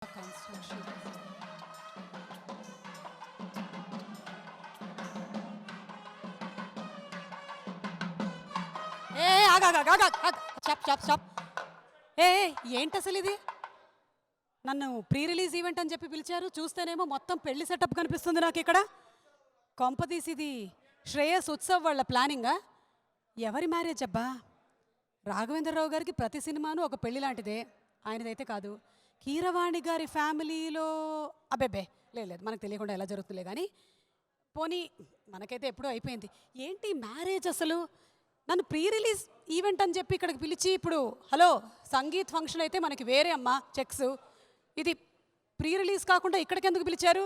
construction. ఏ ఏ ఏంటి అసలు ఇది? నన్ను ప్రీ రిలీజ్ ఈవెంట్ అని చెప్పి పిలిచారు, చూస్తేనేమో మొత్తం పెళ్లి సెటప్ కనిపిస్తుంది నాకు ఇక్కడ. కొంపదీసి ఇది శ్రేయస్ ఉత్సవ్ వాళ్ళ ప్లానింగా? ఎవరి మ్యారేజ్ అబ్బా? రాఘవేంద్రరావు గారికి ప్రతి సినిమాను ఒక పెళ్లి లాంటిదే, ఆయనదైతే కాదు. కీరవాణి గారి ఫ్యామిలీలో అబ్బెబ్బే లేదు, మనకు తెలియకుండా ఎలా జరుగుతుందిలే కానీ పోనీ మనకైతే ఎప్పుడూ అయిపోయింది. ఏంటి మ్యారేజ్ అసలు? నన్ను ప్రీ రిలీజ్ ఈవెంట్ అని చెప్పి ఇక్కడికి పిలిచి ఇప్పుడు హలో సంగీత్ ఫంక్షన్ అయితే మనకి వేరే అమ్మా చెక్స్, ఇది ప్రీ రిలీజ్ కాకుండా ఇక్కడికి ఎందుకు పిలిచారు?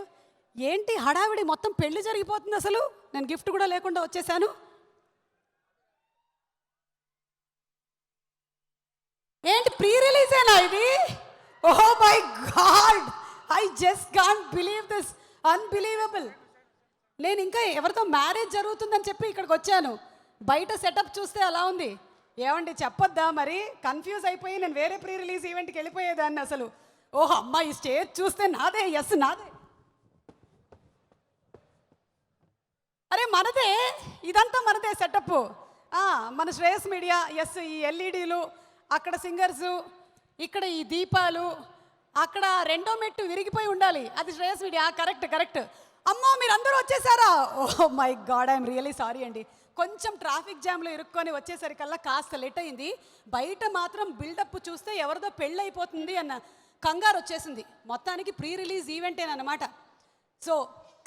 ఏంటి హడావిడి, మొత్తం పెళ్లి జరిగిపోతుంది అసలు. నేను గిఫ్ట్ కూడా లేకుండా వచ్చేసాను. ఏంటి ప్రీ రిలీజేనా ఇది? ఓహో my God, I just can't believe this, unbelievable. నేను ఇంకా ఎవరితో మ్యారేజ్ జరుగుతుందని చెప్పి ఇక్కడికి వచ్చాను, బయట సెటప్ చూస్తే అలా ఉంది. ఏమండి చెప్పొద్దా మరి? కన్ఫ్యూజ్ అయిపోయి నేను వేరే ప్రీ రిలీజ్ ఈవెంట్కి వెళ్ళిపోయేదాన్ని అసలు. ఓహో అమ్మా, ఈ స్టేజ్ చూస్తే నాదే, ఎస్ నాదే. అరే మనదే, ఇదంతా మనదే సెటప్. మన శ్రేయస్ మీడియా, ఎస్ ఈ ఎల్ఈడీలు, అక్కడ సింగర్సు, ఇక్కడ ఈ దీపాలు, అక్కడ రెండో మెట్టు విరిగిపోయి ఉండాలి, అది శ్రేయస్ మీడియా. Correct correct. అమ్మో మీరు అందరూ వచ్చేసారా? Oh my god, I'm really sorry అండి. కొంచెం ట్రాఫిక్ జామ్లో ఇరుక్కొని వచ్చేసరికల్లా కాస్త లేట్ అయింది. బయట మాత్రం బిల్డప్ చూస్తే ఎవరిదో పెళ్ళి అయిపోతుంది అన్న కంగారు వచ్చేసింది. మొత్తానికి ప్రీ రిలీజ్ ఈవెంటేనమాట. సో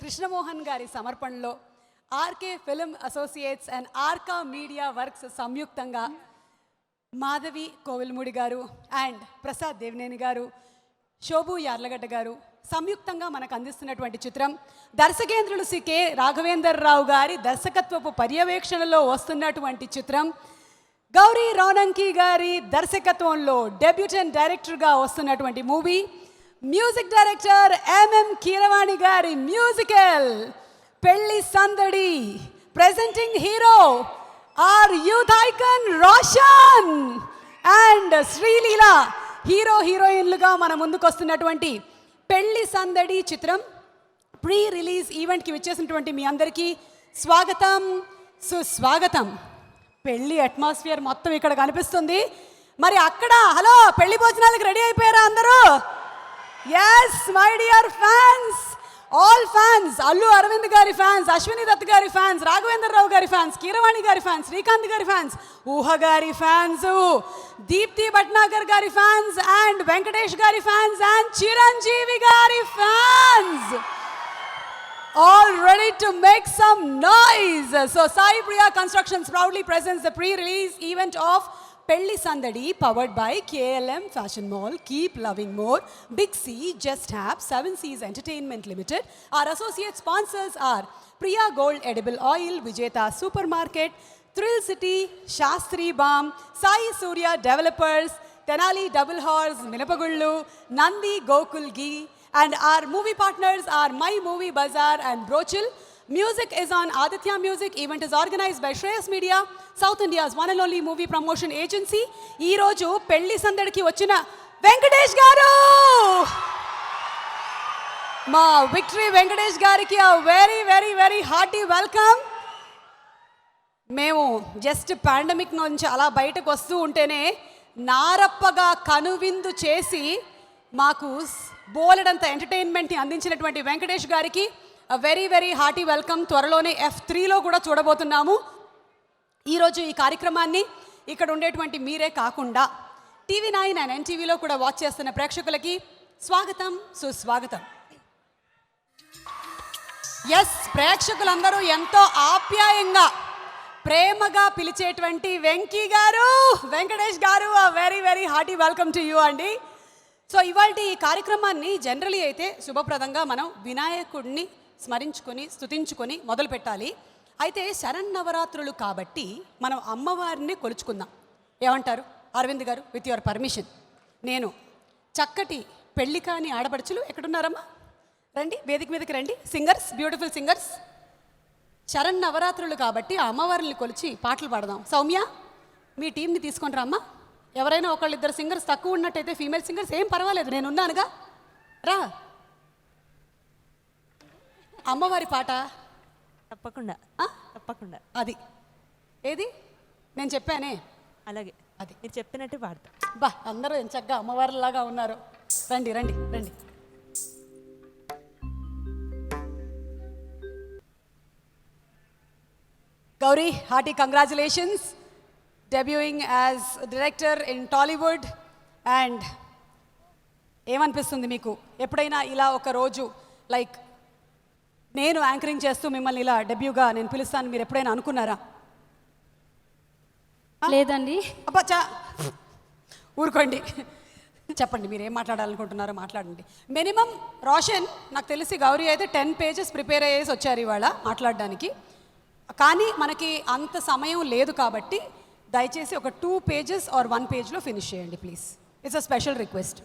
కృష్ణమోహన్ గారి సమర్పణలో RK film associates and Arka media works సంయుక్తంగా మాధవి కోవిల్మూడి గారు అండ్ ప్రసాద్ దేవినేని గారు, శోభు యార్లగడ్డ గారు సంయుక్తంగా మనకు అందిస్తున్నటువంటి చిత్రం, దర్శకేంద్రులు కె రాఘవేంద్రరావు గారి దర్శకత్వపు పర్యవేక్షణలో వస్తున్నటువంటి చిత్రం, గౌరీ రౌనంకి గారి దర్శకత్వంలో డెబ్యూటెంట్ డైరెక్టర్గా వస్తున్నటువంటి movie, music director MM Keeravani గారి musical Pelli Sandadi. Presenting hero our youth icon Roshan and Sreeleela hero హీరోయిన్లుగా మన ముందుకు వస్తున్నటువంటి పెళ్లి సందడి చిత్రం ప్రీ రిలీజ్ ఈవెంట్కి విచ్చేసినటువంటి మీ అందరికీ స్వాగతం, సుస్వాగతం. పెళ్లి అట్మాస్ఫియర్ మొత్తం ఇక్కడ కనిపిస్తుంది. మరి అక్కడ హలో పెళ్లి భోజనాలకు రెడీ అయిపోయారా అందరూ? Yes my dear fans, all fans, Allu Aravind గారి ఫ్యాన్స్, అశ్విని దత్ గారి ఫ్యాన్స్, రాఘవేంద్రరావు గారి ఫ్యాన్స్, కీరవాణి గారి ఫ్యాన్స్, శ్రీకాంత్ గారి ఫ్యాన్స్, ఊహ గారి ఫ్యాన్స్, దీప్తి భట్నాగర్ గారి ఫ్యాన్స్ అండ్ వెంకటేష్ గారి ఫ్యాన్స్ అండ్ చిరంజీవి గారి fans, all ready to make some noise. So Sai Priya Constructions proudly presents the pre-release event of Pelli Sandadi, powered by KLM Fashion Mall, Keep Loving More, Big C, Just Have, 7 Seas Entertainment Limited. Our associate sponsors are Priya Gold Edible Oil, Vijeta Supermarket, Thrill City, Shastri Balm, Sai Surya Developers, Tenali Double Horse, Minapagullu, Nandi Gokul Ghee, and our movie partners are My Movie Bazaar and Brochil. Music is on Aditya Music. Event is organized by Shreyas Media, South India's one and only movie promotion agency. Ee roju pelli sandadiki vachina Venkatesh garu, ma Victory Venkatesh gariki a very very very hearty welcome. మేము just pandemic నుంచి అలా బయటకు వస్తూ ఉంటేనే నారప్పగా కనువిందు చేసి మాకు బోలెడంత ఎంటర్టైన్మెంట్ని అందించినటువంటి వెంకటేష్ గారికి వెరీ వెరీ హార్టీ వెల్కమ్. త్వరలోనే F3లో కూడా చూడబోతున్నాము. ఈరోజు ఈ కార్యక్రమాన్ని ఇక్కడ ఉండేటువంటి మీరే కాకుండా TV9 అండ్ NTVలో కూడా వాచ్ చేస్తున్న ప్రేక్షకులకి స్వాగతం, సుస్వాగతం. ఎస్, ప్రేక్షకులందరూ ఎంతో ఆప్యాయంగా ప్రేమగా పిలిచేటువంటి వెంకీ గారు, వెంకటేష్ గారు, very very hearty welcome to you అండి. సో ఇవాళ ఈ కార్యక్రమాన్ని జనరలీ అయితే శుభప్రదంగా మనం వినాయకుడిని స్మరించుకొని స్తుతించుకొని మొదలు పెట్టాలి. అయితే శరన్నవరాత్రులు కాబట్టి మనం అమ్మవారిని కొలుచుకుందాం. ఏమంటారు అరవింద్ గారు? విత్ యువర్ పర్మిషన్ నేను చక్కటి పెళ్లి కాని ఆడపడుచులు ఎక్కడున్నారమ్మా? రండి, వేదిక మీదకి రండి. Singers, beautiful singers. శరన్నవరాత్రులు కాబట్టి ఆ అమ్మవారిని కొలిచి పాటలు పాడదాం. సౌమ్య, మీ టీంని తీసుకొని రామ్మా. ఎవరైనా ఒకళ్ళిద్దరు సింగర్స్ తక్కువ ఉన్నట్టయితే ఫీమేల్ సింగర్స్ ఏం పర్వాలేదు, నేను ఉన్నానుగా. రా. అమ్మవారి పాట తప్పకుండా తప్పకుండా. అది ఏది నేను చెప్పానే అలాగే అది మీరు చెప్పినట్టే పాడతా. బా అందరూ ఎంత చక్కగా అమ్మవారిలాగా ఉన్నారు. రండి రండి రండి. Gauri, hearty congratulations, debuting as director in Tollywood. And ఏమనిపిస్తుంది మీకు ఎప్పుడైనా ఇలా ఒక రోజు లైక్ నేను యాంకరింగ్ చేస్తూ మిమ్మల్ని ఇలా డెబ్యూగా నేను పిలుస్తాను మీరు ఎప్పుడైనా అనుకున్నారా? లేదండి. అబ్బా ఊరుకోండి. చెప్పండి మీరు ఏం మాట్లాడాలనుకుంటున్నారో మాట్లాడండి. మినిమం రోషన్ నాకు తెలిసి గౌరీ అయితే 10 pages ప్రిపేర్ అయ్యేసి వచ్చారు ఇవాళ మాట్లాడడానికి. కానీ మనకి అంత సమయం లేదు కాబట్టి దయచేసి ఒక 2 pages ఆర్ 1 pageలో ఫినిష్ చేయండి please. It's a special request.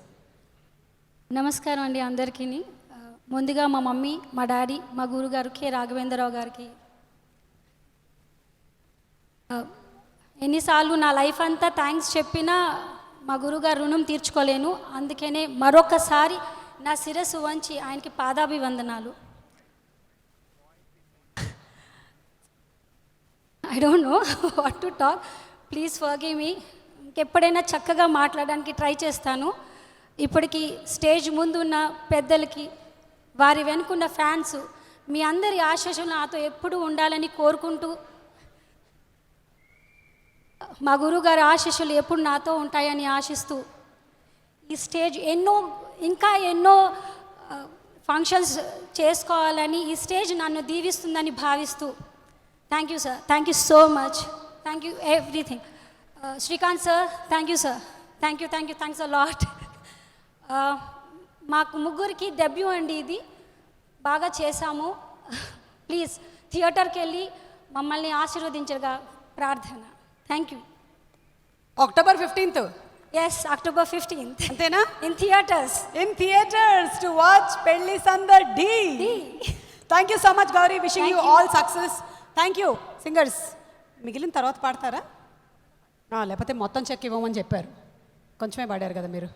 నమస్కారం అండి అందరికీ. ముందుగా మా మమ్మీ, మా డాడీ, మా గురుగారు కె రాఘవేంద్రరావు గారికి ఎన్నిసార్లు నా లైఫ్ అంతా థ్యాంక్స్ చెప్పినా మా గురుగారు రుణం తీర్చుకోలేను. అందుకనే మరొకసారి నా శిరస్సు వంచి ఆయనకి పాదాభివందనాలు. I don't know what to talk, please forgive me. ఇంకెప్పుడైనా చక్కగా మాట్లాడడానికి ట్రై చేస్తాను. ఇప్పటికీ స్టేజ్ ముందున్న పెద్దలకి, వారి వెనుకున్న ఫ్యాన్స్, మీ అందరి ఆశీస్సులు నాతో ఎప్పుడూ ఉండాలని కోరుకుంటూ, మా గురుగారి ఆశీస్సులు ఎప్పుడు నాతో ఉంటాయని ఆశిస్తూ, ఈ స్టేజ్ ఇంకా ఎన్నో ఫంక్షన్స్ చేసుకోవాలని ఈ స్టేజ్ నన్ను దీవిస్తుందని భావిస్తూ, thank you sir, thank you so much, thank you everything. Srikanth sir, thank you sir, thanks a lot. మాకు ముగ్గురికి డెబ్యూ అండి, ఇది బాగా చేశాము. ప్లీజ్ థియేటర్కి వెళ్ళి మమ్మల్ని ఆశీర్వదించగా ప్రార్థన. Thank you. October 15th. Yes, October 15th. అంతేనా? In theatres to watch Pelli Sandadi. Thank you so much Gauri, wishing you all success. Thank you. Singers మిగిలిన తర్వాత పాడతారా? లేకపోతే మొత్తం చెక్ ఇవ్వమని చెప్పారు, కొంచెమే పాడారు కదా మీరు.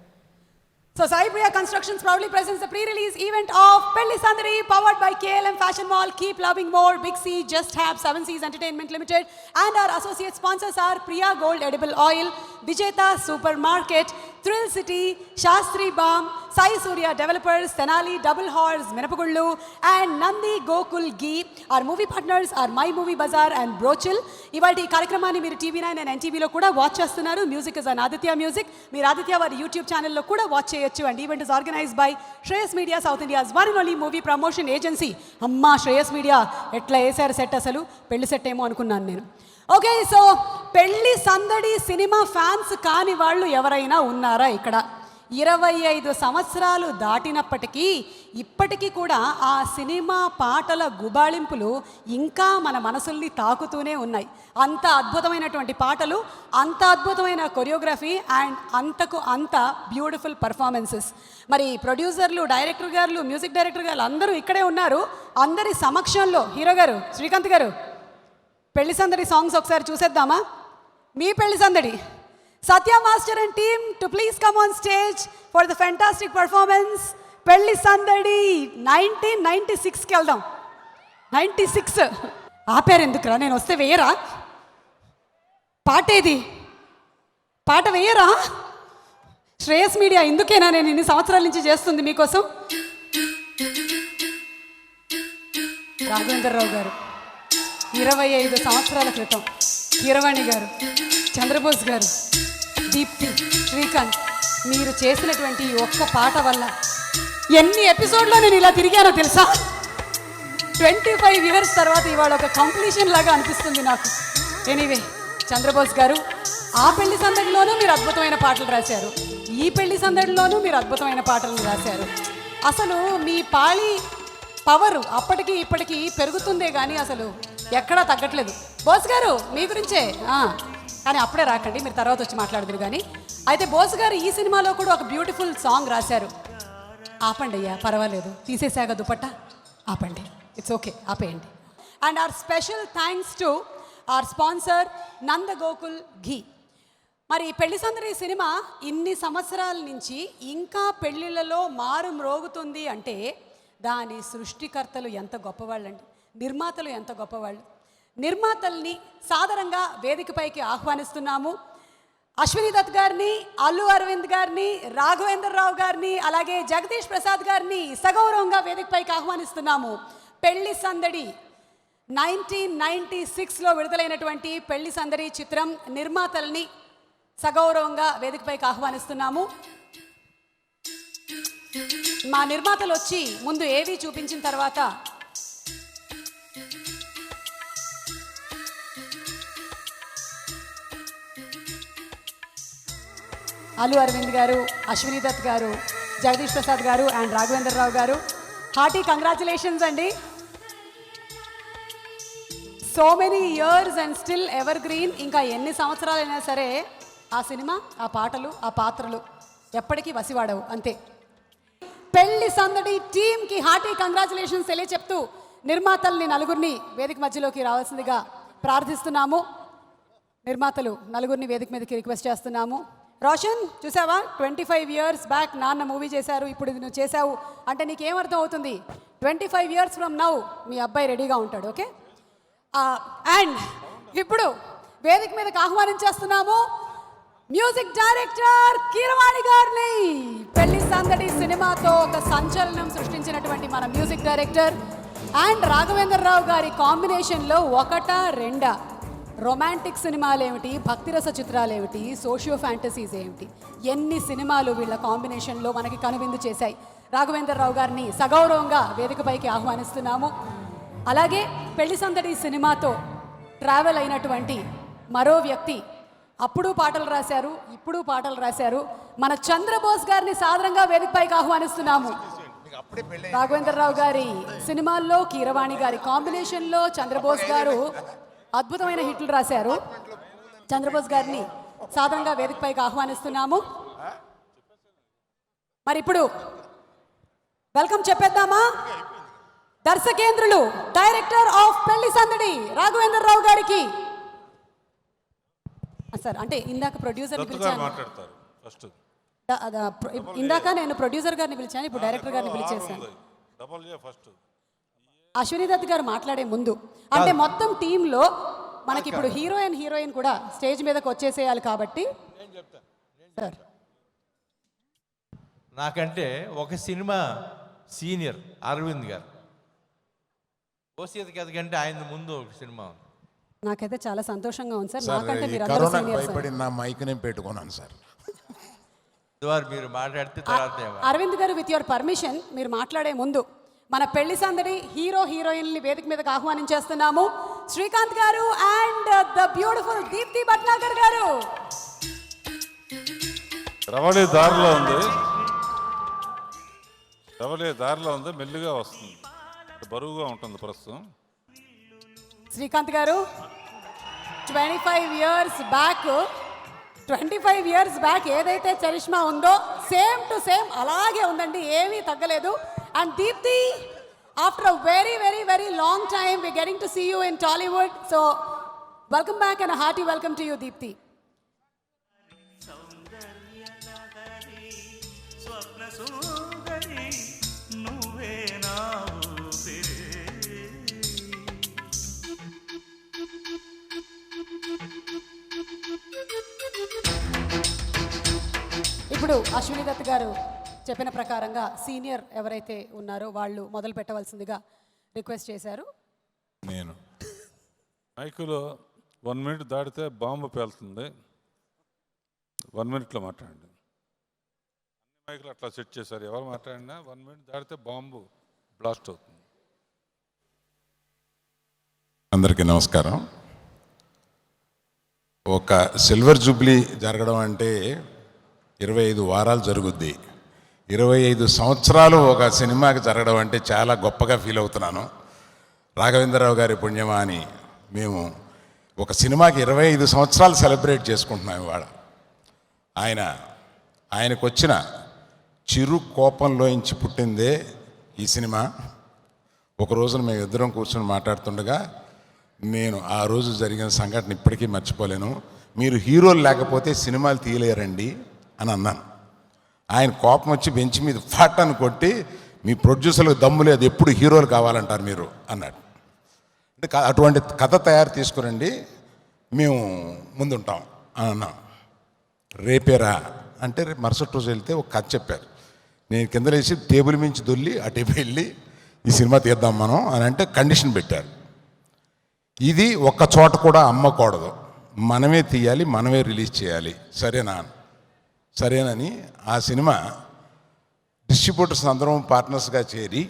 So Sai Priya Constructions proudly presents the pre-release event of Pelli Sandari, powered by KLM Fashion Mall. Keep loving more. Big C, Just Have, 7 Seas Entertainment Limited, and our associate sponsors are Priya Gold Edible Oil, Vijeta Supermarket, Thrill City, Shastri Balm, Sai Surya Developers, Tenali Double Horse, Minapagullu, and Nandi Gokul Ghee. Our movie partners are My Movie Bazaar and Brochil. ఇవాళ ఈ కార్యక్రమాన్ని మీరు TV9 and NTVలో కూడా watch చేస్తున్నారు. Music is an Aditya music. మీరు ఆదిత్య వారి YouTube ఛానల్లో కూడా వాచ్ చేయొచ్చు. And event is organised by Shreyas media, south India's one and only movie promotion agency. అమ్మా శ్రేయస్ మీడియా ఎట్లా వేశారు సెట్, అసలు పెళ్లి సెట్ ఏమో అనుకున్నాను నేను. ఓకే, సో పెళ్లి సందడి సినిమా ఫ్యాన్స్ కాని వాళ్ళు ఎవరైనా ఉన్నారా ఇక్కడ? 25 సంవత్సరాలు దాటినప్పటికీ ఇప్పటికీ కూడా ఆ సినిమా పాటల గుబాళింపులు ఇంకా మన మనసుల్ని తాకుతూనే ఉన్నాయి. అంత అద్భుతమైనటువంటి పాటలు, అంత అద్భుతమైన కొరియోగ్రఫీ అండ్ అంతకు అంత బ్యూటిఫుల్ పర్ఫార్మెన్సెస్. మరి ప్రొడ్యూసర్లు, డైరెక్టర్ గారు, మ్యూజిక్ డైరెక్టర్ గారు అందరూ ఇక్కడే ఉన్నారు. అందరి సమక్షంలో హీరో గారు శ్రీకాంత్ గారు పెళ్లి సందడి సాంగ్స్ ఒకసారి చూసేద్దామా? మీ పెళ్లి సందడి. Satya Master and team to please come on stage for the fantastic performance. Pelli Sandadi 1996కి వెళ్దాం. 96 ఆపారు ఎందుకురా? నేను వస్తే వేయరా? పాట ఏది? పాట వేయరా? శ్రేయస్ మీడియా ఇందుకేనా నేను ఇన్ని సంవత్సరాల నుంచి చేస్తుంది మీకోసం? రాఘవేంద్రరావు గారు 25 సంవత్సరాల క్రితం, కీరవాణి గారు, చంద్రబోస్ గారు, దీప్తి, శ్రీకాంత్, మీరు చేసినటువంటి ఒక్క పాట వల్ల ఎన్ని ఎపిసోడ్లో నేను ఇలా తిరిగానో తెలుసా? 25 years తర్వాత ఇవాళ ఒక కంప్లీషన్ లాగా అనిపిస్తుంది నాకు. ఎనీవే, చంద్రబోస్ గారు ఆ పెళ్లి సందడిలోనూ మీరు అద్భుతమైన పాటలు రాశారు, ఈ పెళ్లి సందడిలోనూ మీరు అద్భుతమైన పాటలు రాశారు. అసలు మీ పాళీ పవరు అప్పటికి ఇప్పటికీ పెరుగుతుందే కానీ అసలు ఎక్కడా తగ్గట్లేదు. బోస్ గారు మీ గురించే, కానీ అప్పుడే రాకండి, మీరు తర్వాత వచ్చి మాట్లాడదురు. కానీ అయితే బోస్ గారు ఈ సినిమాలో కూడా ఒక బ్యూటిఫుల్ సాంగ్ రాశారు. ఆపండి అయ్యా, పర్వాలేదు, తీసేసాక దుపట్టా ఆపండి, ఇట్స్ ఓకే, ఆపేయండి. And our special thanks to our sponsor Nanda Gokul ghee. మరి ఈ పెళ్లి సందడి సినిమా ఇన్ని సంవత్సరాల నుంచి ఇంకా పెళ్లిళ్ళలో మారు మ్రోగుతుంది అంటే దాని సృష్టికర్తలు ఎంత గొప్పవాళ్ళండి, నిర్మాతలు ఎంత గొప్పవాళ్ళు. నిర్మాతల్ని సాదరంగా వేదికపైకి ఆహ్వానిస్తున్నాము. అశ్విని దత్ గారిని, అల్లు అరవింద్ గారిని, రాఘవేంద్రరావు గారిని, అలాగే జగదీష్ ప్రసాద్ గారిని సగౌరవంగా వేదికపైకి ఆహ్వానిస్తున్నాము. పెళ్లి సందడి 1996లో విడుదలైనటువంటి పెళ్లి సందడి చిత్రం నిర్మాతల్ని సగౌరవంగా వేదికపైకి ఆహ్వానిస్తున్నాము. మా నిర్మాతలు వచ్చి ముందు ఏవి చూపించిన తర్వాత అల్లు అరవింద్ గారు, అశ్విని దత్ గారు, జగదీష్ ప్రసాద్ గారు అండ్ రాఘవేంద్రరావు గారు, హార్టీ కంగ్రాచులేషన్స్ అండి. So many years and still ever green. ఇంకా ఎన్ని సంవత్సరాలైనా సరే ఆ సినిమా, ఆ పాటలు, ఆ పాత్రలు ఎప్పటికీ వసివాడవు, అంతే. పెళ్లి సందడి టీమ్కి హార్టీ కంగ్రాచులేషన్స్ తెలియచెప్తూ నిర్మాతల్ని నలుగురిని వేదిక మధ్యలోకి రావాల్సిందిగా ప్రార్థిస్తున్నాము. నిర్మాతలు నలుగురిని వేదిక మీదకి రిక్వెస్ట్ చేస్తున్నాము. రోషన్, చూసావా 25 years బ్యాక్ నాన్న మూవీ చేశారు, ఇప్పుడు ఇది నువ్వు చేశావు అంటే నీకేమర్థం అవుతుంది? 25 years ఫ్రమ్ నౌ మీ అబ్బాయి రెడీగా ఉంటాడు. ఓకే. అండ్ ఇప్పుడు వేదిక మీదకి ఆహ్వానించేస్తున్నాము మ్యూజిక్ డైరెక్టర్ కీరవాణి గారిని. పెళ్లి సందడి సినిమాతో ఒక సంచలనం సృష్టించినటువంటి మన మ్యూజిక్ డైరెక్టర్ అండ్ రాఘవేంద్రరావు గారి కాంబినేషన్లో ఒకటా రెండా రొమాంటిక్ సినిమాలు ఏమిటి, భక్తిరస చిత్రాలు ఏమిటి, సోషియో ఫ్యాంటసీస్ ఏమిటి, ఎన్ని సినిమాలు వీళ్ళ కాంబినేషన్లో మనకి కనువిందు చేశాయి. రాఘవేంద్రరావు గారిని సగౌరవంగా వేదికపైకి ఆహ్వానిస్తున్నాము. అలాగే పెళ్లి సందడి సినిమాతో ట్రావెల్ అయినటువంటి మరో వ్యక్తి, అప్పుడు పాటలు రాశారు, ఇప్పుడు పాటలు రాశారు, మన చంద్రబోస్ గారిని సాదరంగా వేదికపైకి ఆహ్వానిస్తున్నాము. రాఘవేంద్రరావు గారి సినిమాల్లో కీరవాణి గారి కాంబినేషన్లో చంద్రబోస్ గారు అద్భుతమైన హిట్లు రాశారు. చంద్రబోస్ గారిని సాదరంగా వేదికపైకి ఆహ్వానిస్తున్నాము. మరి ఇప్పుడు వెల్కమ్ చెప్పేద్దామా? దర్శకేంద్రులు, డైరెక్టర్ ఆఫ్ పెళ్లి సందడి రాఘవేంద్రరావు గారికి. సార్ అంటే ఇందాక ప్రొడ్యూసర్ ఇందాక నేను ప్రొడ్యూసర్ గారిని పిలిచాను, ఇప్పుడు డైరెక్టర్ గారిని పిలిచేసాను. అశ్విని దత్ గారు మాట్లాడే ముందు అంటే మొత్తం టీంలో మనకి ఇప్పుడు హీరోయిన్ కూడా స్టేజ్ మీదకి వచ్చేసేయాలి కాబట్టి సార్. నాకంటే ఒక సినిమా సీనియర్ అరవింద్ గారు, ఓసీత కథ కంటే ఆయన ముందు ఒక సినిమా ఉంది. నాకైతే చాలా సంతోషంగా ఉంది సార్. సార్, నాకంటే ఈ మీరు అందరూ కరోనాకు సీనియర్ భయపడి నా మైక్ నేను పెట్టుకున్నాను సార్. మీరు మాట్లాడితే తర్వాత అరవింద్ గారు, విత్ యువర్ పర్మిషన్ మీరు మాట్లాడే ముందు మన పెళ్లి సందడి హీరోయిన్లు వేదిక మీదకి ఆహ్వానించేస్తున్నాము. శ్రీకాంత్ గారు and the beautiful Deepthi Bhatnagar గారు. రవళి దారిలో ఉంది, మెల్లిగా వస్తుంది, బరువుగా ఉంటుంది ప్రస్తుతం. శ్రీకాంత్ గారు 25 years బ్యాక్ ఏదైతే చరిష్మా ఉందో సేమ్ టు సేమ్ అలాగే ఉందండి, ఏమీ తగ్గలేదు. And Deepthi, after a very very very long time we getting to see you in Tollywood. So welcome back and hearty welcome to you Deepthi. ఇప్పుడు అశ్విని దత్ గారు చెప్పిన ప్రకారంగా సీనియర్ ఎవరైతే ఉన్నారో వాళ్ళు మొదలు పెట్టవలసిందిగా రిక్వెస్ట్ చేశారు. నేను మైకులో 1 minute దాటితే బాంబు పేలుతుంది, 1 minuteలో మాట్లాడండి. అన్ని మైకులు అట్లా సెట్ చేశారు, ఎవరు మాట్లాడినా 1 minute దాటితే బాంబు బ్లాస్ట్ అవుతుంది. అందరికీ నమస్కారం. ఒక సిల్వర్ జూబ్లీ జరగడం అంటే 25 వారాలు జరుగుద్ది. 25 సంవత్సరాలు ఒక సినిమాకి జరగడం అంటే చాలా గొప్పగా ఫీల్ అవుతున్నాను. రాఘవేంద్రరావు గారి పుణ్యమా అని మేము ఒక సినిమాకి 25 సంవత్సరాలు సెలబ్రేట్ చేసుకుంటున్నాం ఇవాళ. ఆయనకు వచ్చిన చిరు కోపంలోంచి పుట్టిందే ఈ సినిమా. ఒక రోజున మేము ఇద్దరం కూర్చొని మాట్లాడుతుండగా నేను ఆ రోజు జరిగిన సంఘటన ఇప్పటికీ మర్చిపోలేను. మీరు హీరోలు లేకపోతే సినిమాలు తీయలేరండి అని అన్నాను. ఆయన కోపం వచ్చి బెంచ్ మీద ఫట్ అని కొట్టి, మీ ప్రొడ్యూసర్లకు దమ్ము లేదు, ఎప్పుడు హీరోలు కావాలంటారు మీరు అన్నాడు. అంటే అటువంటి కథ తయారు తీసుకురండి, మేము ముందుంటాం అని అన్నాం. రేపేరా అంటే రేపు మరుసటి రోజు వెళ్తే ఒక కథ చెప్పారు. నేను కింద లేచి టేబుల్ మించి దొల్లి అటు వెళ్ళి ఈ సినిమా తీద్దాం మనం అని అంటే కండిషన్ పెట్టారు. ఇది ఒక్క చోట కూడా అమ్మకూడదు, మనమే తీయాలి, మనమే రిలీజ్ చేయాలి, సరేనని ఆ సినిమా డిస్ట్రిబ్యూటర్స్ అందరం పార్ట్నర్స్గా చేరి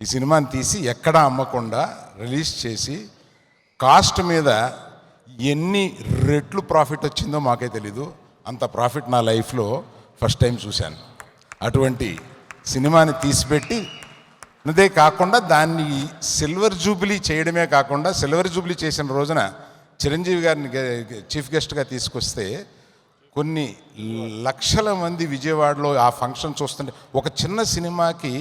ఈ సినిమాని తీసి ఎక్కడా అమ్మకుండా రిలీజ్ చేసి కాస్ట్ మీద ఎన్ని రెట్లు ప్రాఫిట్ వచ్చిందో మాకే తెలీదు. అంత ప్రాఫిట్ నా లైఫ్లో ఫస్ట్ టైం చూశాను. అటువంటి సినిమాని తీసిపెట్టి అదే కాకుండా దాన్ని సిల్వర్ జూబ్లీ చేయడమే కాకుండా, సిల్వర్ జూబ్లీ చేసిన రోజున చిరంజీవి గారిని చీఫ్ గెస్ట్గా తీసుకొస్తే కొన్ని లక్షల మంది విజయవాడలో ఆ ఫంక్షన్ చూస్తుంటే ఒక చిన్న సినిమాకి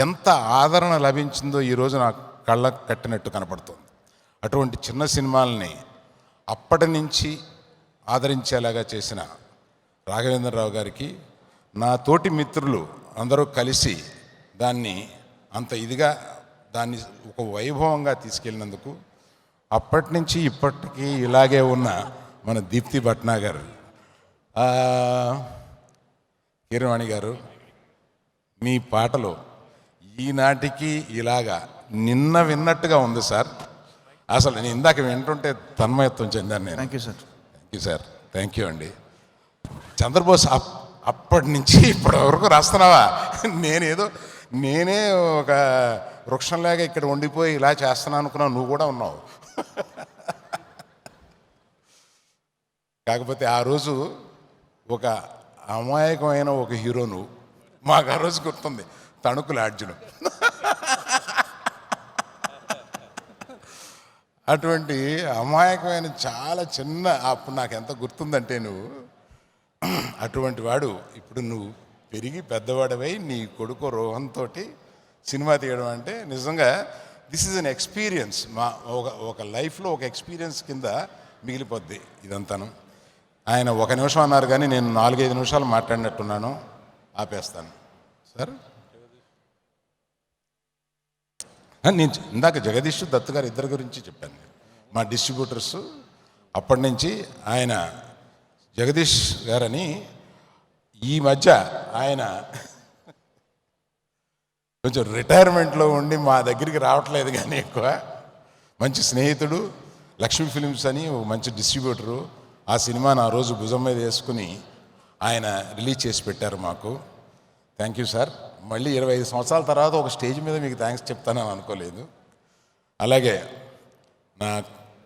ఎంత ఆదరణ లభించిందో ఈరోజు నాకు కళ్ళకు కట్టినట్టు కనపడుతుంది. అటువంటి చిన్న సినిమాలని అప్పటి నుంచి ఆదరించేలాగా చేసిన రాఘవేంద్రరావు గారికి, నా తోటి మిత్రులు అందరూ కలిసి దాన్ని అంత ఇదిగా దాన్ని ఒక వైభవంగా తీసుకెళ్ళినందుకు, అప్పటి నుంచి ఇప్పటికీ ఇలాగే ఉన్న మన దీప్తి భట్నాగర్, కీరవాణి గారు, మీ పాటలు ఈనాటికి ఇలాగా నిన్న విన్నట్టుగా ఉంది సార్. అసలు నేను ఇందాక వింటుంటే తన్మయత్వం చెందాను నేను. Thank you sir. Thank you అండి. చంద్రబోస్ అప్పటి నుంచి ఇప్పటి వరకు రాస్తున్నావా? నేనే ఒక వృక్షంలాగా ఇక్కడ ఉండిపోయి ఇలా చేస్తున్నాను అనుకున్నావు, నువ్వు కూడా ఉన్నావు. కాకపోతే ఆ రోజు ఒక అమాయకమైన ఒక హీరో నువ్వు. మాకు ఆ రోజు గుర్తుంది, తణుకుల అర్జును. అటువంటి అమాయకమైన చాలా చిన్న, అప్పుడు నాకు ఎంత గుర్తుందంటే నువ్వు అటువంటి వాడు ఇప్పుడు నువ్వు పెరిగి పెద్దవాడవై నీ కొడుకు రోహన్తో సినిమా తీయడం అంటే నిజంగా దిస్ ఈజ్ అన్ ఎక్స్పీరియన్స్. ఒక లైఫ్లో ఒక ఎక్స్పీరియన్స్ కింద మిగిలిపోద్ది ఇదంతాను. ఆయన 1 నిమిషం అన్నారు కానీ నేను 4-5 నిమిషాలు మాట్లాడినట్టున్నాను, ఆపేస్తాను సార్. నేను ఇందాక జగదీష్ దత్ గారు ఇద్దరి గురించి చెప్పాను. మా డిస్ట్రిబ్యూటర్స్ అప్పటి నుంచి ఆయన జగదీష్ గారని, ఈ మధ్య ఆయన కొంచెం రిటైర్మెంట్లో ఉండి మా దగ్గరికి రావట్లేదు కానీ ఎక్కువ మంచి స్నేహితుడు. లక్ష్మీ ఫిలిమ్స్ అని ఒక మంచి డిస్ట్రిబ్యూటరు. ఆ సినిమాను ఆ రోజు భుజం మీద వేసుకుని ఆయన రిలీజ్ చేసి పెట్టారు మాకు. Thank you sir. మళ్ళీ 25 సంవత్సరాల తర్వాత ఒక స్టేజ్ మీద మీకు థ్యాంక్స్ చెప్తానని అనుకోలేదు. అలాగే నా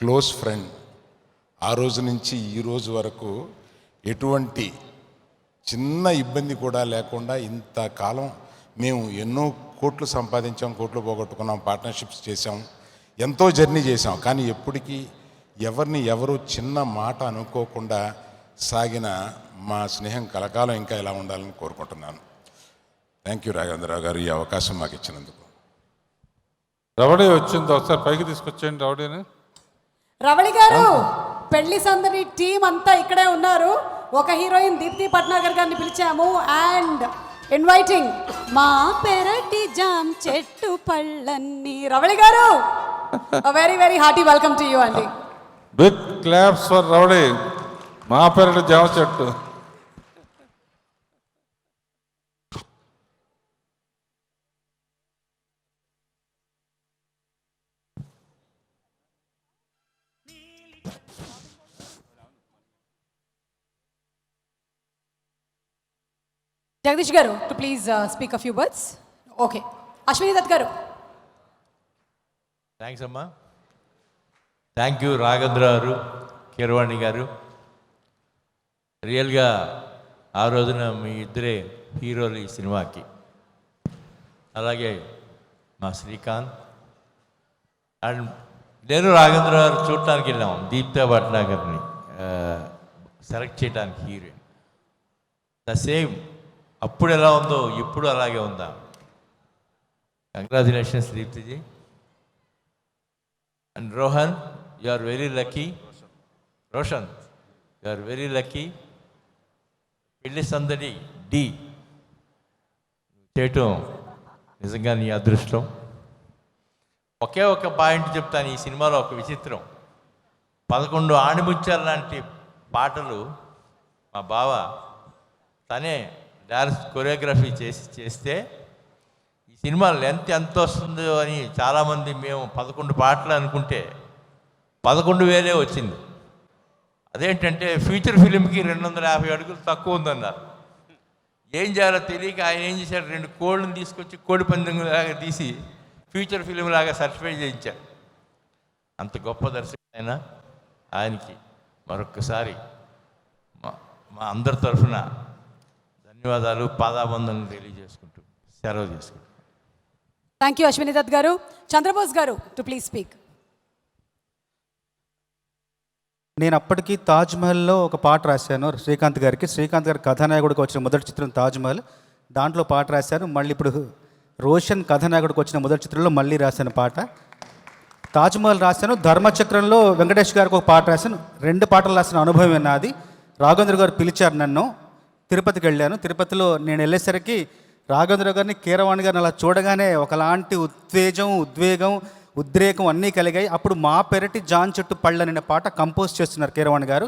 క్లోజ్ ఫ్రెండ్, ఆ రోజు నుంచి ఈ రోజు వరకు ఎటువంటి చిన్న ఇబ్బంది కూడా లేకుండా ఇంతకాలం మేము ఎన్నో కోట్లు సంపాదించాం, కోట్లు పోగొట్టుకున్నాం, పార్ట్నర్షిప్స్ చేసాం, ఎంతో జర్నీ చేసాం. కానీ ఎప్పటికీ ఎవరిని ఎవరు చిన్న మాట అనుకోకుండా సాగిన మా స్నేహం కలకాలం ఇంకా ఇలా ఉండాలని కోరుకుంటున్నాను. థ్యాంక్ యూ రాఘవేంద్రరావు గారు, ఈ అవకాశం మాకు ఇచ్చినందుకు. రవడి వచ్చింది, ఒకసారి పైకి తీసుకొచ్చేయండి రవడిని. రవళి గారు, పెళ్లి సందడి టీం అంతా ఇక్కడే ఉన్నారు. ఒక హీరోయిన్ దీప్తి భట్నాగర్ గారిని పిలిచాము. అండ్ ఇన్వైటింగ్ మా పెరటి జామ్ చెట్టు పళ్ళన్ని. రవళి గారు, very very hearty welcome to you అండి. బిగ్ క్లాప్స్ ఫర్ రవడి, మా పెరటి జామ చెట్టు. జగదీష్ గారు, to please speak a few words. Okay, Ashwini Dutt గారు. థ్యాంక్స్ అమ్మా. థ్యాంక్ యూ రాఘవేంద్ర గారు, కీరవాణి గారు. రియల్గా ఆ రోజున మీ ఇద్దరే హీరోలు ఈ సినిమాకి. అలాగే మా శ్రీకాంత్ అండ్ నేను రాఘవేంద్ర గారు చూడటానికి వెళ్ళాము దీప్తా భట్నాగర్ని సెలెక్ట్ చేయడానికి హీరోయిన్. ద సేమ్, అప్పుడు ఎలా ఉందో ఇప్పుడు అలాగే ఉందా? Congratulations Deeptiji. And Rohan, you are very lucky. Roshan, you are very lucky. Pelli Sandadi D చేయటం నిజంగా నీ అదృష్టం. ఒకే ఒక పాయింట్ చెప్తాను. ఈ సినిమాలో ఒక విచిత్రం, 11 ఆణిముత్యాలు లాంటి పాటలు మా బావ తనే డాన్స్ కొరియోగ్రఫీ చేస్తే ఈ సినిమా లెంత్ ఎంత వస్తుందో అని చాలామంది మేము 11 పాటలు అనుకుంటే 11,000 వచ్చింది. అదేంటంటే ఫ్యూచర్ ఫిలింకి 250 అడుగులు తక్కువ ఉందన్నారు. ఏం చేయాలో తెలియక ఆయన ఏం చేశాడు, 2 కోళ్ళని తీసుకొచ్చి కోడి పందెం లాగా తీసి ఫ్యూచర్ ఫిలిం లాగా సర్టిఫై చేయించారు. అంత గొప్ప దర్శకుడైన ఆయనకి మరొక్కసారి మా అందరి తరఫున ధన్యవాదాలు, పాదాబంధనలు తెలియజేసుకుంటూ సెలవు చేసుకుంటాం. థ్యాంక్ యూ అశ్విని దత్ గారు. చంద్రబోస్ గారు టు ప్లీజ్ స్పీక్. నేను అప్పటికి తాజ్మహల్లో ఒక పాట రాశాను శ్రీకాంత్ గారికి. శ్రీకాంత్ గారి కథానాయకుడికి వచ్చిన మొదటి చిత్రం తాజ్మహల్, దాంట్లో పాట రాశాను. మళ్ళీ ఇప్పుడు రోషన్ కథానాయకుడికి వచ్చిన మొదటి చిత్రంలో మళ్ళీ రాశాను పాట. తాజ్మహల్ రాశాను, ధర్మచక్రంలో వెంకటేష్ గారికి ఒక పాట రాశాను. 2 పాటలు రాసిన అనుభవం నాది. రాఘవేంద్ర గారు పిలిచారు నన్ను, తిరుపతికి వెళ్ళాను. తిరుపతిలో నేను వెళ్ళేసరికి రాఘవేంద్ర గారిని, కీరవాణి గారిని అలా చూడగానే ఒకలాంటి ఉత్తేజం, ఉద్వేగం, ఉద్రేకం అన్నీ కలిగాయి. అప్పుడు మా పెరటి జాన్ చెట్టు పళ్ళ అనే పాట కంపోజ్ చేస్తున్నారు కీరవాణి గారు.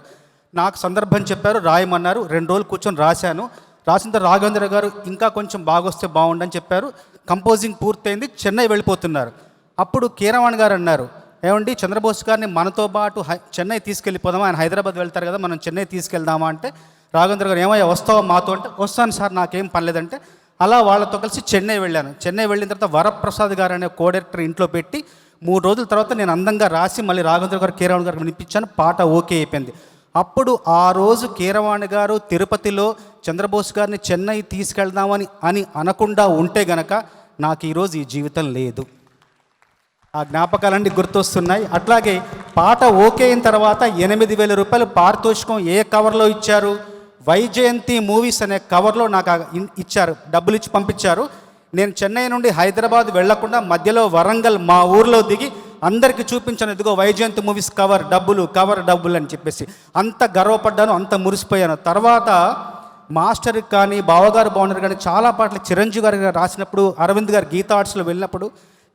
నాకు సందర్భం చెప్పారు, రాయమన్నారు. 2 రోజులు కూర్చొని రాశాను. రాసిన తర్వాత రాఘవేంద్ర గారు ఇంకా కొంచెం బాగొస్తే బాగుండని చెప్పారు. కంపోజింగ్ పూర్తయింది, చెన్నై వెళ్ళిపోతున్నారు. అప్పుడు కీరవాణి గారు అన్నారు, ఏమండి చంద్రబోస్ గారిని మనతో పాటు చెన్నై తీసుకెళ్ళిపోదామా, ఆయన హైదరాబాద్ వెళ్తారు కదా, మనం చెన్నై తీసుకెళ్దామా అంటే రాఘవేంద్ర గారు ఏమయ్యా వస్తావా మాతో అంటే, వస్తాను సార్ నాకేం పనిలేదంటే అలా వాళ్ళతో కలిసి చెన్నై వెళ్ళాను. చెన్నై వెళ్ళిన తర్వాత వరప్రసాద్ గారు అనే కో డైరెక్టర్ ఇంట్లో పెట్టి 3 రోజుల తర్వాత నేను అందంగా రాసి మళ్ళీ రాఘవేంద్ర గారు, కీరవాణి గారికి వినిపించాను. పాట ఓకే అయిపోయింది. అప్పుడు ఆ రోజు కీరవాణి గారు తిరుపతిలో చంద్రబోస్ గారిని చెన్నై తీసుకెళ్దామని అనకుండా ఉంటే గనక నాకు ఈరోజు ఈ జీవితం లేదు. ఆ జ్ఞాపకాలన్నీ గుర్తొస్తున్నాయి. అట్లాగే పాట ఓకే అయిన తర్వాత 8,000 రూపాయలు పారితోషికం ఏ కవర్లో ఇచ్చారు, వైజయంతి మూవీస్ అనే కవర్లో నాకు ఇచ్చారు, డబ్బులు ఇచ్చి పంపించారు. నేను చెన్నై నుండి హైదరాబాద్ వెళ్లకుండా మధ్యలో వరంగల్ మా ఊర్లో దిగి అందరికీ చూపించాను, ఇదిగో వైజయంతి మూవీస్ కవర్ డబ్బులు అని చెప్పేసి. అంత గర్వపడ్డాను, అంత మురిసిపోయాను. తర్వాత మాస్టర్కి కానీ, బావగారు బాగున్నారు కానీ చాలా పాటలు చిరంజీవి గారు రాసినప్పుడు, అరవింద్ గారు గీతా ఆర్ట్స్లో వెళ్ళినప్పుడు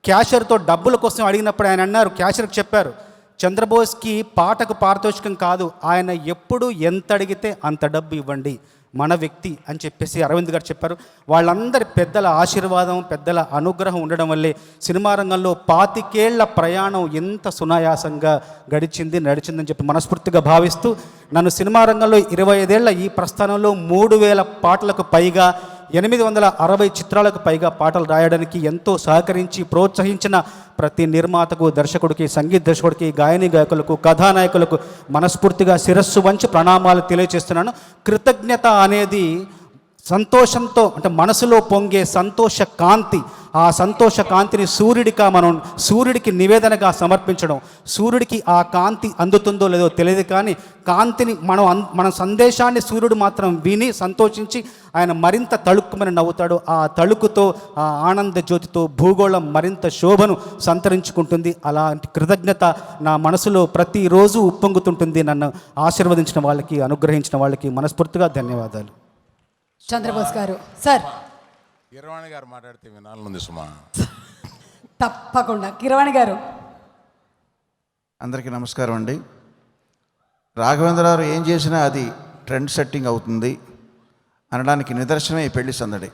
క్యాషియర్తో డబ్బుల కోసం అడిగినప్పుడు ఆయన అన్నారు, క్యాషియర్కి చెప్పారు, చంద్రబోస్కి పాటకు పారితోషికం కాదు, ఆయన ఎప్పుడు ఎంత అడిగితే అంత డబ్బు ఇవ్వండి, మన వ్యక్తి అని చెప్పేసి అరవింద్ గారు చెప్పారు. వాళ్ళందరి పెద్దల ఆశీర్వాదం, పెద్దల అనుగ్రహం ఉండడం వల్లే సినిమా రంగంలో 25 ఏళ్ల ప్రయాణం ఎంత సునాయాసంగా నడిచిందని చెప్పి మనస్ఫూర్తిగా భావిస్తూ, నన్ను సినిమా రంగంలో 25 ఏళ్ల ఈ ప్రస్థానంలో 3,000 పాటలకు పైగా, 860 చిత్రాలకు పైగా పాటలు రాయడానికి ఎంతో సహకరించి ప్రోత్సహించిన ప్రతి నిర్మాతకు, దర్శకుడికి, సంగీత దర్శకుడికి, గాయకులకు, కథానాయకులకు మనస్ఫూర్తిగా శిరస్సు వంచి ప్రణామాలు తెలియజేస్తున్నాను. కృతజ్ఞత అనేది సంతోషంతో, అంటే మనసులో పొంగే సంతోష కాంతి, ఆ సంతోష కాంతిని సూర్యుడికి నివేదనగా సమర్పించడం. సూర్యుడికి ఆ కాంతి అందుతుందో లేదో తెలియదు, కానీ కాంతిని మన సందేశాన్ని సూర్యుడు మాత్రం విని సంతోషించి ఆయన మరింత తళుక్కుమని నవ్వుతాడు. ఆ తళుకుతో, ఆ ఆనంద జ్యోతితో భూగోళం మరింత శోభను సంతరించుకుంటుంది. అలాంటి కృతజ్ఞత నా మనసులో ప్రతిరోజు ఉప్పొంగుతుంటుంది. నన్ను ఆశీర్వదించిన వాళ్ళకి, అనుగ్రహించిన వాళ్ళకి మనస్ఫూర్తిగా ధన్యవాదాలు. చంద్రబోస్ గారు సార్. కీరవాణి గారు మాట్లాడితే వినాలనుంది సుమా. తప్పకుండా కీరవాణి గారు. అందరికీ నమస్కారం అండి. రాఘవేంద్రరావు ఏం చేసినా అది ట్రెండ్ సెట్టింగ్ అవుతుంది అనడానికి నిదర్శనమే ఈ పెళ్లి సందడి.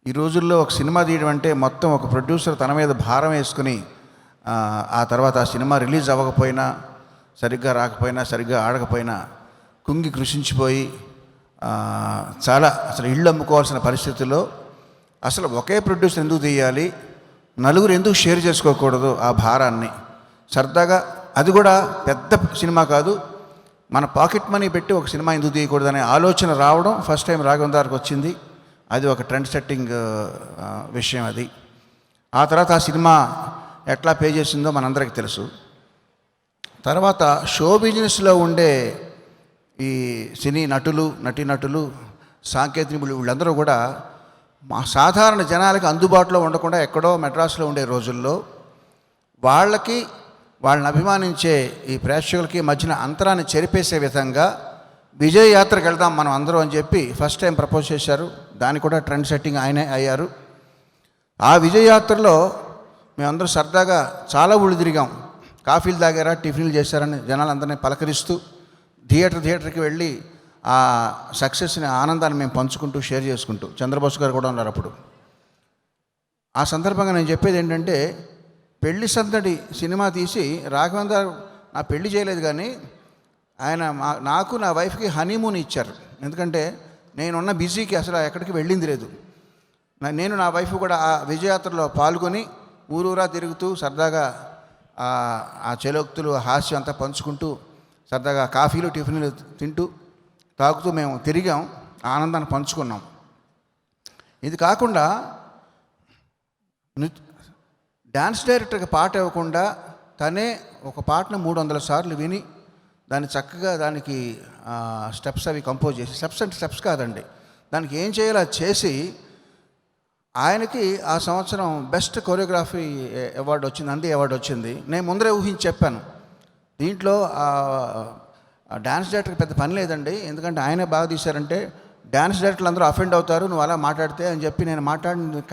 ఈ రోజుల్లో ఒక సినిమా తీయడం అంటే మొత్తం ఒక ప్రొడ్యూసర్ తన మీద భారం వేసుకుని, ఆ తర్వాత ఆ సినిమా రిలీజ్ అవ్వకపోయినా, సరిగ్గా రాకపోయినా, సరిగ్గా ఆడకపోయినా కుంగి కృషించిపోయి చాలా అసలు ఇళ్ళు అమ్ముకోవాల్సిన పరిస్థితుల్లో అసలు ఒకే ప్రొడ్యూసర్ ఎందుకు తీయాలి, నలుగురు ఎందుకు షేర్ చేసుకోకూడదు ఆ భారాన్ని, సరదాగా అది కూడా పెద్ద సినిమా కాదు, మన పాకెట్ మనీ పెట్టి ఒక సినిమా ఎందుకు తీయకూడదు అనే ఆలోచన రావడం ఫస్ట్ టైం రాఘవేంద్రకి వచ్చింది. అది ఒక ట్రెండ్ సెట్టింగ్ విషయం అది. ఆ తర్వాత ఆ సినిమా ఎట్లా పే చేసిందో మనందరికీ తెలుసు. తర్వాత షో బిజినెస్లో ఉండే ఈ సినీ నటులు, నటీనటులు, సాంకేతికులు వీళ్ళందరూ కూడా మా సాధారణ జనాలకి అందుబాటులో ఉండకుండా ఎక్కడో మెడ్రాస్లో ఉండే రోజుల్లో వాళ్ళని అభిమానించే ఈ ప్రేక్షకులకి మధ్యన అంతరాన్ని చెరిపేసే విధంగా విజయ్ యాత్రకు వెళ్దాం మనం అందరం అని చెప్పి ఫస్ట్ టైం ప్రపోజ్ చేశారు. దానికి కూడా ట్రెండ్ సెట్టింగ్ ఆయనే అయ్యారు. ఆ విజయ్ యాత్రలో మేమందరం సరదాగా చాలా ఊళ్ళు తిరిగాం. కాఫీలు తాగారా, టిఫిన్లు చేశారని జనాలందరినీ పలకరిస్తూ థియేటర్కి వెళ్ళి ఆ సక్సెస్ని, ఆనందాన్ని మేము పంచుకుంటూ షేర్ చేసుకుంటూ, చంద్రబోస్ గారు కూడా ఉన్నారు అప్పుడు. ఆ సందర్భంగా నేను చెప్పేది ఏంటంటే, పెళ్లి సందడి సినిమా తీసి రాఘవేంద్ర నా పెళ్లి చేయలేదు, కానీ ఆయన నాకు నా వైఫ్కి హనీమూన్ ఇచ్చారు. ఎందుకంటే నేనున్న బిజీకి అసలు ఎక్కడికి వెళ్ళింది లేదు. నేను నా వైఫ్ కూడా ఆ విజయయాత్రలో పాల్గొని ఊరూరా తిరుగుతూ సరదాగా ఆ చెలోక్తులు, హాస్యం అంతా పంచుకుంటూ సరదాగా కాఫీలు టిఫిన్లు తింటూ తాగుతూ మేము తిరిగాం, ఆనందాన్ని పంచుకున్నాం. ఇది కాకుండా డ్యాన్స్ డైరెక్టర్కి పాట ఇవ్వకుండా తనే ఒక పాటను 300 సార్లు విని దాన్ని చక్కగా దానికి స్టెప్స్ అవి కంపోజ్ చేసి, స్టెప్స్ అంటే స్టెప్స్ కాదండి, దానికి ఏం చేయాలో అది చేసి ఆయనకి ఆ సంవత్సరం బెస్ట్ కొరియోగ్రఫీ అవార్డు వచ్చింది, నంది అవార్డు వచ్చింది. నేను ముందరే ఊహించి చెప్పాను, దీంట్లో డ్యాన్స్ డైరెక్టర్కి పెద్ద పని లేదండి, ఎందుకంటే ఆయనే బాగా తీశారంటే డ్యాన్స్ డైరెక్టర్లు అందరూ అఫెండ్ అవుతారు నువ్వు అలా మాట్లాడితే అని చెప్పి నేను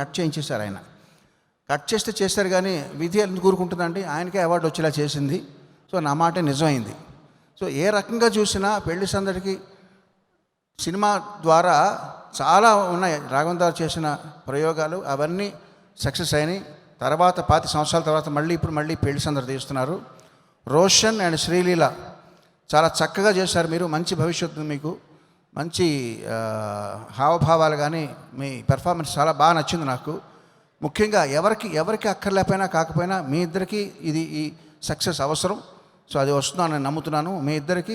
కట్ చేయించేశారు. ఆయన కట్ చేస్తే చేశారు, కానీ విధి ఎందుకు కూరుకుంటుందండి, ఆయనకే అవార్డు వచ్చేలా చేసింది. సో నా మాట నిజమైంది. సో ఏ రకంగా చూసినా పెళ్లి సందడికి సినిమా ద్వారా చాలా ఉన్నాయి. రాఘవేంద్ర చేసిన ప్రయోగాలు అవన్నీ సక్సెస్ అయినాయి. తర్వాత 25 సంవత్సరాల తర్వాత ఇప్పుడు మళ్ళీ పెళ్లి సందడి తీస్తున్నారు. రోషన్ అండ్ శ్రీలీల చాలా చక్కగా చేశారు. మీరు మంచి భవిష్యత్తు, మీకు మంచి హావభావాలు కానీ మీ పెర్ఫార్మెన్స్ చాలా బాగా నచ్చింది నాకు. ముఖ్యంగా ఎవరికి అక్కర్లేకపోయినా కాకపోయినా మీ ఇద్దరికి ఈ సక్సెస్ అవసరం. సో అది వస్తుందని నేను నమ్ముతున్నాను. మీ ఇద్దరికి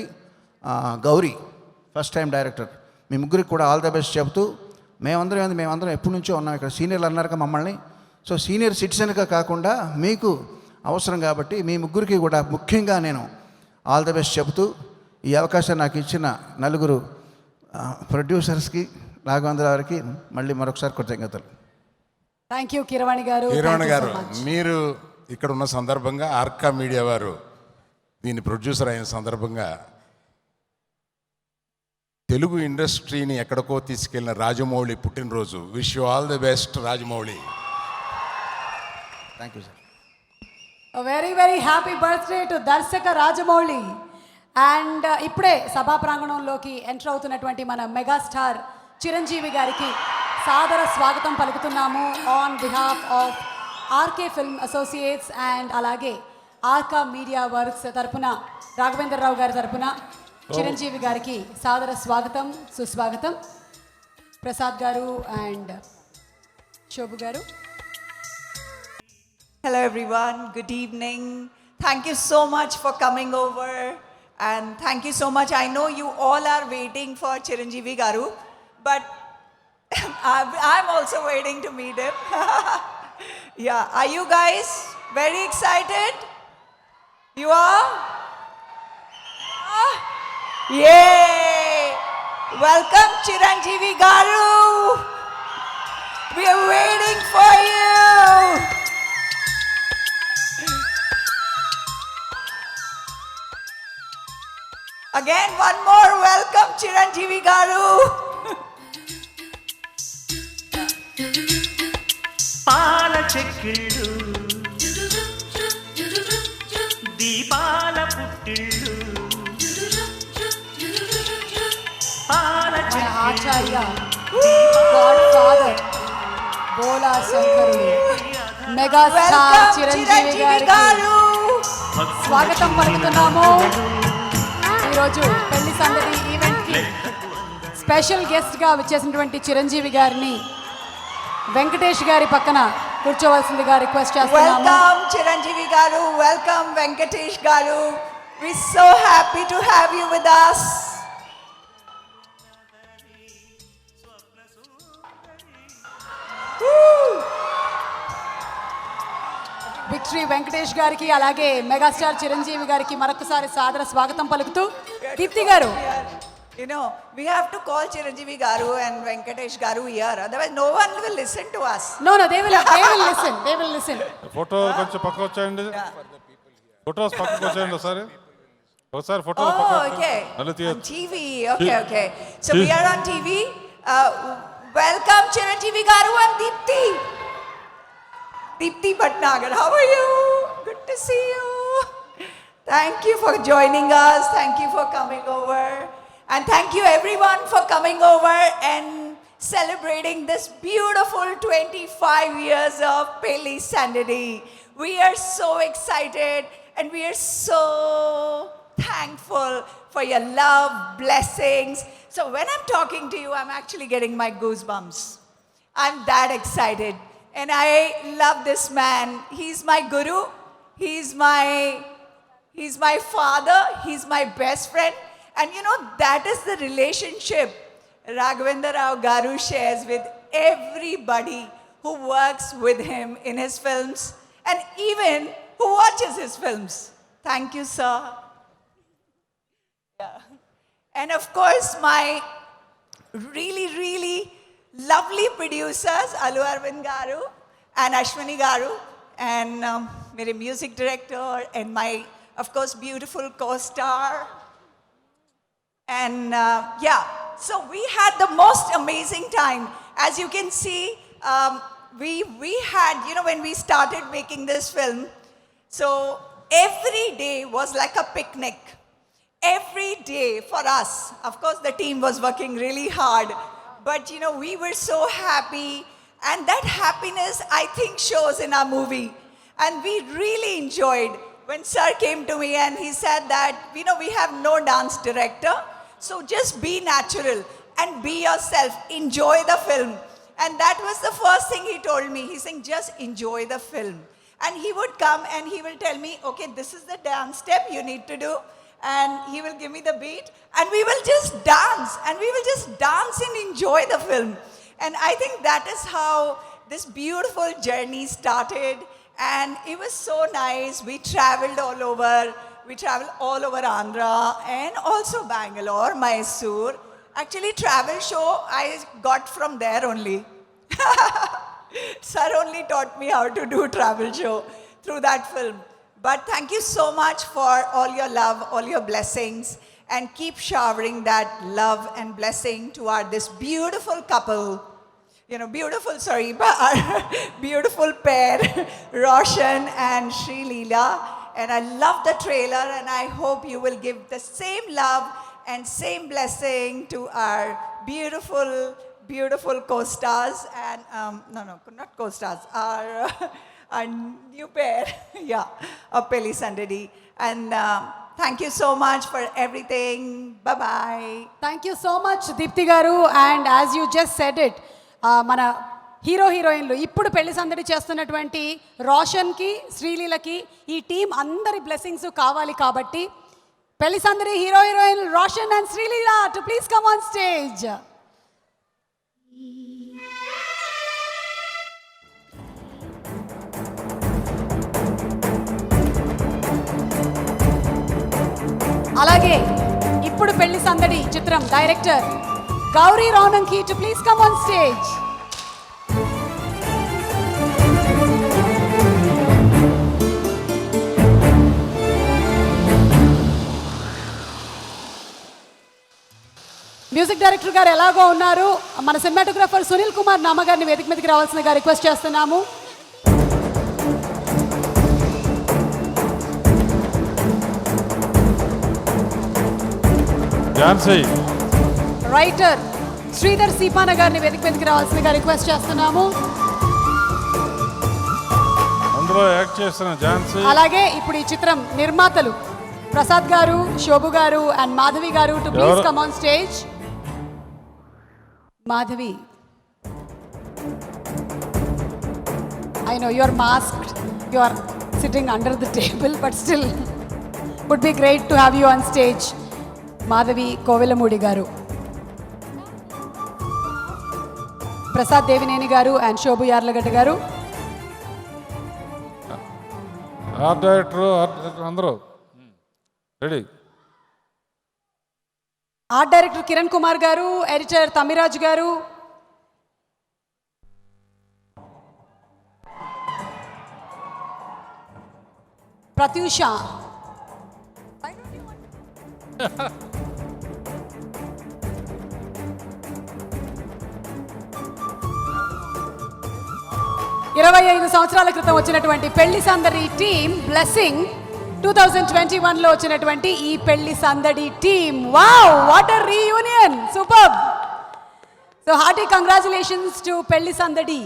గౌరీ ఫస్ట్ టైం డైరెక్టర్, మీ ముగ్గురికి కూడా ఆల్ ద బెస్ట్ చెబుతూ, మేమందరం ఎప్పటి నుంచో ఉన్నాం ఇక్కడ, సీనియర్లు అన్నారుగా మమ్మల్ని. సో సీనియర్ సిటిజన్గా కాకుండా మీకు అవసరం కాబట్టి మీ ముగ్గురికి కూడా ముఖ్యంగా నేను ఆల్ ద బెస్ట్ చెబుతూ, ఈ అవకాశం నాకు ఇచ్చిన నలుగురు ప్రొడ్యూసర్స్కి, రాఘవేంద్ర గారికి మళ్ళీ మరొకసారి కృతజ్ఞతలు. థ్యాంక్ యూ కిరవాణి గారు. కిరవాణి గారు, మీరు ఇక్కడ ఉన్న సందర్భంగా ఆర్కా మీడియా వారు దీని ప్రొడ్యూసర్ అయిన సందర్భంగా తెలుగు ఇండస్ట్రీని ఎక్కడికో తీసుకెళ్ళిన రాజమౌళి పుట్టినరోజు. Wish you all the best Rajamouli. Thank you sir. Very very happy birthday to దర్శక రాజమౌళి. అండ్ ఇప్పుడే సభా ప్రాంగణంలోకి ఎంటర్ అవుతున్నటువంటి మన మెగాస్టార్ చిరంజీవి గారికి సాదర స్వాగతం పలుకుతున్నాము on behalf of RK film associates and అలాగే ఆర్కా మీడియా వర్క్స్ తరపున రాఘవేంద్రరావు గారి తరపున చిరంజీవి గారికి సాదర స్వాగతం, సుస్వాగతం. ప్రసాద్ గారు అండ్ శోభు గారు. Hello everyone, good evening. Thank you so much for coming over and thank you so much. I know you all are waiting for Chiranjeevi Garu, but I'm also waiting to meet him. Yeah, are you guys very excited? You are? Yay! Welcome Chiranjeevi Garu. We are waiting for you. Again, one more welcome, Chiranjeevi Garu. పాల చెక్కిళ్ళు దీపాల పుట్టిళ్ళు పాల మన ఆచార్య God father బోలా శంకరుడు megastar Welcome, Chiranjeevi Chiranjeevi గారికి Garu. స్వాగతం పలుకుతున్నాము. ఈరోజు పెళ్లి సందడి ఈవెంట్కి స్పెషల్ గెస్ట్గా వచ్చేసినటువంటి చిరంజీవి గారిని వెంకటేష్ గారి పక్కన కూర్చోవలసిందిగా రిక్వెస్ట్ చేస్తున్నాము. Welcome, Chiranjeevi Garu. Welcome, Venkatesh Garu. We're so happy to have you with us. Victory Venkatesh గారికి అలాగే మెగాస్టార్ చిరంజీవి గారికి మరొకసారి సాదర స్వాగతం పలుకుతూ, దీప్తి గారు, You know, we have to call Chiranjeevi Garu and Venkatesh Garu here. Otherwise, no one will listen to us. No, they will listen. Photo కొంచెం పక్క వచ్చేయండి, ఫొటోస్ పక్కకు వచ్చేయండి ఒకసారి. ఒకసారి ఫోటో Oh, okay. మళ్ళీ On తీయచ్చు. TV. Okay, okay. So we are on TV. Welcome Chiranjeevi Garu and Deepti. Deepti Bhatnagar, how are you? Good to see you. Thank you for joining us. Thank you for coming over. And thank you everyone for coming over and celebrating this beautiful 25 years of Pelli Sandadi. We are so excited and we are so thankful for your love, blessings. So when I'm talking to you, I'm actually getting my goosebumps. I'm that excited. And I love this man. He's my guru. He's my father. He's my best friend. And you know, that is the relationship Raghavendra Rao Garu shares with everybody who works with him in his films and even who watches his films. Thank you, sir. Yeah. And of course, my really, really lovely producers, Alu Arvind Garu and Ashwini Garu, and my music director, and my, of course, beautiful co-star. And yeah, so we had the most amazing time. As you can see, we had, you know, when we started making this film, so every day was like a picnic. Every day for us. Of course, the team was working really hard, but you know, we were so happy, and that happiness, I think, shows in our movie. And we really enjoyed when sir came to me and he said that, you know, we have no dance director, so just be natural and be yourself, enjoy the film. And that was the first thing he told me. He's saying, just enjoy the film. And he would come and he will tell me, okay, this is the dance step you need to do. And he will give me the beat and we will just dance and we will just dance and enjoy the film. And I think that is how this beautiful journey started. And it was so nice. We traveled all over. We traveled all over Andhra and also Bangalore, Mysore. Actually, travel show I got from there only. Sir only taught me how to do travel show through that film. But thank you so much for all your love, all your blessings, and keep showering that love and blessing to this beautiful couple. You know, beautiful, sorry, but our beautiful pair, Roshan and Sri Leela. And I love the trailer, and I hope you will give the same love and same blessing to our beautiful, beautiful co-stars and no, not co-stars, our new pair, yeah, of Pelli Sandadi. And thank you so much for everything. Bye-bye. Thank you so much Deepti గారు. And as you just said it, మన హీరోయిన్లు ఇప్పుడు పెళ్లి సందడి చేస్తున్నటువంటి రోషన్కి, శ్రీలీలకి ఈ team అందరి blessings కావాలి కాబట్టి పెళ్లి సందడి హీరోయిన్లు Roshan and Sreeleela to please come on stage. అలాగే ఇప్పుడు పెళ్లి సందడి చిత్రం director Gauri Ronanki to please come on stage. Music director గారు ఎలాగో ఉన్నారు. మన సినిమాటోగ్రాఫర్ సునీల్ కుమార్ నామ గారిని వేదిక మీదకి రావాల్సిందిగా రిక్వెస్ట్ చేస్తున్నాము. రైటర్ శ్రీధర్ సీపాన గారిని వేదిక మీదకి రావాల్సిందిగా రిక్వెస్ట్ చేస్తున్నాము. అందులో యాక్ట్ చేస్తున్న ఝాన్సీ. అలాగే ఇప్పుడు ఈ చిత్రం నిర్మాతలు ప్రసాద్ గారు, శోభు గారు అండ్ మాధవి గారు to please come on stage. Madhavi, I know you are masked, you are sitting under the table, but still would be great to have you on stage. Madhavi Kovelamudi గారు, ప్రసాద్ దేవినేని గారు అండ్ శోభు యార్లగడ్డ గారు. ఆర్ట్ డైరెక్టర్ అందరూ ready. Art director Kiran Kumar గారు, editor Tamiraj గారు, ప్రత్యూష, ఇరవై 25 సంవత్సరాల క్రితం వచ్చినటువంటి పెళ్లి సందడి టీం బ్లెస్సింగ్ 2021లో వచ్చినటువంటి ఈ పెళ్లి సందడి team wow what a reunion super. So hearty congratulations to పెళ్లి సందడి.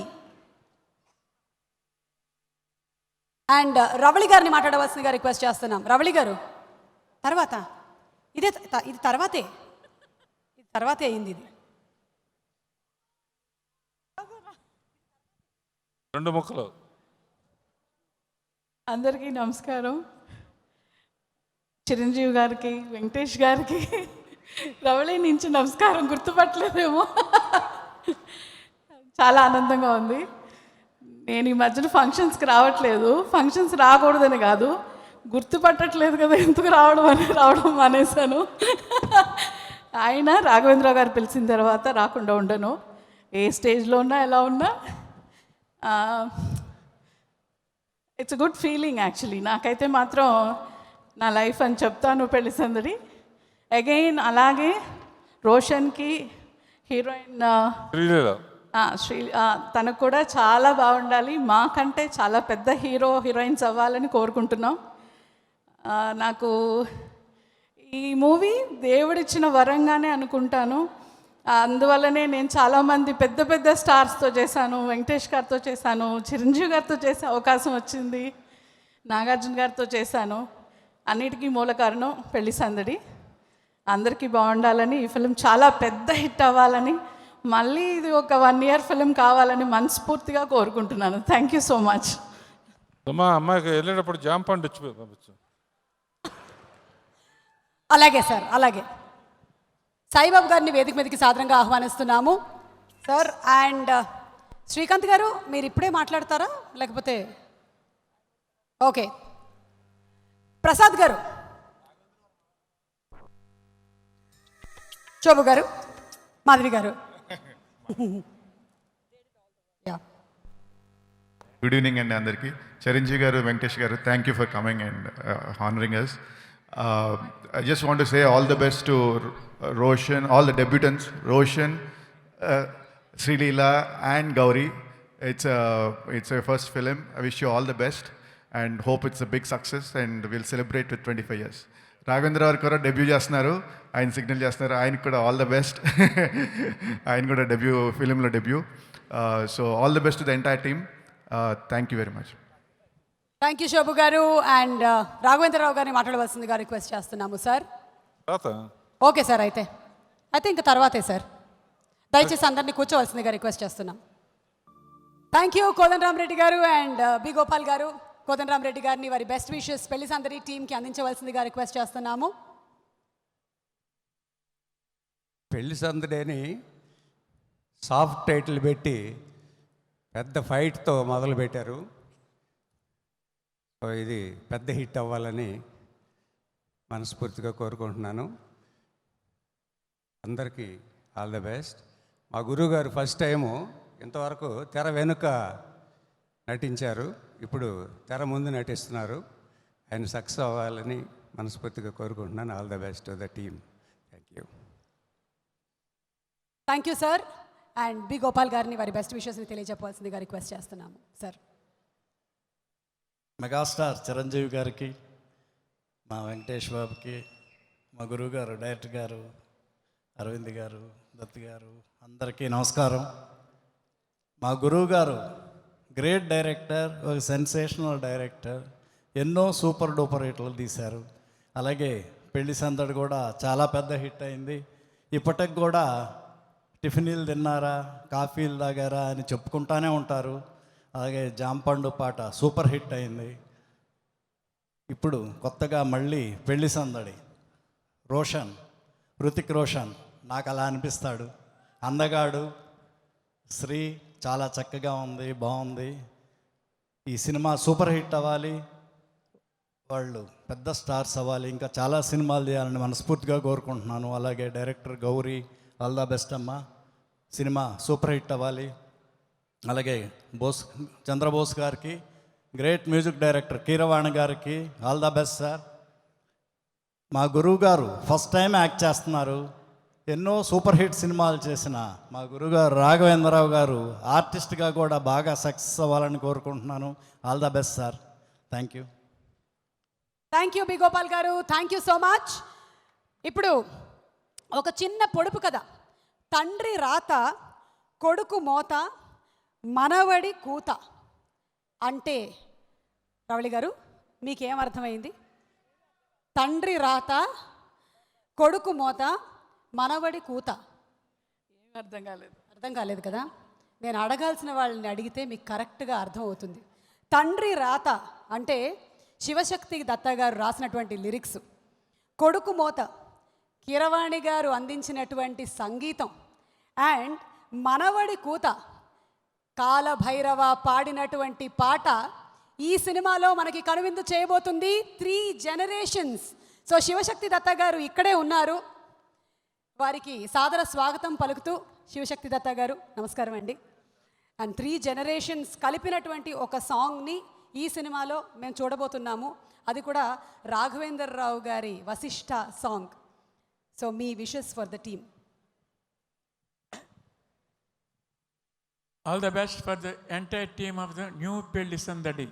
అండ్ రవళి గారిని మాట్లాడవలసిందిగా రిక్వెస్ట్ చేస్తున్నాం. రవళి గారు తర్వాత ఇది తర్వాతే అయింది ఇది. 2 ముక్కలు. అందరికీ నమస్కారం. చిరంజీవి గారికి, వెంకటేష్ గారికి రవళి నుంచి నమస్కారం గుర్తుపట్టలేదేమో. చాలా ఆనందంగా ఉంది. నేను ఈ మధ్యన ఫంక్షన్స్కి రావట్లేదు. ఫంక్షన్స్ రాకూడదని కాదు, గుర్తుపట్టట్లేదు కదా ఎందుకు రావడం మానేశాను. ఆయన రాఘవేంద్రరావు గారు పిలిచిన తర్వాత రాకుండా ఉండను. ఏ స్టేజ్లో ఉన్నా ఎలా ఉన్నా ఇట్స్ గుడ్ ఫీలింగ్ యాక్చువల్లీ. నాకైతే మాత్రం నా లైఫ్ అని చెప్తాను పెళ్లి సందడి. అగైన్ అలాగే రోషన్కి హీరోయిన్ తనకు కూడా చాలా బాగుండాలి. మాకంటే చాలా పెద్ద హీరోయిన్స్ అవ్వాలని కోరుకుంటున్నాం. నాకు ఈ మూవీ దేవుడిచ్చిన వరంగానే అనుకుంటాను. అందువల్లనే నేను చాలామంది పెద్ద పెద్ద స్టార్స్తో చేశాను. వెంకటేష్ గారితో చేశాను, చిరంజీవి గారితో చేసే అవకాశం వచ్చింది, నాగార్జున గారితో చేశాను. అన్నిటికీ మూల కారణం పెళ్లి సందడి. అందరికీ బాగుండాలని, ఈ ఫిలిం చాలా పెద్ద హిట్ అవ్వాలని, మళ్ళీ ఇది ఒక 1 year ఫిలిం కావాలని మనస్ఫూర్తిగా కోరుకుంటున్నాను. Thank you so much. అమ్మాయికి వెళ్ళేటప్పుడు జామ్ పండు ఇచ్చి పంపించు. అలాగే సార్, అలాగే. సాయిబాబు గారిని వేదిక మీదకి సాదరంగా ఆహ్వానిస్తున్నాము సార్. అండ్ శ్రీకాంత్ గారు మీరు ఇప్పుడే మాట్లాడతారా లేకపోతే? ఓకే. ప్రసాద్ గారు, శోభు గారు, మాధవి గారు. గుడ్ ఈవినింగ్ అండి అందరికీ. చిరంజీవి గారు, వెంకటేష్ గారు, thank you for coming and honouring us. I just want to say all the best to Roshan, all the debutants, Roshan, Sri Leela and Gauri. It's a first film. I wish you all the best and hope it's a big success and we'll celebrate with 25 years. Raghavendra గారు కూడా debut చేస్తున్నారు, ఆయన signal చేస్తున్నారు. ఆయనకు కూడా all the best. ఆయన కూడా ఫిలింలో debut. So all the best to the entire team. Thank you very much. Thank you Shobu గారు. అండ్ రాఘవేంద్రరావు గారిని మాట్లాడవలసిందిగా రిక్వెస్ట్ చేస్తున్నాము సార్. ఓకే సార్, అయితే ఇంకా తర్వాతే సార్. దయచేసి అందరినీ కూర్చోవలసిందిగా రిక్వెస్ట్ చేస్తున్నాం. థ్యాంక్ యూ కోదండరామరెడ్డి గారు అండ్ బి గోపాల్ గారు. కోదండరామరెడ్డి గారిని వారి బెస్ట్ విషెస్ పెళ్లి సందడి టీంకి అందించవలసిందిగా రిక్వెస్ట్ చేస్తున్నాము. పెళ్లి సందడిని సాఫ్ట్ టైటిల్ పెట్టి పెద్ద ఫైట్తో మొదలుపెట్టారు. సో ఇది పెద్ద హిట్ అవ్వాలని మనస్ఫూర్తిగా కోరుకుంటున్నాను. అందరికీ ఆల్ ద బెస్ట్. మా గురువు గారు ఫస్ట్ టైము ఇంతవరకు తెర వెనుక నటించారు, ఇప్పుడు తెర ముందు నటిస్తున్నారు. ఆయన సక్సెస్ అవ్వాలని మనస్ఫూర్తిగా కోరుకుంటున్నాను. All the best to the team. Thank you. Thank you sir. And B Gopal గారిని వారి బెస్ట్ విషెస్ని తెలియజెప్పవలసిందిగా రిక్వెస్ట్ చేస్తున్నాము సార్. మెగాస్టార్ చిరంజీవి గారికి, మా వెంకటేష్ బాబుకి, మా గురువు గారు డైరెక్టర్ గారు అరవింద్ గారు, దత్ గారు, అందరికీ నమస్కారం. మా గురువు గారు గ్రేట్ డైరెక్టర్, ఒక సెన్సేషనల్ డైరెక్టర్, ఎన్నో సూపర్ డూపర్ హిట్లు తీశారు. అలాగే పెళ్లి సందడి కూడా చాలా పెద్ద హిట్ అయింది. ఇప్పటికి కూడా టిఫిన్లు తిన్నారా, కాఫీలు తాగారా అని చెప్పుకుంటానే ఉంటారు. అలాగే జాంపండు పాట సూపర్ హిట్ అయింది. ఇప్పుడు కొత్తగా మళ్ళీ పెళ్లి సందడి. హృతిక్ రోషన్ నాకు అలా అనిపిస్తాడు. అందగాడు. శ్రీ చాలా చక్కగా ఉంది, బాగుంది. ఈ సినిమా సూపర్ హిట్ అవ్వాలి, వాళ్ళు పెద్ద స్టార్స్ అవ్వాలి, ఇంకా చాలా సినిమాలు చేయాలని మనస్ఫూర్తిగా కోరుకుంటున్నాను. అలాగే director Gauri, all the best అమ్మ. సినిమా సూపర్ హిట్ అవ్వాలి. అలాగే చంద్రబోస్ గారికి, గ్రేట్ మ్యూజిక్ డైరెక్టర్ కీరవాణి గారికి ఆల్ ద బెస్ట్ సార్. మా గురువు గారు ఫస్ట్ టైం యాక్ట్ చేస్తున్నారు. ఎన్నో సూపర్ హిట్ సినిమాలు చేసిన మా గురువుగారు రాఘవేంద్రరావు గారు ఆర్టిస్ట్గా కూడా బాగా సక్సెస్ అవ్వాలని కోరుకుంటున్నాను. All the best sir. Thank you. Thank you be Gopal గారు, థ్యాంక్ యూ సో మచ్. ఇప్పుడు ఒక చిన్న పొడుపు కథ. తండ్రి రాత, కొడుకు మోత, మనవడి కూత అంటే రవళి గారు మీకేం అర్థమైంది? తండ్రి రాత, కొడుకు మోత, మనవడి కూత. ఏం అర్థం కాలేదు. అర్థం కాలేదు కదా? నేను అడగాల్సిన వాళ్ళని అడిగితే మీకు కరెక్ట్గా అర్థం అవుతుంది. తండ్రి రాత అంటే శివశక్తి దత్త గారు రాసినటువంటి లిరిక్స్, కొడుకు మోత కీరవాణి గారు అందించినటువంటి సంగీతం, అండ్ మనవడి కూత కాలభైరవ పాడినటువంటి పాట ఈ సినిమాలో మనకి కనువిందు చేయబోతుంది. 3 జనరేషన్స్. సో శివశక్తి దత్త గారు ఇక్కడే ఉన్నారు. వారికి సాదర స్వాగతం పలుకుతూ, శివశక్తి దత్త గారు నమస్కారం అండి. అండ్ 3 జనరేషన్స్ కలిపినటువంటి ఒక సాంగ్ని ఈ సినిమాలో మేము చూడబోతున్నాము. అది కూడా రాఘవేంద్రరావు గారి Vashishtha song. So me wishes for the team. All the best for the entire team of the new Pelli Sandadi.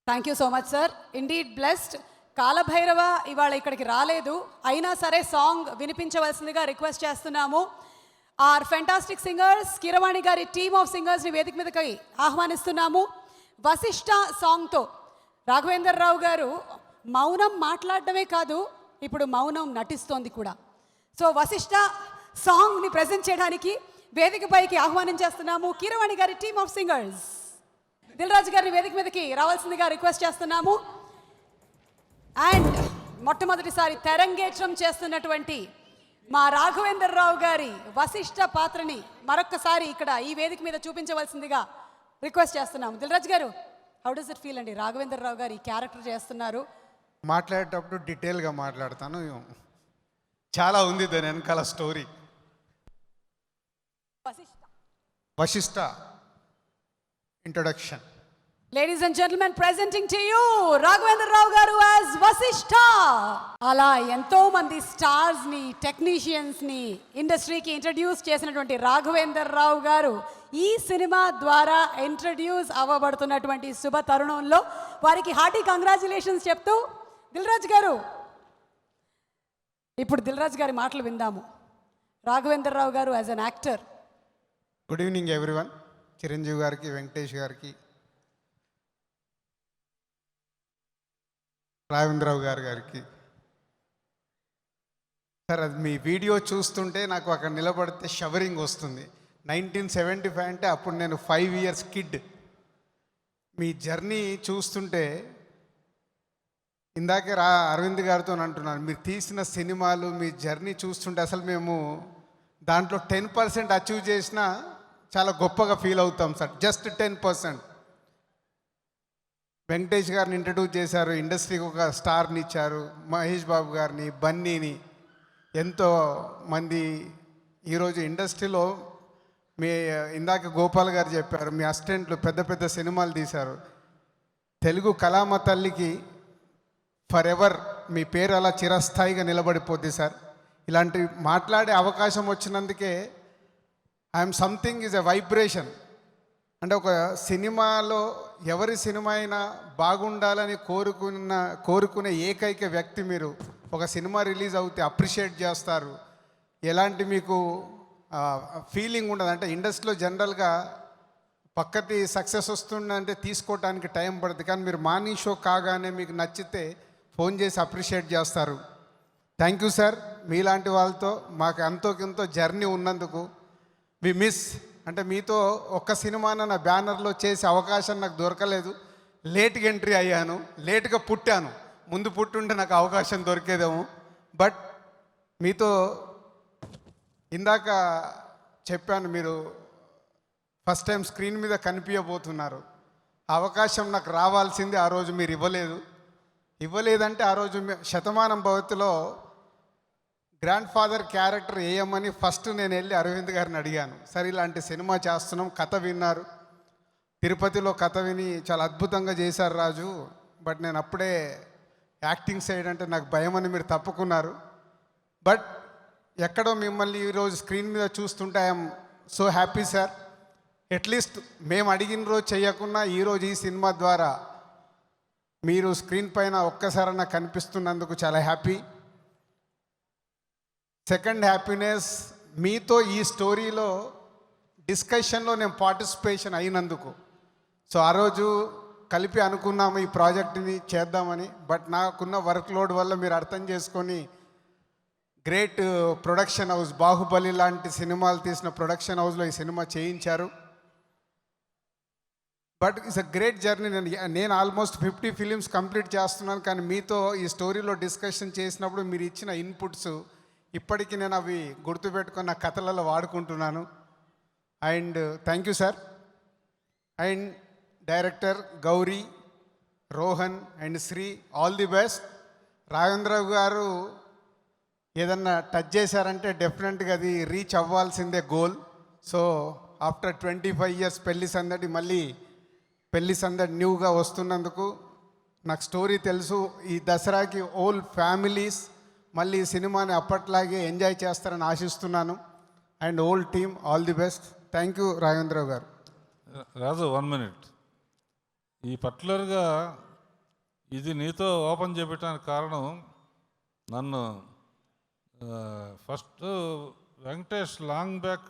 Thank you so much sir. Indeed blessed. Kalabhairava ఇవాళ ఇక్కడికి రాలేదు, అయినా సరే సాంగ్ వినిపించవలసిందిగా రిక్వెస్ట్ చేస్తున్నాము. ఆర్ ఫెంటాస్టిక్ సింగర్స్ కీరవాణి గారి team of సింగర్స్ని వేదిక మీదకి ఆహ్వానిస్తున్నాము. వశిష్ఠ సాంగ్తో రాఘవేంద్రరావు గారు మౌనం మాట్లాడటమే కాదు, ఇప్పుడు మౌనం నటిస్తోంది కూడా. సో వశిష్ఠ సాంగ్ని ప్రజెంట్ చేయడానికి వేదికపైకి ఆహ్వానించేస్తున్నాము కీరవాణి గారి team of singers. Dil Raju గారిని వేదిక మీదకి రావాల్సిందిగా రిక్వెస్ట్ చేస్తున్నాము. అండ్ మొట్టమొదటిసారి తెరంగేట్రం చేస్తున్నటువంటి మా రాఘవేంద్రరావు గారి వశిష్ఠ పాత్రని మరొక్కసారి ఇక్కడ ఈ వేదిక మీద చూపించవలసిందిగా రిక్వెస్ట్ చేస్తున్నాము. దిల్ రాజు గారు, హౌ డస్ ఇట్ ఫీల్ అండి? రాఘవేంద్రరావు గారు ఈ క్యారెక్టర్ చేస్తున్నారు. మాట్లాడేటప్పుడు డీటెయిల్గా మాట్లాడతాను. చాలా ఉంది దాని వెనకాల story. Vashishtha introduction. Ladies and gentlemen, presenting to you Raghavendra Rao గారు as వశిష్ఠ. అలా ఎంతో మంది స్టార్స్ ని, టెక్నీషియన్స్ ని ఇండస్ట్రీకి ఇంట్రడ్యూస్ చేసినటువంటి రాఘవేంద్రరావు గారు ఈ సినిమా ద్వారా ఇంట్రడ్యూస్ అవ్వబడుతున్నటువంటి శుభ తరుణంలో వారికి హార్టీ కంగ్రాచులేషన్స్ చెప్తూ, దిల్ రాజు గారు ఇప్పుడు దిల్ రాజు గారి మాటలు విందాము. రాఘవేంద్రరావు గారు as an actor. Good evening everyone. Chiranjeevi గారికి, వెంకటేష్ గారికి, రాఘవేంద్రరావు గారికి సార్, అది మీ వీడియో చూస్తుంటే నాకు అక్కడ నిలబడితే షవరింగ్ వస్తుంది. 1975 అంటే అప్పుడు నేను 5 years కిడ్. మీ జర్నీ చూస్తుంటే ఇందాకే అరవింద్ గారితో అంటున్నాను, మీరు తీసిన సినిమాలు, మీ జర్నీ చూస్తుంటే అసలు మేము దాంట్లో 10% అచీవ్ చేసినా చాలా గొప్పగా ఫీల్ అవుతాం సార్. జస్ట్ 10%. వెంకటేష్ గారిని ఇంట్రడ్యూస్ చేశారు, ఇండస్ట్రీకి ఒక స్టార్ని ఇచ్చారు. మహేష్ బాబు గారిని, బన్నీని, ఎంతో మంది ఈరోజు ఇండస్ట్రీలో మీ ఇందాక గోపాల్ గారు చెప్పారు, మీ అసిస్టెంట్లు పెద్ద పెద్ద సినిమాలు తీశారు. తెలుగు కళామ తల్లికి ఫర్ ఎవర్ మీ పేరు అలా చిరస్థాయిగా నిలబడిపోద్ది సార్. ఇలాంటి మాట్లాడే అవకాశం వచ్చినందుకే I'm something is a vibration. అంటే ఒక సినిమాలో ఎవరి సినిమా అయినా బాగుండాలని కోరుకునే ఏకైక వ్యక్తి మీరు. ఒక సినిమా రిలీజ్ అవుతే అప్రిషియేట్ చేస్తారు, ఎలాంటి మీకు ఫీలింగ్ ఉండదు. అంటే ఇండస్ట్రీలో జనరల్గా పక్కటి సక్సెస్ వస్తుందంటే తీసుకోవడానికి టైం పడుతుంది, కానీ మీరు మార్నింగ్ షో కాగానే మీకు నచ్చితే ఫోన్ చేసి అప్రిషియేట్ చేస్తారు. Thank you sir. మీలాంటి వాళ్ళతో మాకు ఎంతో జర్నీ ఉన్నందుకు. వి మిస్ అంటే మీతో ఒక్క సినిమాన నా బ్యానర్లో చేసే అవకాశం నాకు దొరకలేదు. లేట్గా ఎంట్రీ అయ్యాను, లేట్గా పుట్టాను. ముందు పుట్టుంటే నాకు అవకాశం దొరికేదేమో. బట్ మీతో ఇందాక చెప్పాను, మీరు ఫస్ట్ టైం స్క్రీన్ మీద కనిపించబోతున్నారు. అవకాశం నాకు రావాల్సింది, ఆ రోజు మీరు ఇవ్వలేదంటే ఆ రోజు శతమానం భవతిలో గ్రాండ్ ఫాదర్ క్యారెక్టర్ వేయమని ఫస్ట్ నేను వెళ్ళి అరవింద్ గారిని అడిగాను. సరే ఇలాంటి సినిమా చేస్తున్నాం, కథ విన్నారు, తిరుపతిలో కథ విని చాలా అద్భుతంగా చేశారు రాజు. బట్ నేను అప్పుడే యాక్టింగ్ సైడ్ అంటే నాకు భయం అని మీరు తప్పుకున్నారు. బట్ ఎక్కడో మిమ్మల్ని ఈరోజు స్క్రీన్ మీద చూస్తుంటే I'm so happy sir. At least మేము అడిగిన రోజు చేయకుండా ఈరోజు ఈ సినిమా ద్వారా మీరు స్క్రీన్ పైన ఒక్కసారన్నా కనిపిస్తున్నందుకు చాలా హ్యాపీ. సెకండ్ హ్యాపీనెస్, మీతో ఈ స్టోరీలో డిస్కషన్లో నేను పార్టిసిపేషన్ అయినందుకు. సో ఆ రోజు కలిపి అనుకున్నాము ఈ ప్రాజెక్ట్ని చేద్దామని. బట్ నాకున్న వర్క్ లోడ్ వల్ల మీరు అర్థం చేసుకొని గ్రేట్ ప్రొడక్షన్ హౌస్, బాహుబలి లాంటి సినిమాలు తీసిన ప్రొడక్షన్ హౌస్లో ఈ సినిమా చేయించారు. But it's a great journey. నేను ఆల్మోస్ట్ 50 ఫిలిమ్స్ కంప్లీట్ చేస్తున్నాను, కానీ మీతో ఈ స్టోరీలో డిస్కషన్ చేసినప్పుడు మీరు ఇచ్చిన ఇన్పుట్స్ ఇప్పటికీ నేను అవి గుర్తుపెట్టుకొని నా కథలలో వాడుకుంటున్నాను. And thank you sir. And director Gauri, Rohan and Shri, all the best. Raghavendra Rao గారు ఏదన్నా టచ్ చేశారంటే డెఫినెట్గా అది రీచ్ అవ్వాల్సిందే గోల్. సో ఆఫ్టర్ 25 ఇయర్స్ పెళ్లి సందడి, మళ్ళీ పెళ్లి సందడి న్యూగా వస్తున్నందుకు నాకు స్టోరీ తెలుసు. ఈ దసరాకి ఓల్ ఫ్యామిలీస్ మళ్ళీ ఈ సినిమాని అప్పట్లాగే ఎంజాయ్ చేస్తారని ఆశిస్తున్నాను. And whole team, all the best. Thank you Raghavendra Rao గారు. రాజు 1 మినిట్. ఈ పర్టికులర్గా ఇది నీతో ఓపెన్ చేయడానికి కారణం, నన్ను first Venkatesh long back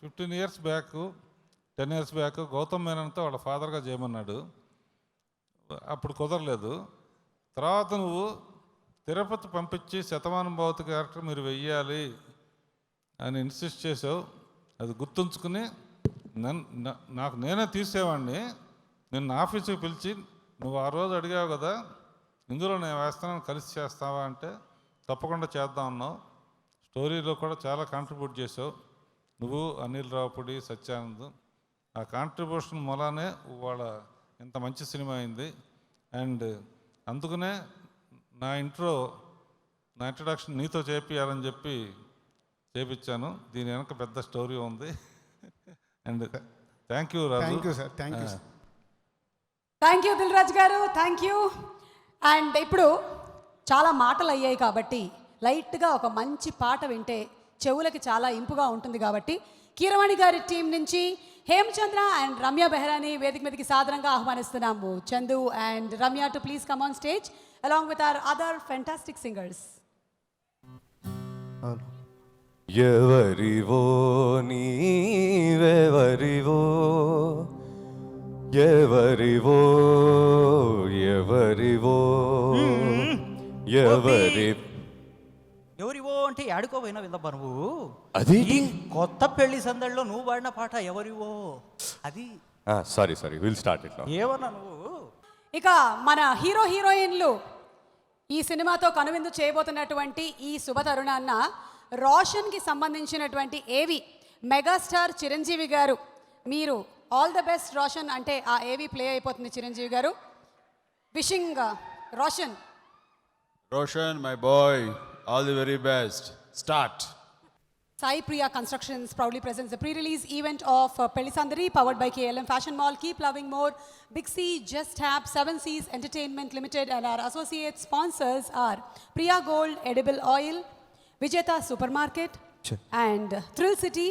15 years back 10 years back Gautam మేనన్తో వాళ్ళ ఫాదర్గా చేయమన్నాడు. అప్పుడు కుదరలేదు. తర్వాత నువ్వు తిరుపతి పంపించి శతమానం భౌతిక క్యారెక్టర్ మీరు వెయ్యాలి అని ఇన్సిస్ట్ చేసావు. అది గుర్తుంచుకుని నాకు నేనే తీసేవాడిని. నిన్ను ఆఫీసుకి పిలిచి నువ్వు ఆ రోజు అడిగావు కదా, ఇందులో నేను వేస్తానని కలిసి చేస్తావా అంటే తప్పకుండా చేద్దాం అన్నావు. స్టోరీలో కూడా చాలా కాంట్రిబ్యూట్ చేసావు నువ్వు, అనిల్ రావుపూడి, సత్యానంద్. ఆ కాంట్రిబ్యూషన్ మూలానే వాళ్ళ ఇంత మంచి సినిమా అయింది. అండ్ అందుకనే నా ఇంట్రడక్షన్ నీతో చేపియాలని చెప్పి చేపించాను. దీని వెనక పెద్ద స్టోరీ ఉంది. And thank you Raju. Thank you sir. Thank you sir. Thank you Dil Raju గారు, థ్యాంక్ యూ. అండ్ ఇప్పుడు చాలా మాటలు అయ్యాయి కాబట్టి లైట్గా ఒక మంచి పాట వింటే చెవులకి చాలా ఇంపుగా ఉంటుంది కాబట్టి కీరవాణి గారి టీం నుంచి హేమచంద్ర అండ్ రమ్య బెహ్రాని వేదిక మీదకి సాధారణంగా ఆహ్వానిస్తున్నాము. Chandu and Ramya to please come on stage along with our other fantastic singers. ఎవరివో నీవెవరివో, ఎవరివో ఎవరివో ఎవరివో అంటే ఆడుకోపోయినా విందబ్బా నువ్వు. అది కొత్త పెళ్లి సందడిలో నువ్వు పాడిన పాట ఎవరివో అది. Sorry will start it. ఏమన్నా నువ్వు. ఇక మన హీరో హీరోయిన్లు ఈ సినిమాతో కనువిందు చేయబోతున్నటువంటి ఈ శుభ తరుణాన్న రోషన్కి సంబంధించినటువంటి ఏవి మెగాస్టార్ చిరంజీవి గారు, మీరు ఆల్ ద బెస్ట్ రోషన్ అంటే ఆ ఏవి ప్లే అయిపోతుంది చిరంజీవి గారు. Wishing Roshan. Roshan, my boy, all the very best. Start. Sai Priya Constructions proudly presents the pre-release event of Pelli Sandari, powered by KLM Fashion Mall. Keep loving more. Big C, Just Tap, 7 Seas Entertainment Limited, and our associate sponsors are Priya Gold Edible Oil, Vijeta Supermarket, and Thrill City.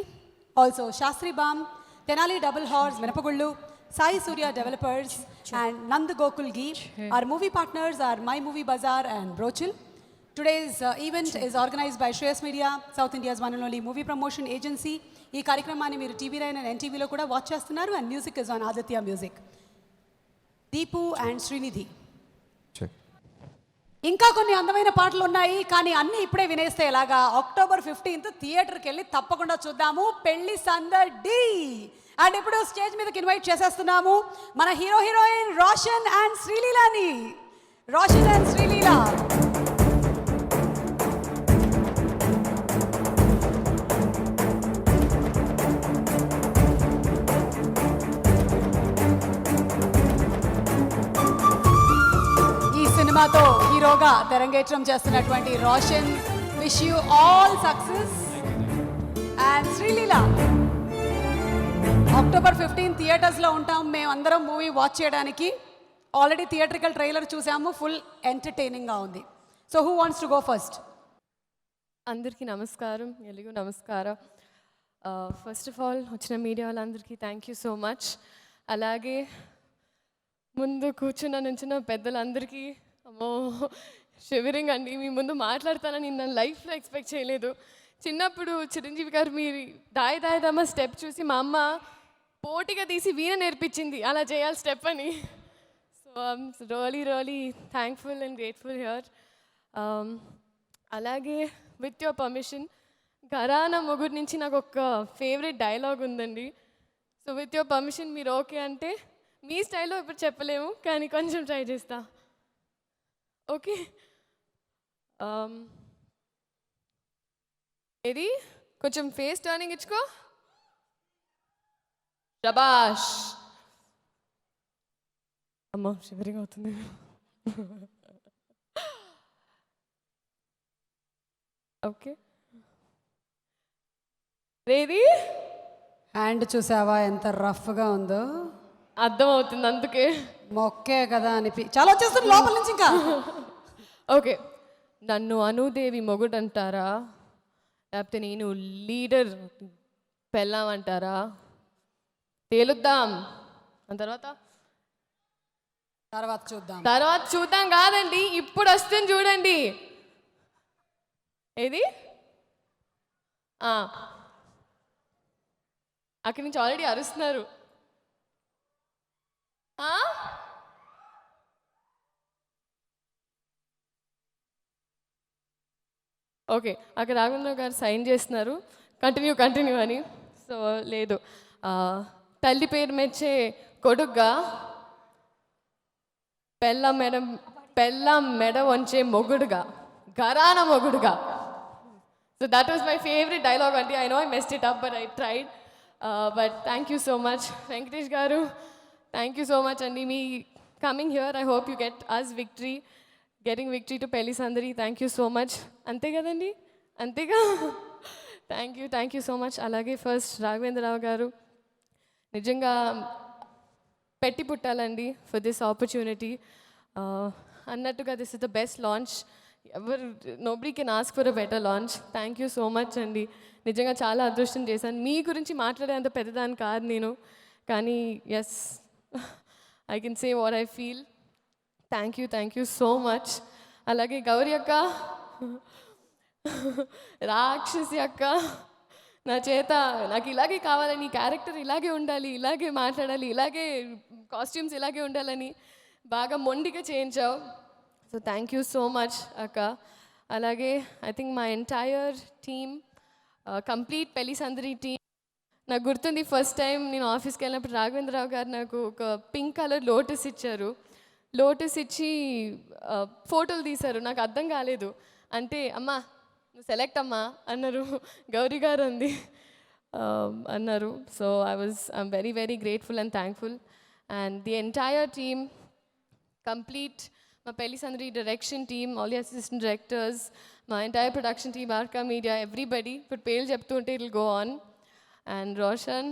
Also Shastri Balm, Tenali Double Horse, Venapagullu, Sai Surya Developers, and Nand Gokul Ghee. Our movie partners are My Movie Bazaar and Brochil. Today's event is organized by Shreyas Media, South India's one and only movie promotion agency. ఈ కార్యక్రమాన్ని మీరు TV9 and NTVలో కూడా watch చేస్తున్నారు. And music is on Aditya music. Deepu and Srinidhi. ఇంకా కొన్ని అందమైన పాటలు ఉన్నాయి, కానీ అన్నీ ఇప్పుడే వినేస్తే ఎలాగా. October 15th థియేటర్కి వెళ్ళి తప్పకుండా చూద్దాము పెళ్లి సందడి. అండ్ ఇప్పుడు స్టేజ్ మీదకి ఇన్వైట్ చేసేస్తున్నాము మన హీరో హీరోయిన్ రోషన్ అండ్ శ్రీలీలాని. రోషన్ అండ్ శ్రీలీలా. సినిమాతో హీరోగా తెరంగేట్రం చేస్తున్నటువంటి Roshan, wish you all success. And Sreeleela, October 15 థియేటర్స్లో ఉంటాం మేమందరం మూవీ వాచ్ చేయడానికి. ఆల్రెడీ థియేట్రికల్ ట్రైలర్ చూసాము, ఫుల్ ఎంటర్టైనింగ్గా ఉంది. So who wants to go first? అందరికీ నమస్కారం, ఎలుగు నమస్కారం. ఫస్ట్ ఆఫ్ ఆల్ వచ్చిన మీడియా వాళ్ళందరికీ థ్యాంక్ యూ సో మచ్. అలాగే ముందు నుంచిన పెద్దలందరికీ అమ్మో షివరింగ్ అండి. మీ ముందు మాట్లాడతానని నా లైఫ్లో ఎక్స్పెక్ట్ చేయలేదు. చిన్నప్పుడు చిరంజీవి గారు మీరు దాయి దాయిదమ్మ స్టెప్ చూసి మా అమ్మ పోటీగా తీసి వీణ నేర్పించింది అలా చేయాలి స్టెప్ అని. So I'm really thankful and grateful here. అలాగే విత్ యువర్ పర్మిషన్ ఘరానా మొగుడు నుంచి నాకు ఒక ఫేవరెట్ డైలాగ్ ఉందండి. సో విత్ యువర్ పర్మిషన్ మీరు ఓకే అంటే మీ స్టైల్లో ఇప్పుడు చెప్పలేము కానీ కొంచెం ట్రై చేస్తా. ఓకే, ఇది కొంచెం ఫేస్ టర్నింగ్ ఇచ్చుకో. శబాష్. అమ్మో షివరింగ్ అవుతుంది. ఓకే రేది హ్యాండ్ చూసావా ఎంత రఫ్గా ఉందో? అర్థమవుతుంది అందుకే మొక్కే కదా చాలా వచ్చేస్తుంది లోపల నుంచి ఇంకా. ఓకే, నన్ను అనుదేవి మొగుడు అంటారా లేకపోతే నేను లీడర్ పెళ్ళామంటారా తేలుద్దాం. తర్వాత చూద్దాం కాదండి, ఇప్పుడు వస్తుంది చూడండి. ఏది అక్కడి నుంచి ఆల్రెడీ అరుస్తున్నారు. ఓకే, అక్కడ రాఘవేంద్ర గారు సైన్ చేస్తున్నారు కంటిన్యూ అని. సో లేదు, తల్లి పేరు మెచ్చే కొడుగ్గా పెళ్ళం మెడ వంచే మొగుడుగా ఘరానా మొగుడుగా. So that was my favourite dialogue అండి. I know I messed it up but I tried. But thank you so much Venkatesh గారు, థ్యాంక్ యూ సో మచ్ అండి. మీ coming here I hope you get us victory, getting victory to పెళ్లి Sandadi. Thank you so much. అంతే కదండి, అంతేగా. Thank you so much. అలాగే first Raghavendra Rao గారు నిజంగా పెట్టి పుట్టాలండి ఫర్ దిస్ ఆపర్చునిటీ. అన్నట్టుగా this is the best launch ఎవరు, nobody can ask for a better launch. Thank you so much అండి. నిజంగా చాలా అదృష్టం చేశాను. మీ గురించి మాట్లాడేంత పెద్దదాన్ని కాదు నేను, కానీ yes I can say what I feel. Thank you so much. అలాగే గౌరీ అక్క, రాక్షసి అక్క, నా చేత నాకు ఇలాగే కావాలని, క్యారెక్టర్ ఇలాగే ఉండాలి, ఇలాగే మాట్లాడాలి, ఇలాగే కాస్ట్యూమ్స్ ఇలాగే ఉండాలని బాగా మొండిగా చేయించావు. So thank you so much అక్క. అలాగే I think my entire team, complete Pelli Sandadi team. నాకు గుర్తుంది ఫస్ట్ టైం నేను ఆఫీస్కి వెళ్ళినప్పుడు రాఘవేంద్రరావు గారు నాకు ఒక పింక్ కలర్ లోటస్ ఇచ్చారు. లోటస్ ఇచ్చి ఫోటోలు తీశారు. నాకు అర్థం కాలేదు. అంటే అమ్మా నువ్వు సెలెక్ట్ అమ్మా అన్నారు, గౌరీ గారు అంది అన్నారు. So I'm very grateful and thankful. And the entire team complete, మా Pelli Sandadi direction team, all the assistant directors, మా entire production team, Arka media, everybody. ఇప్పుడు పేర్లు చెప్తుంటే it will go on. And Roshan,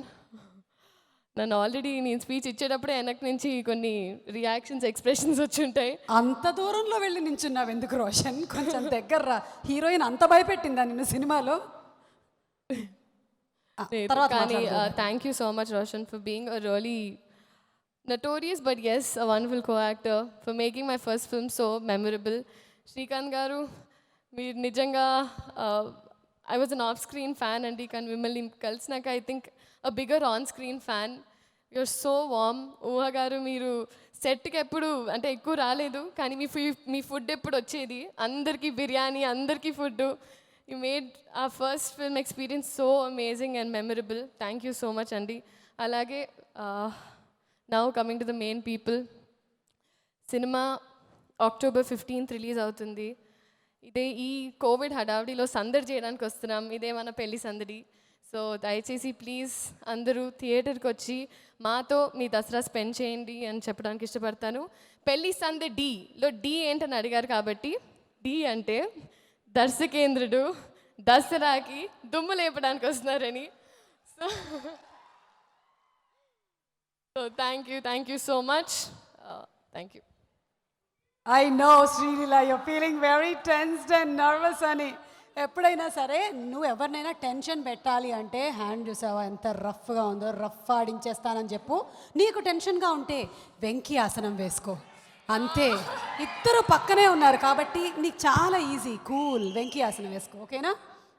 నన్ను ఆల్రెడీ నేను స్పీచ్ ఇచ్చేటప్పుడే వెనక నుంచి కొన్ని రియాక్షన్స్, ఎక్స్ప్రెషన్స్ వచ్చి ఉంటాయి. అంత దూరంలో వెళ్ళి నించున్నావు ఎందుకు రోషన్? కొంచెం దగ్గర రా. హీరోయిన్ అంత భయపెట్టిందా నిన్ను సినిమాలో? కానీ thank you so much Roshan for being a really notorious but yes a wonderful co-actor, for making my first film so memorable. Srikanth garu, meer nijanga I was an off screen fan and kan mimmalni kalsinaka I think a bigger on screen fan. You're so warm. Uha garu meeru set ki eppudu ante ekku raaledu kani me food ఎప్పుడు వచ్చేది, అందరికీ బిర్యానీ, అందరికీ food. You made our first film experience so amazing and memorable. Thank you so much andi. Alage now coming to the main people, cinema October 15th release అవుతుంది. ఇదే ఈ Covid హడావిడిలో సందడి చేయడానికి వస్తున్నాం. ఇదే మన పెళ్లి సందడి. సో దయచేసి ప్లీజ్ అందరూ థియేటర్కి వచ్చి మాతో మీ దసరా స్పెండ్ చేయండి అని చెప్పడానికి ఇష్టపడతాను. పెళ్లి సందడి డీలో డి ఏంటని అడిగారు కాబట్టి, డి అంటే దర్శకేంద్రుడు దసరాకి దుమ్ము లేపడానికి వస్తున్నారని. So thank you so much. Thank you. I know Sreeleela you're feeling very tensed and nervous అని. ఎప్పుడైనా సరే నువ్వు ఎవరినైనా టెన్షన్ పెట్టాలి అంటే హ్యాండ్ చూసావా ఎంత రఫ్గా ఉందో, రఫ్ ఆడించేస్తానని చెప్పు. నీకు టెన్షన్గా ఉంటే వెంకీ ఆసనం వేసుకో, అంతే. ఇద్దరు పక్కనే ఉన్నారు కాబట్టి నీకు చాలా ఈజీ, కూల్. వెంకీ ఆసనం వేసుకో, ఓకేనా?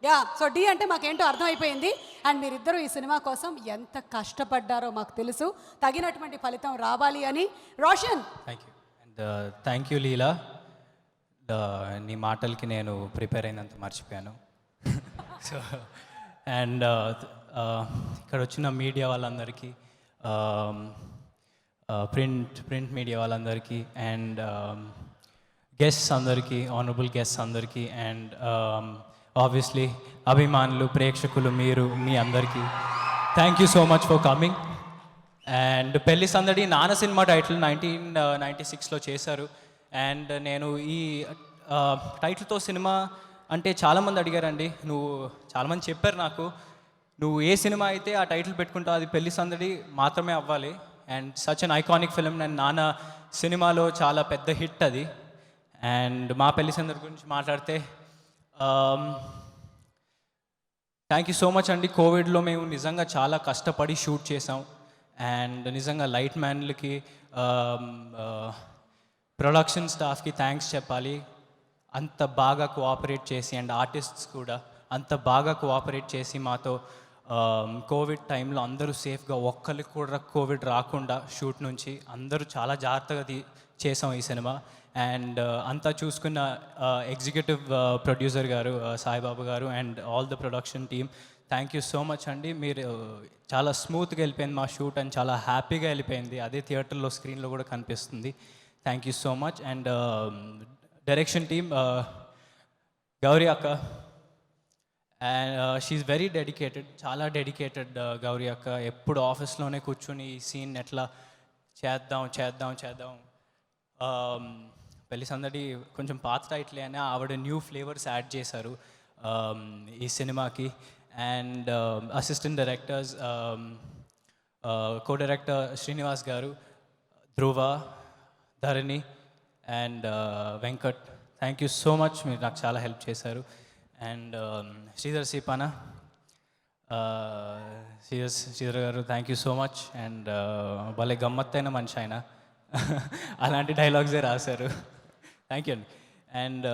యా, సో డి అంటే మాకేంటో అర్థమైపోయింది. అండ్ మీరిద్దరూ ఈ సినిమా కోసం ఎంత కష్టపడ్డారో మాకు తెలుసు. తగినటువంటి ఫలితం రావాలి అని. Roshan. Thank you. And thank you Leela. నీ మాటలకి నేను ప్రిపేర్ అయినంత మర్చిపోయాను. సో అండ్ ఇక్కడ వచ్చిన మీడియా వాళ్ళందరికీ, ప్రింట్ మీడియా వాళ్ళందరికీ, అండ్ గెస్ట్స్ అందరికీ, ఆనరబుల్ గెస్ట్స్ అందరికీ, అండ్ ఆబ్వియస్లీ అభిమానులు, ప్రేక్షకులు, మీరు, మీ అందరికీ thank you so much for coming. And పెళ్లి సందడి నాన్న సినిమా టైటిల్ 1996లో చేశారు. అండ్ నేను ఈ టైటిల్తో సినిమా అంటే చాలామంది అడిగారండి, నువ్వు చాలామంది చెప్పారు నాకు, నువ్వు ఏ సినిమా అయితే ఆ టైటిల్ పెట్టుకుంటావు అది పెళ్లి సందడి మాత్రమే అవ్వాలి. And such an iconic film. నేను నాన్న సినిమాలో చాలా పెద్ద హిట్ అది. అండ్ మా పెళ్లి సందడి గురించి మాట్లాడితే థ్యాంక్ యూ సో మచ్ అండి. కోవిడ్లో మేము నిజంగా చాలా కష్టపడి షూట్ చేసాం. అండ్ నిజంగా లైట్ మ్యాన్లకి, ప్రొడక్షన్ స్టాఫ్కి థ్యాంక్స్ చెప్పాలి. అంత బాగా కోఆపరేట్ చేసి, అండ్ ఆర్టిస్ట్స్ కూడా అంత బాగా కోఆపరేట్ చేసి మాతో కోవిడ్ టైంలో అందరూ సేఫ్గా, ఒక్కరికి కూడా కోవిడ్ రాకుండా షూట్ నుంచి అందరూ చాలా జాగ్రత్తగా చేసాం ఈ సినిమా. అండ్ అంతా చూసుకున్న ఎగ్జిక్యూటివ్ ప్రొడ్యూసర్ గారు సాయిబాబు గారు and all the production team, thank you so much అండి. మీరు చాలా స్మూత్గా వెళ్ళిపోయింది మా షూట్, అండ్ చాలా హ్యాపీగా వెళ్ళిపోయింది. అదే థియేటర్లో స్క్రీన్లో కూడా కనిపిస్తుంది. Thank you so much. And direction team, Gauri అక్క, అండ్ షీఈ్ వెరీ డెడికేటెడ్, చాలా డెడికేటెడ్ గౌరీ అక్క. ఎప్పుడు ఆఫీస్లోనే కూర్చొని ఈ సీన్ ఎట్లా చేద్దాం. పెళ్లి సందడి కొంచెం పాత టైటిల్ అయినా ఆవిడ న్యూ ఫ్లేవర్స్ యాడ్ చేశారు ఈ సినిమాకి. And assistant directors, co director Srinivas గారు, Dhruva, Dharani and Venkat, thank you so much, మీరు నాకు చాలా హెల్ప్ చేశారు. అండ్ శ్రీధర్ సీపానా, శ్రీధర్ గారు thank you so much. And భలే గమ్మత్తైన మనిషి ఆయన, అలాంటి డైలాగ్సే రాశారు. థ్యాంక్ యూ అండి. అండ్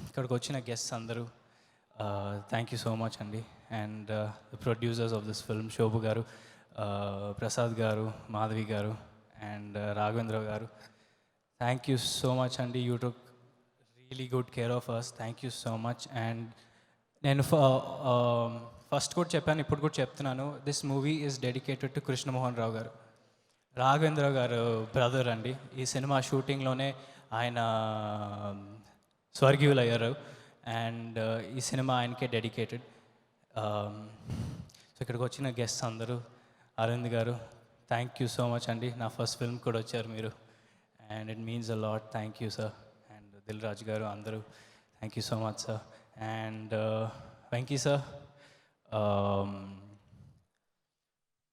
ఇక్కడికి వచ్చిన గెస్ట్స్ అందరూ థ్యాంక్ యూ సో మచ్ అండి. And the producers of this film, Shobu గారు, ప్రసాద్ గారు, మాధవి గారు అండ్ రాఘవేంద్ర గారు, థ్యాంక్ యూ సో మచ్ అండి. You took really good care of us, thank you so much. And నేను ఫస్ట్ కూడా చెప్పాను, ఇప్పుడు కూడా చెప్తున్నాను, this movie is dedicated to Krishnamohan Rao గారు, రాఘవేంద్ర గారు బ్రదర్ అండి. ఈ సినిమా షూటింగ్లోనే ఆయన స్వర్గీయులు అయ్యారు. అండ్ ఈ సినిమా ఆయనకే డెడికేటెడ్. సో ఇక్కడికి వచ్చిన గెస్ట్స్ అందరూ, అరవింద్ గారు థ్యాంక్ యూ సో మచ్ అండి. నా ఫస్ట్ ఫిల్మ్ కూడా వచ్చారు మీరు, and it means a lot. Thank you sir. And Dil Raju గారు అందరూ thank you so much sir. And Venky sir,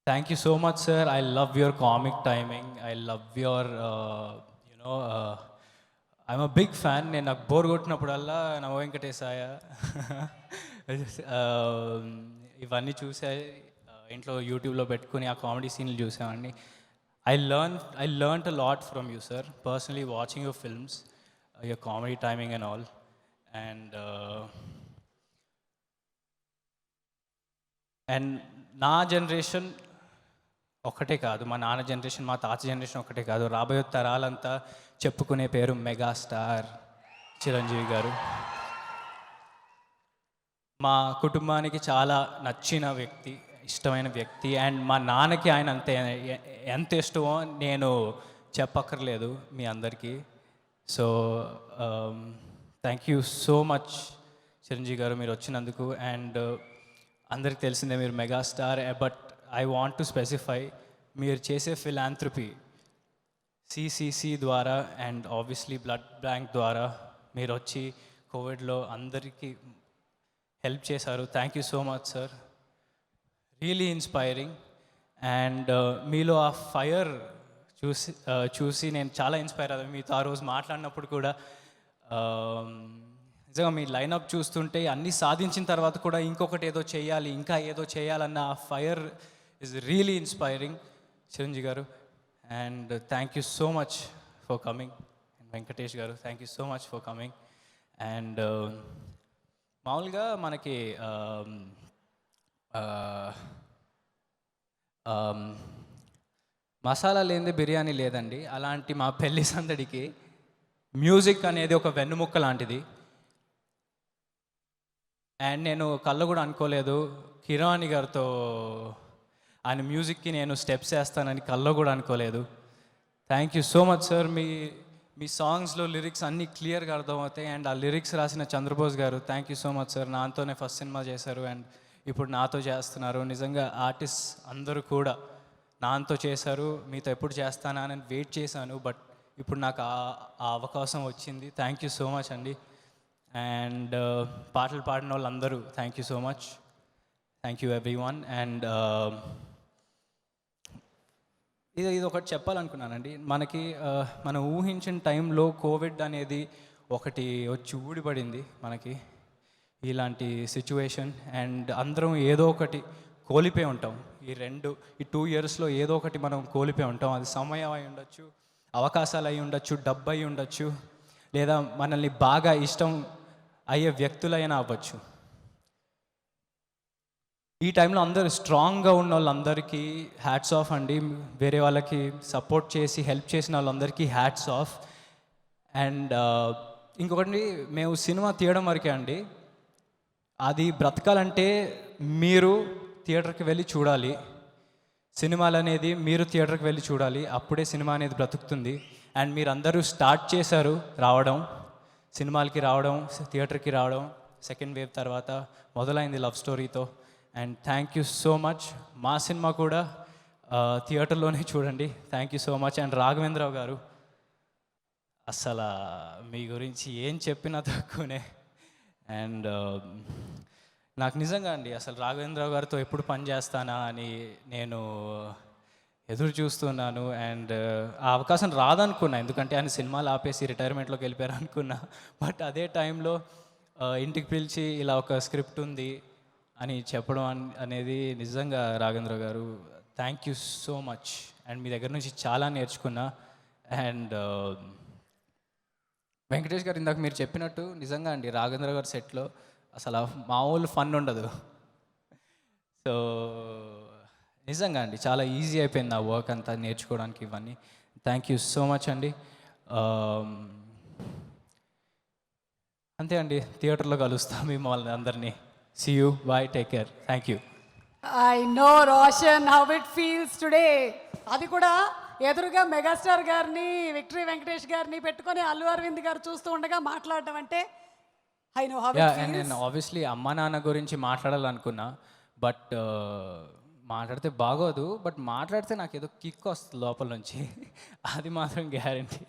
thank you so much sir. I love your comic timing, I love your I'm a big fan. నేను నాకు bore కొట్టినప్పుడల్లా నవ వెంకటేశాయ ఇవన్నీ చూసే ఇంట్లో యూట్యూబ్లో పెట్టుకుని ఆ కామెడీ సీన్లు చూసామండి. I learned a lot from you sir, personally watching your films, your comedy timing and all. And నా జనరేషన్ ఒక్కటే కాదు, మా నాన్న జనరేషన్, మా తాత జనరేషన్ ఒక్కటే కాదు, రాబోయే తరాలంతా చెప్పుకునే పేరు మెగాస్టార్ చిరంజీవి గారు. మా కుటుంబానికి చాలా నచ్చిన వ్యక్తి, ఇష్టమైన వ్యక్తి. అండ్ మా నాన్నకి ఆయన అంతే ఎంత ఇష్టమో నేను చెప్పక్కర్లేదు మీ అందరికీ. So thank you so much Chiranjeevi గారు మీరు వచ్చినందుకు. అండ్ అందరికి తెలిసిందే మీరు megastar, but I want to specify మీరు చేసే ఫిలాంథ్రపీ సిసిసి ద్వారా అండ్ ఆబ్వియస్లీ బ్లడ్ బ్యాంక్ ద్వారా మీరు వచ్చి కోవిడ్లో అందరికీ హెల్ప్ చేశారు. Thank you so much sir, really inspiring. And మీలో ఆ ఫైర్ చూసి నేను చాలా ఇన్స్పైర్ అయ్యాను. మీతో ఆ రోజు మాట్లాడినప్పుడు కూడా నిజంగా మీ లైనప్ చూస్తుంటే అన్నీ సాధించిన తర్వాత కూడా ఇంకొకటి ఏదో చేయాలి, ఇంకా ఏదో చేయాలన్న ఆ fire is really inspiring Chiranjeevi గారు. And thank you so much for coming. Venkatesh గారు, thank you so much for coming. And మామూలుగా మనకి మసాలా లేనిదే బిర్యానీ లేదండి. అలాంటి మా పెళ్లి సందడికి మ్యూజిక్ అనేది ఒక వెన్నుముక్క లాంటిది. అండ్ నేను కళ్ళు కూడా అనుకోలేదు కిరాణి గారితో ఆయన మ్యూజిక్కి నేను స్టెప్స్ వేస్తానని కళ్ళు కూడా అనుకోలేదు. Thank you so much sir. మీ సాంగ్స్లో లిరిక్స్ అన్నీ క్లియర్గా అర్థమవుతాయి. అండ్ ఆ లిరిక్స్ రాసిన చంద్రబోస్ గారు, thank you so much sir. నాతోనే ఫస్ట్ సినిమా చేశారు అండ్ ఇప్పుడు నాతో చేస్తున్నారు. నిజంగా ఆర్టిస్ట్ అందరూ కూడా నాతో చేశారు. మీతో ఎప్పుడు చేస్తానా అని వెయిట్ చేశాను, బట్ ఇప్పుడు నాకు ఆ అవకాశం వచ్చింది. థ్యాంక్ యూ సో మచ్ అండి. అండ్ పాటలు పాడిన వాళ్ళందరూ thank you so much. Thank you every one. And ఇది ఒకటి చెప్పాలనుకున్నానండి. మనకి మనం ఊహించిన టైంలో కోవిడ్ అనేది ఒకటి వచ్చి ఊడిపడింది మనకి, ఇలాంటి సిచ్యువేషన్. అండ్ అందరం ఏదో ఒకటి కోల్పోయి ఉంటాం. ఈ 2 ఇయర్స్లో ఏదో ఒకటి మనం కోల్పోయి ఉంటాం. అది సమయం అయి ఉండొచ్చు, అవకాశాలు అయి ఉండొచ్చు, డబ్బు అయి ఉండొచ్చు, లేదా మనల్ని బాగా ఇష్టం అయ్యే వ్యక్తులైనా అవ్వచ్చు. ఈ టైంలో అందరూ స్ట్రాంగ్గా ఉన్న వాళ్ళందరికీ హ్యాట్స్ ఆఫ్ అండి. వేరే వాళ్ళకి సపోర్ట్ చేసి హెల్ప్ చేసిన వాళ్ళందరికీ హ్యాట్స్ ఆఫ్. అండ్ ఇంకొకటి, మేము సినిమా తీయడం వరకే అండి. అది బ్రతకాలంటే మీరు థియేటర్కి వెళ్ళి చూడాలి. సినిమాలు అనేది మీరు థియేటర్కి వెళ్ళి చూడాలి, అప్పుడే సినిమా అనేది బ్రతుకుతుంది. అండ్ మీరందరూ స్టార్ట్ చేశారు రావడం, సినిమాలకి రావడం, థియేటర్కి రావడం. సెకండ్ వేవ్ తర్వాత మొదలైంది లవ్ స్టోరీతో. And thank you so much. మా సినిమా కూడా థియేటర్లోనే చూడండి. Thank you so much. And Raghavendra Rao గారు, అసలు మీ గురించి ఏం చెప్పినా తక్కువనే. అండ్ నాకు నిజంగా అండి అసలు రాఘవేంద్రరావు గారితో ఎప్పుడు పని చేస్తానా అని నేను ఎదురు చూస్తున్నాను. అండ్ ఆ అవకాశం రాదనుకున్నా, ఎందుకంటే ఆయన సినిమాలు ఆపేసి రిటైర్మెంట్లోకి వెళ్ళిపోయారు అనుకున్నా. బట్ అదే టైంలో ఇంటికి పిలిచి ఇలా ఒక స్క్రిప్ట్ ఉంది అని చెప్పడం అనేది నిజంగా రాఘవేంద్రరావు గారు thank you so much. And మీ దగ్గర నుంచి చాలా నేర్చుకున్నా. అండ్ వెంకటేష్ గారు, ఇందాక మీరు చెప్పినట్టు నిజంగా అండి రాఘవేంద్ర గారి సెట్లో అసలు మామూలు ఫన్ ఉండదు. సో నిజంగా అండి చాలా ఈజీ అయిపోయింది ఆ వర్క్ అంతా నేర్చుకోవడానికి ఇవన్నీ. థ్యాంక్ యూ సో మచ్ అండి. అంతే అండి, థియేటర్లో కలుస్తాం మిమ్మల్ని అందరినీ. See you. Bye. Take care. Thank you. I know, Roshan, how it feels today. అది కూడా ఎదురుగా మెగాస్టార్ గారిని, విక్టరీ వెంకటేష్ గారిని పెట్టుకొని అల్లు అరవింద్ గారు చూస్తూ ఉండగా మాట్లాడటం అంటే I know how it and feels. నేను ఆబ్వియస్లీ అమ్మా నాన్న గురించి మాట్లాడాలనుకున్నా, బట్ మాట్లాడితే బాగోదు. బట్ మాట్లాడితే నాకు ఏదో కిక్ వస్తుంది లోపల నుంచి, అది మాత్రం గ్యారంటీ.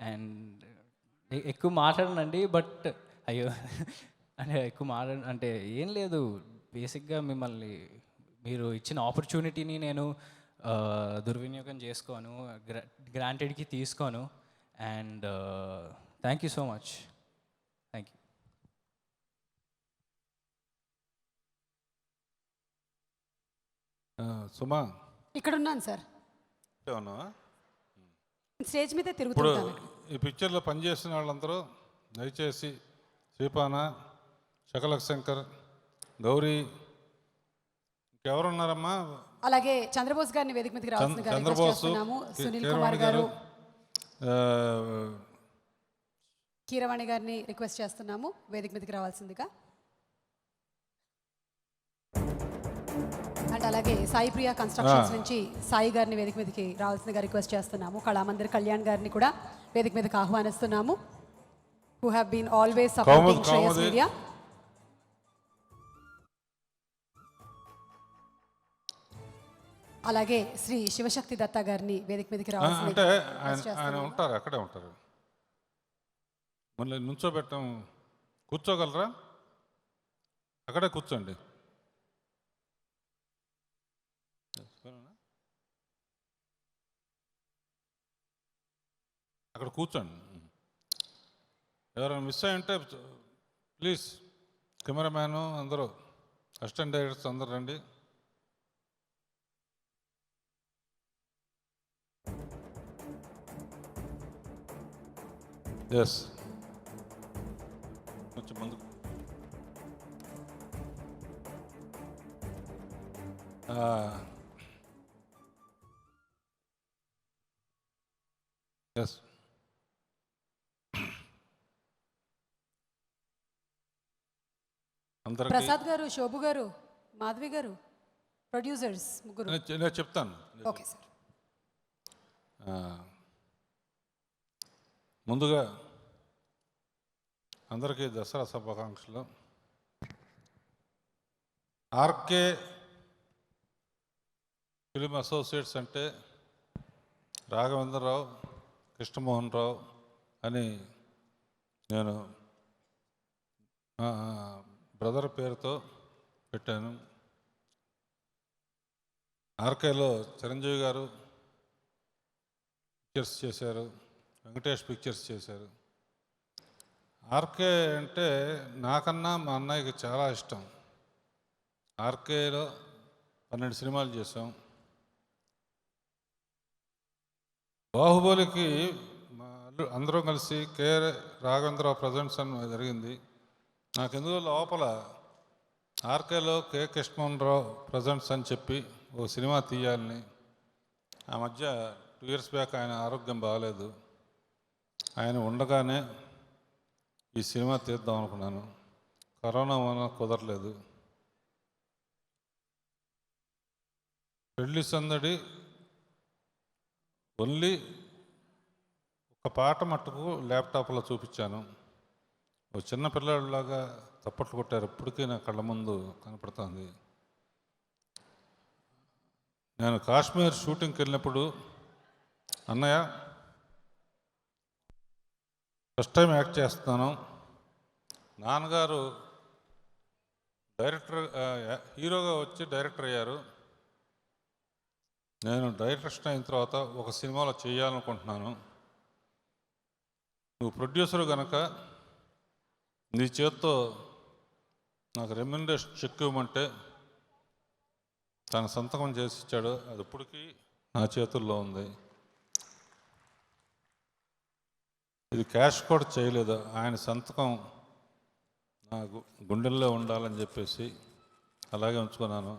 అండ్ ఎక్కువ మాట్లాడనండి, బట్ అయ్యో అంటే ఎక్కువ అంటే ఏం లేదు, బేసిక్గా మిమ్మల్ని మీరు ఇచ్చిన ఆపర్చునిటీని నేను దుర్వినియోగం చేసుకోను, గ్రాంటెడ్కి తీసుకోను. And thank you so much. Thank you. Suma, ఇక్కడ ఉన్నాను సార్, ఉన్నావా? స్టేజ్ మీదే ఇప్పుడు తిరుగుతున్నాను. ఈ పిక్చర్లో పనిచేసిన వాళ్ళందరూ దయచేసి శ్రీపాన, శకలక్ శంకర్, గౌరీ, ఇంకెవరున్నారమ్మా? అలాగే చంద్రబోస్ గారిని వేదిక మీదకి రావాల్సిందిగా రిక్వెస్ట్ చంద్రబోసు, చేస్తున్నాము. సునీల్ కీరవాణి కుమార్ గారు, గారు, కీరవాణి గారిని రిక్వెస్ట్ చేస్తున్నాము వేదిక మీదకి రావాల్సిందిగా. అండ్ అలాగే సాయి ప్రియా కన్స్ట్రక్షన్స్ నుంచి సాయి గారిని వేదిక మీదకి రావాల్సిందిగా రిక్వెస్ట్ చేస్తున్నాము. కళామందిర్ కళ్యాణ్ గారిని కూడా వేదిక మీదకి ఆహ్వానిస్తున్నాము, who have been always supporting Shreyas Media. అలాగే శ్రీ శివశక్తి దత్తా గారిని వేదిక మీదకి అంటే రావాల్సిందిగా ఆయన ఉంటారు, అక్కడే ఉంటారు. మళ్ళీ నుంచోబెట్టం, కూర్చోగలరా? అక్కడే కూర్చోండి. అక్కడ కూర్చోండి. ఎవరైనా మిస్ అయి ఉంటే ప్లీజ్ కెమెరామ్యాను అందరూ అసిస్టెంట్ డైరెక్టర్స్ అందరూ రండి. ఎస్ కొంచెం ముందుకు. ఎస్ అందరికీ ప్రసాద్ గారు, శోభు గారు, మాధవి గారు, ప్రొడ్యూసర్స్ ముగ్గురు. నేను చెప్తాను. Okay sir. ముందుగా అందరికీ దసరా శుభాకాంక్షలు. ఆర్కే ఫిలిం అసోసియేట్స్ అంటే రాఘవేంద్రరావు, కృష్ణమోహన్ రావు అని నేను బ్రదర్ పేరుతో పెట్టాను. ఆర్కేలో చిరంజీవి గారు పిక్చర్స్ చేశారు, వెంకటేష్ పిక్చర్స్ చేశారు. ఆర్కే అంటే నాకన్నా మా అన్నయ్యకి చాలా ఇష్టం. ఆర్కేలో 12 సినిమాలు చేసాం. బాహుబలికి అందరం కలిసి కె రాఘవేంద్రరావు ప్రజెంట్స్ అని జరిగింది. నాకెందుకో లోపల ఆర్కేలో కె కృష్ణమోహన్ రావు ప్రజెంట్స్ అని చెప్పి ఓ సినిమా తీయాలని. ఆ మధ్య 2 years బ్యాక్ ఆయన ఆరోగ్యం బాగాలేదు. ఆయన ఉండగానే ఈ సినిమా తీద్దాం అనుకున్నాను. కరోనా వల్ల కుదరలేదు. పెళ్లి సందడి ఓన్లీ ఒక పాట మట్టుకు ల్యాప్టాప్లో చూపించాను. ఓ చిన్న పిల్లలాగా చప్పట్లు కొట్టారు. ఇప్పటికీ నా కళ్ళ ముందు కనపడుతుంది. నేను కాశ్మీర్ షూటింగ్కి వెళ్ళినప్పుడు, అన్నయ్య ఫస్ట్ టైం యాక్ట్ చేస్తున్నాను, నాన్నగారు డైరెక్టర్ హీరోగా వచ్చి డైరెక్టర్ అయ్యారు, నేను డైరెక్షన్ అయిన తర్వాత ఒక సినిమాలో చేయాలనుకుంటున్నాను, నువ్వు ప్రొడ్యూసర్ కనుక నీ చేత్తో నాకు రెమ్యునరేషన్ చెక్ ఇవ్వమంటే తన సంతకం చేసి ఇచ్చాడు. అది ఇప్పటికీ నా చేతుల్లో ఉంది. ఇది క్యాష్ కూడా చేయలేదు. ఆయన సంతకం నా గుండెల్లో ఉండాలని చెప్పేసి అలాగే ఉంచుకున్నాను.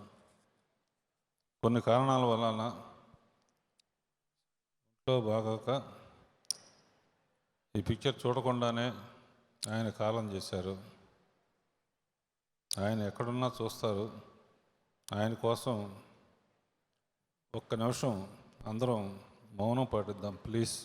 కొన్ని కారణాల వలన ఇంట్లో బాగోక ఈ పిక్చర్ చూడకుండానే ఆయన కాలం చేశారు. ఆయన ఎక్కడున్నా చూస్తారు. ఆయన కోసం ఒక్క నిమిషం అందరం మౌనం పాటిద్దాం ప్లీజ్.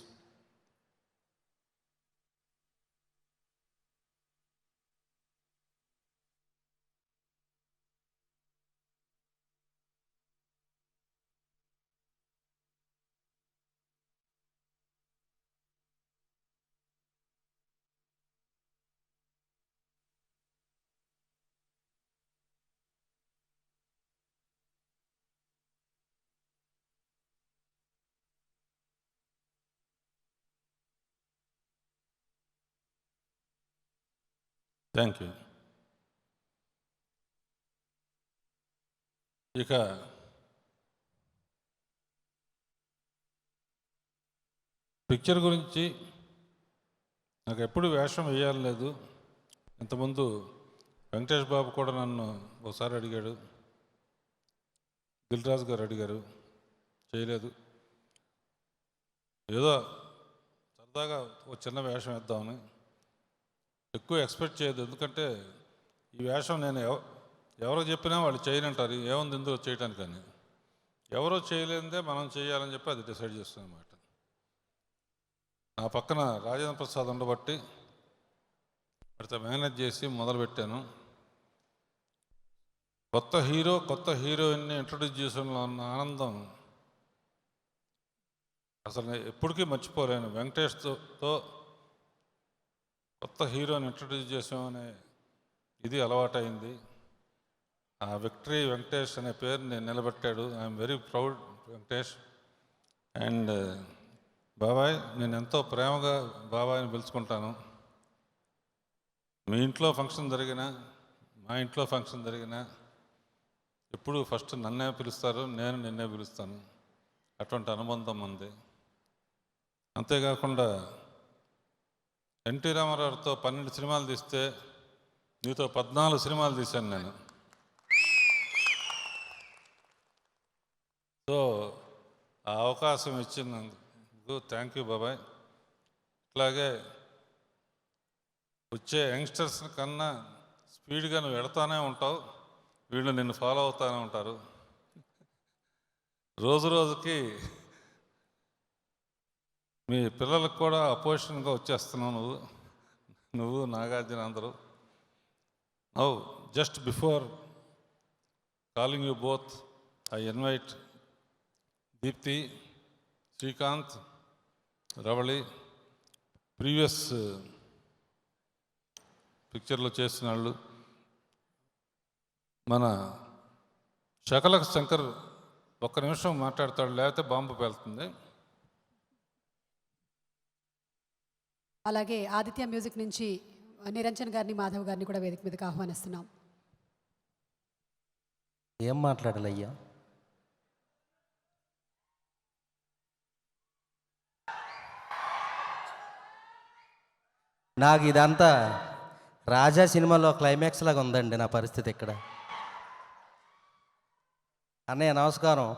Thank you. ఇక పిక్చర్ గురించి నాకు ఎప్పుడు వేషం వేయాలి లేదు. ఇంతకుముందు వెంకటేష్ బాబు కూడా నన్ను ఒకసారి అడిగాడు, దిల్ రాజు గారు అడిగారు, చేయలేదు. ఏదో సరదాగా ఒక చిన్న వేషం వేద్దామని. ఎక్కువ ఎక్స్పెక్ట్ చేయదు, ఎందుకంటే ఈ వేషం నేను ఎవరో చెప్పినా వాళ్ళు చేయనంటారు, ఏముంది ఇందులో చేయటానికని. ఎవరో చేయలేదే మనం చేయాలని చెప్పి అది డిసైడ్ చేస్తాం అన్నమాట. నా పక్కన రాజేంద్ర ప్రసాద్ ఉండబట్టి వాటితో మేనేజ్ చేసి మొదలుపెట్టాను. కొత్త హీరో కొత్త హీరోయిన్ని ఇంట్రొడ్యూస్ చేయడంలో ఉన్న ఆనందం అసలు ఎప్పటికీ మర్చిపోలేను. వెంకటేష్తో కొత్త హీరోని ఇంట్రొడ్యూస్ చేసామనే ఇది అలవాటైంది. ఆ విక్టరీ వెంకటేష్ అనే పేరుని నిలబెట్టాడు. I'm very proud Venkatesh. And బాబాయ్, నేను ఎంతో ప్రేమగా బాబాయ్ని పిలుచుకుంటాను. మీ ఇంట్లో ఫంక్షన్ జరిగినా, మా ఇంట్లో ఫంక్షన్ జరిగినా ఎప్పుడు ఫస్ట్ నన్నే పిలుస్తారు, నేను నిన్నే పిలుస్తాను. అటువంటి అనుబంధం ఉంది. అంతేకాకుండా ఎన్టీ రామారావుతో 12 సినిమాలు తీస్తే నీతో 14 సినిమాలు తీశాను నేను. సో ఆ అవకాశం ఇచ్చినందుకు థ్యాంక్ యూ బాబాయ్. ఇట్లాగే వచ్చే యంగ్స్టర్స్ కన్నా స్పీడ్గా నువ్వు వెళతానే ఉంటావు, వీళ్ళు నిన్ను ఫాలో అవుతూనే ఉంటారు. రోజు రోజుకి మీ పిల్లలకు కూడా అపోజిషన్గా వచ్చేస్తున్నావు నువ్వు నాగార్జున అందరూ. Now just before calling you both, I invite Deepthi, Srikanth, Ravali, previous పిక్చర్లో చేసిన వాళ్ళు, మన శకలక శంకర్ ఒక్క నిమిషం మాట్లాడతాడు, లేకపోతే బాంబు పేలుతుంది. అలాగే ఆదిత్య మ్యూజిక్ నుంచి నిరంజన్ గారిని, మాధవ్ గారిని కూడా వేదిక మీదకి ఆహ్వానిస్తున్నాం. ఏం మాట్లాడాలయ్యా? నాకు ఇదంతా రాజా సినిమాలో క్లైమాక్స్ లాగా ఉందండి నా పరిస్థితి ఇక్కడ. అన్నయ్య నమస్కారం.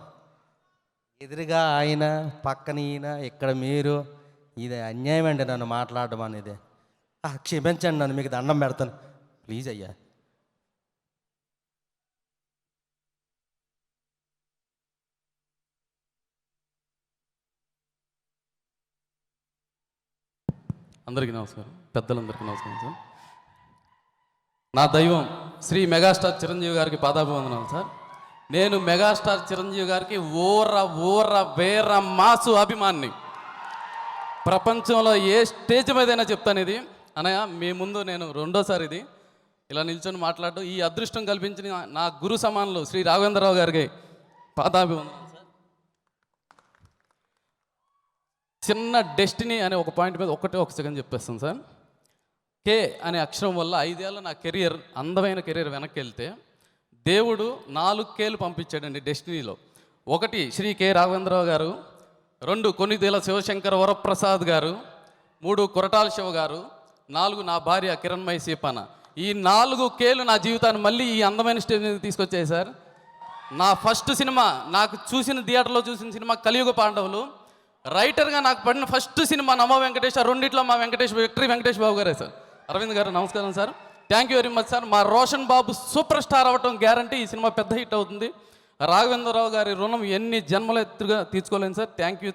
ఎదురుగా ఆయన, పక్కన ఈయన, ఇక్కడ మీరు, ఇది అన్యాయం అండి నన్ను మాట్లాడడం అనేది. క్షమించండి, నన్ను మీకు దండం పెడతాను ప్లీజ్ అయ్యా. అందరికీ నమస్కారం, పెద్దలందరికీ నమస్కారం సార్. నా దైవం శ్రీ మెగాస్టార్ చిరంజీవి గారికి పాదాభివందనాలు సార్. నేను మెగాస్టార్ చిరంజీవి గారికి వేర మాసు అభిమాన్ని. ప్రపంచంలో ఏ స్టేజ్ మీదైనా చెప్తాను ఇది. అనయ్య, మీ ముందు నేను రెండోసారి ఇది ఇలా నిల్చొని మాట్లాడడం, ఈ అదృష్టం కల్పించిన నా గురు సమానులు శ్రీ రాఘవేంద్రరావు గారికి పాదాభివందనాలు సార్. చిన్న డెస్టినీ అనే ఒక పాయింట్ మీద ఒక సెకండ్ చెప్పేస్తాను సార్. కే అనే అక్షరం వల్ల 5 ఏళ్ళ నా కెరియర్, అందమైన కెరియర్ వెనక్కి వెళ్తే దేవుడు 4 కేలు పంపించాడండి డెస్టినీలో. 1 శ్రీ కె రాఘవేంద్రరావు గారు, 2 కొనిదేల శివశంకర వరప్రసాద్ గారు, 3 కొరటాల శివ గారు, 4 నా భార్య కిరణ్మయి సీపాన. ఈ 4 కేలు నా జీవితాన్ని మళ్ళీ ఈ అందమైన స్టేజ్ మీద తీసుకొచ్చాయి సార్. నా ఫస్ట్ సినిమా, నాకు చూసిన థియేటర్లో చూసిన సినిమా కలియుగ పాండవులు. రైటర్గా నాకు పడిన ఫస్ట్ సినిమా నమో వెంకటేష్. రెండిట్లో మా విక్టరీ వెంకటేష్ బాబు గారే సార్. అరవింద్ గారు నమస్కారం sir. Thank you very much sir. మా రోషన్ బాబు సూపర్ స్టార్ అవ్వటం గ్యారంటీ. ఈ సినిమా పెద్ద హిట్ అవుతుంది. రాఘవేంద్రరావు గారి రుణం ఎన్ని జన్మల ఎత్తుగా తీర్చుకోలేను sir. Thank you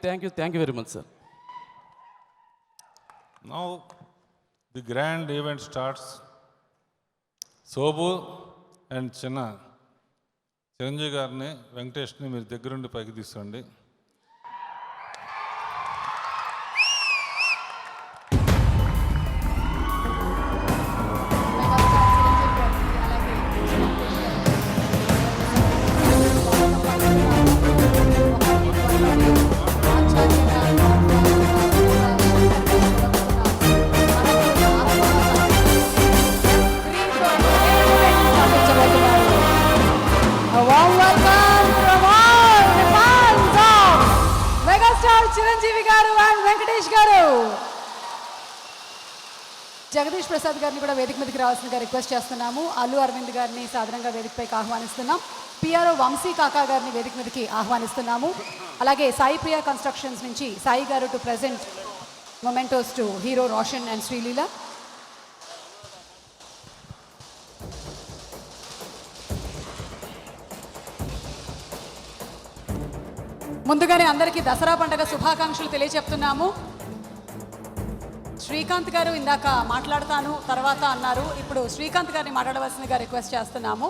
very much sir. Now the grand event starts. Shobu and Chiranjeevi గారిని, వెంకటేష్ని మీరు దగ్గరుండి పైకి తీసుకోండి. చిరంజీవి గారు అండ్ వెంకటేష్ గారు. జగదీష్ ప్రసాద్ గారిని కూడా వేదిక మీదకి రావాల్సిందిగా రిక్వెస్ట్ చేస్తున్నాము. అల్లు అరవింద్ గారిని సాధారణంగా వేదికపైకి ఆహ్వానిస్తున్నాం. పిఆర్ఓ వంశీ కాకా గారిని వేదిక మీదకి ఆహ్వానిస్తున్నాము. అలాగే సాయి ప్రియా కన్స్ట్రక్షన్స్ నుంచి సాయి గారు to present mementos to hero Roshan and Sreeleela. ముందుగానే అందరికీ దసరా పండుగ శుభాకాంక్షలు తెలియజెప్తున్నాము. శ్రీకాంత్ గారు ఇందాక మాట్లాడతాను తర్వాత అన్నారు. ఇప్పుడు శ్రీకాంత్ గారిని మాట్లాడవలసిందిగా రిక్వెస్ట్ చేస్తున్నాము.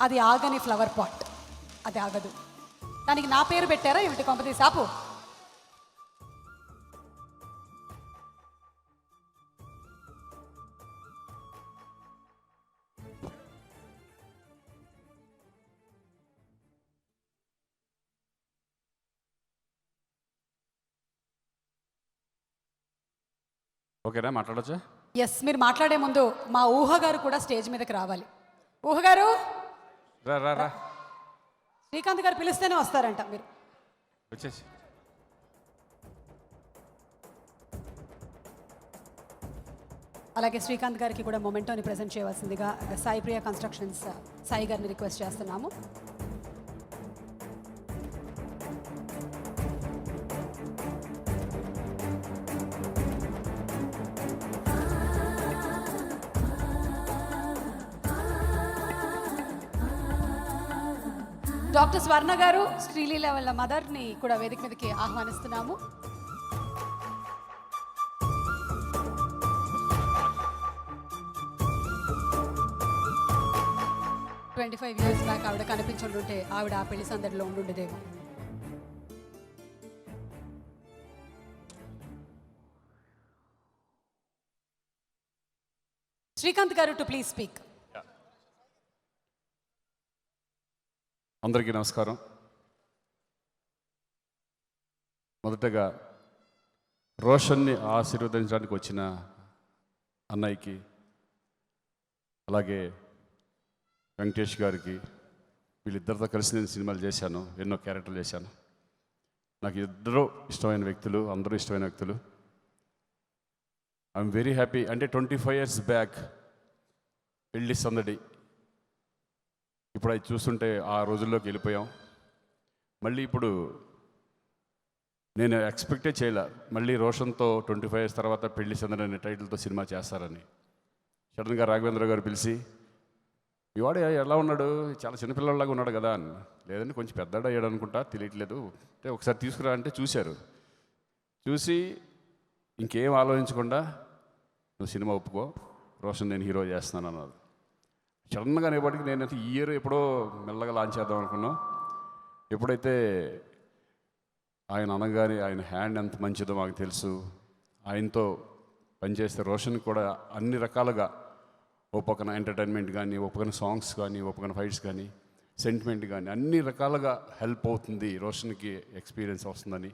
అది ఆగని ఫ్లవర్ పాట్, అది ఆగదు. దానికి నా పేరు పెట్టారా ఏమిటి కొంపతి సాపు? ఓకేనా, మాట్లాడొచ్చా? ఎస్, మీరు మాట్లాడే ముందు మా ఊహ గారు కూడా స్టేజ్ మీదకి రావాలి. ఊహ గారు, రా రా రా శ్రీకాంత్ గారు పిలిస్తేనే వస్తారంట. మీరు వచ్చేసి. అలాగే శ్రీకాంత్ గారికి కూడా మొమెంటోని ప్రజెంట్ చేయవలసిందిగా సాయి ప్రియ కన్స్ట్రక్షన్స్ సాయి గారిని రిక్వెస్ట్ చేస్తున్నాము. డాక్టర్ స్వర్ణ గారు, శ్రీలీల వాళ్ళ మదర్ని కూడా వేదిక మీదకి ఆహ్వానిస్తున్నాము. ట్వంటీ 25 years బ్యాక్ ఆవిడ కనిపించుంటుంటే ఆవిడ ఆ పెళ్లి సందడిలో ఉండుండేదేమో. శ్రీకాంత్ గారు టు ప్లీజ్ స్పీక్. అందరికీ నమస్కారం. మొదటగా రోషన్ని ఆశీర్వదించడానికి వచ్చిన అన్నయ్యకి, అలాగే వెంకటేష్ గారికి, వీళ్ళిద్దరితో కలిసి నేను సినిమాలు చేశాను, ఎన్నో క్యారెక్టర్లు చేశాను. నాకు ఇద్దరు ఇష్టమైన వ్యక్తులు, అందరూ ఇష్టమైన వ్యక్తులు. I'm very happy. అంటే 25 years బ్యాక్ పెళ్ళి సందడి, ఇప్పుడు అది చూస్తుంటే ఆ రోజుల్లోకి వెళ్ళిపోయాం. మళ్ళీ ఇప్పుడు నేను ఎక్స్పెక్టే చేయలే మళ్ళీ రోషన్తో 25 years తర్వాత పెళ్లి సందడి అనే టైటిల్తో సినిమా చేస్తారని. సడన్గా రాఘవేంద్ర గారు పిలిచి, ఇవాడు ఎలా ఉన్నాడు, చాలా చిన్నపిల్లలాగా ఉన్నాడు కదా అని. లేదండి, కొంచెం పెద్దడు అయ్యాడు అనుకుంటా, తెలియట్లేదు, అంటే ఒకసారి తీసుకురా అంటే చూశారు. చూసి ఇంకేం ఆలోచించకుండా, నువ్వు సినిమా ఒప్పుకో, రోషన్ నేను హీరో చేస్తున్నాను అన్నారు. సడన్గా అనేప్పటికీ నేనైతే ఈ ఇయర్ ఎప్పుడో మెల్లగా లాంచ్ చేద్దాం అనుకున్నాం. ఎప్పుడైతే ఆయన అనగానే ఆయన హ్యాండ్ ఎంత మంచిదో మాకు తెలుసు. ఆయనతో పనిచేస్తే రోషన్ కూడా అన్ని రకాలుగా, ఓ పక్కన ఎంటర్టైన్మెంట్ కానీ, ఓ పక్కన సాంగ్స్ కానీ, ఓ పక్కన ఫైట్స్ కానీ, సెంటిమెంట్ కానీ అన్ని రకాలుగా హెల్ప్ అవుతుంది, రోషన్కి ఎక్స్పీరియన్స్ వస్తుందని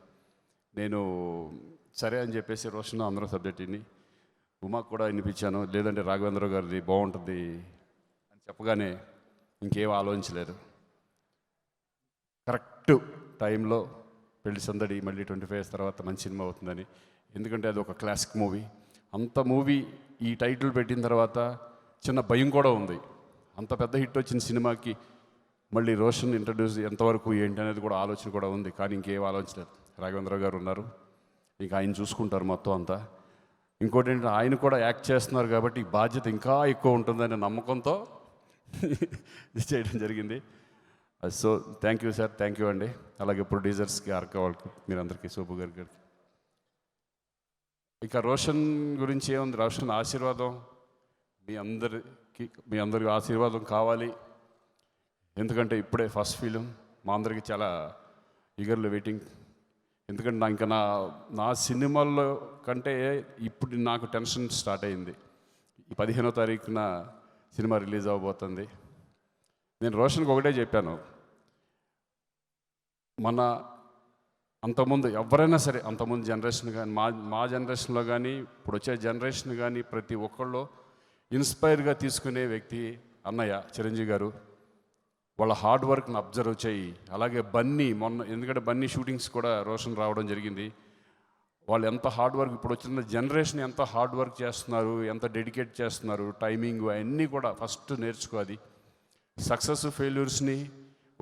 నేను సరే అని చెప్పేసి రోషన్ అందరూ సబ్జెక్ట్ని ఉమాకు కూడా వినిపించాను. లేదంటే రాఘవేంద్ర గారిది బాగుంటుంది అని చెప్పగానే ఇంకేం ఆలోచించలేదు. కరెక్ట్ టైంలో పెళ్లి సందడి మళ్ళీ 25 years తర్వాత మంచి సినిమా అవుతుందని. ఎందుకంటే అది ఒక క్లాసిక్ మూవీ. అంత మూవీ ఈ టైటిల్ పెట్టిన తర్వాత చిన్న భయం కూడా ఉంది. అంత పెద్ద హిట్ వచ్చిన సినిమాకి మళ్ళీ రోషన్ ఇంట్రడ్యూస్ ఎంతవరకు ఏంటి అనేది కూడా ఆలోచన కూడా ఉంది. కానీ ఇంకేం ఆలోచించలేదు. రాఘవేంద్ర గారు ఉన్నారు, ఇంకా ఆయన చూసుకుంటారు మొత్తం అంతా. ఇంకోటి ఏంటంటే ఆయన కూడా యాక్ట్ చేస్తున్నారు కాబట్టి ఈ బాధ్యత ఇంకా ఎక్కువ ఉంటుందనే నమ్మకంతో చేయడం జరిగింది. So thank you sir, thank you అండి. అలాగే ప్రొడ్యూసర్స్కి, ఆర్క వాళ్ళకి, మీరందరికీ, సోపు గారికి. ఇక రోషన్ గురించి ఏముంది, రోషన్ ఆశీర్వాదం మీ అందరికి ఆశీర్వాదం కావాలి. ఎందుకంటే ఇప్పుడే ఫస్ట్ ఫిలిం, మా అందరికీ చాలా ఈగర్లీ వెయిటింగ్. ఎందుకంటే ఇంకా నా సినిమాల్లో కంటే ఇప్పుడు నాకు టెన్షన్ స్టార్ట్ అయింది. ఈ 15వ తారీఖున సినిమా రిలీజ్ అవ్వబోతుంది. నేను రోషన్కి ఒకటే చెప్పాను, మన అంతకుముందు ఎవరైనా సరే, అంతకుముందు జనరేషన్ కానీ, మా జనరేషన్లో కానీ, ఇప్పుడు వచ్చే జనరేషన్ కానీ, ప్రతి ఒక్కళ్ళు ఇన్స్పైర్గా తీసుకునే వ్యక్తి అన్నయ్య చిరంజీవి గారు. వాళ్ళ హార్డ్ వర్క్ని అబ్జర్వ్ చేయి. అలాగే బన్నీ, ఎందుకంటే బన్నీ షూటింగ్స్ కూడా రోషన్ రావడం జరిగింది. వాళ్ళు ఎంత హార్డ్ వర్క్, ఇప్పుడు వచ్చిన జనరేషన్ ఎంత హార్డ్ వర్క్ చేస్తున్నారు, ఎంత డెడికేట్ చేస్తున్నారు, టైమింగ్ అవన్నీ కూడా ఫస్ట్ నేర్చుకో. అది సక్సెస్ ఫెయిల్యూర్స్ని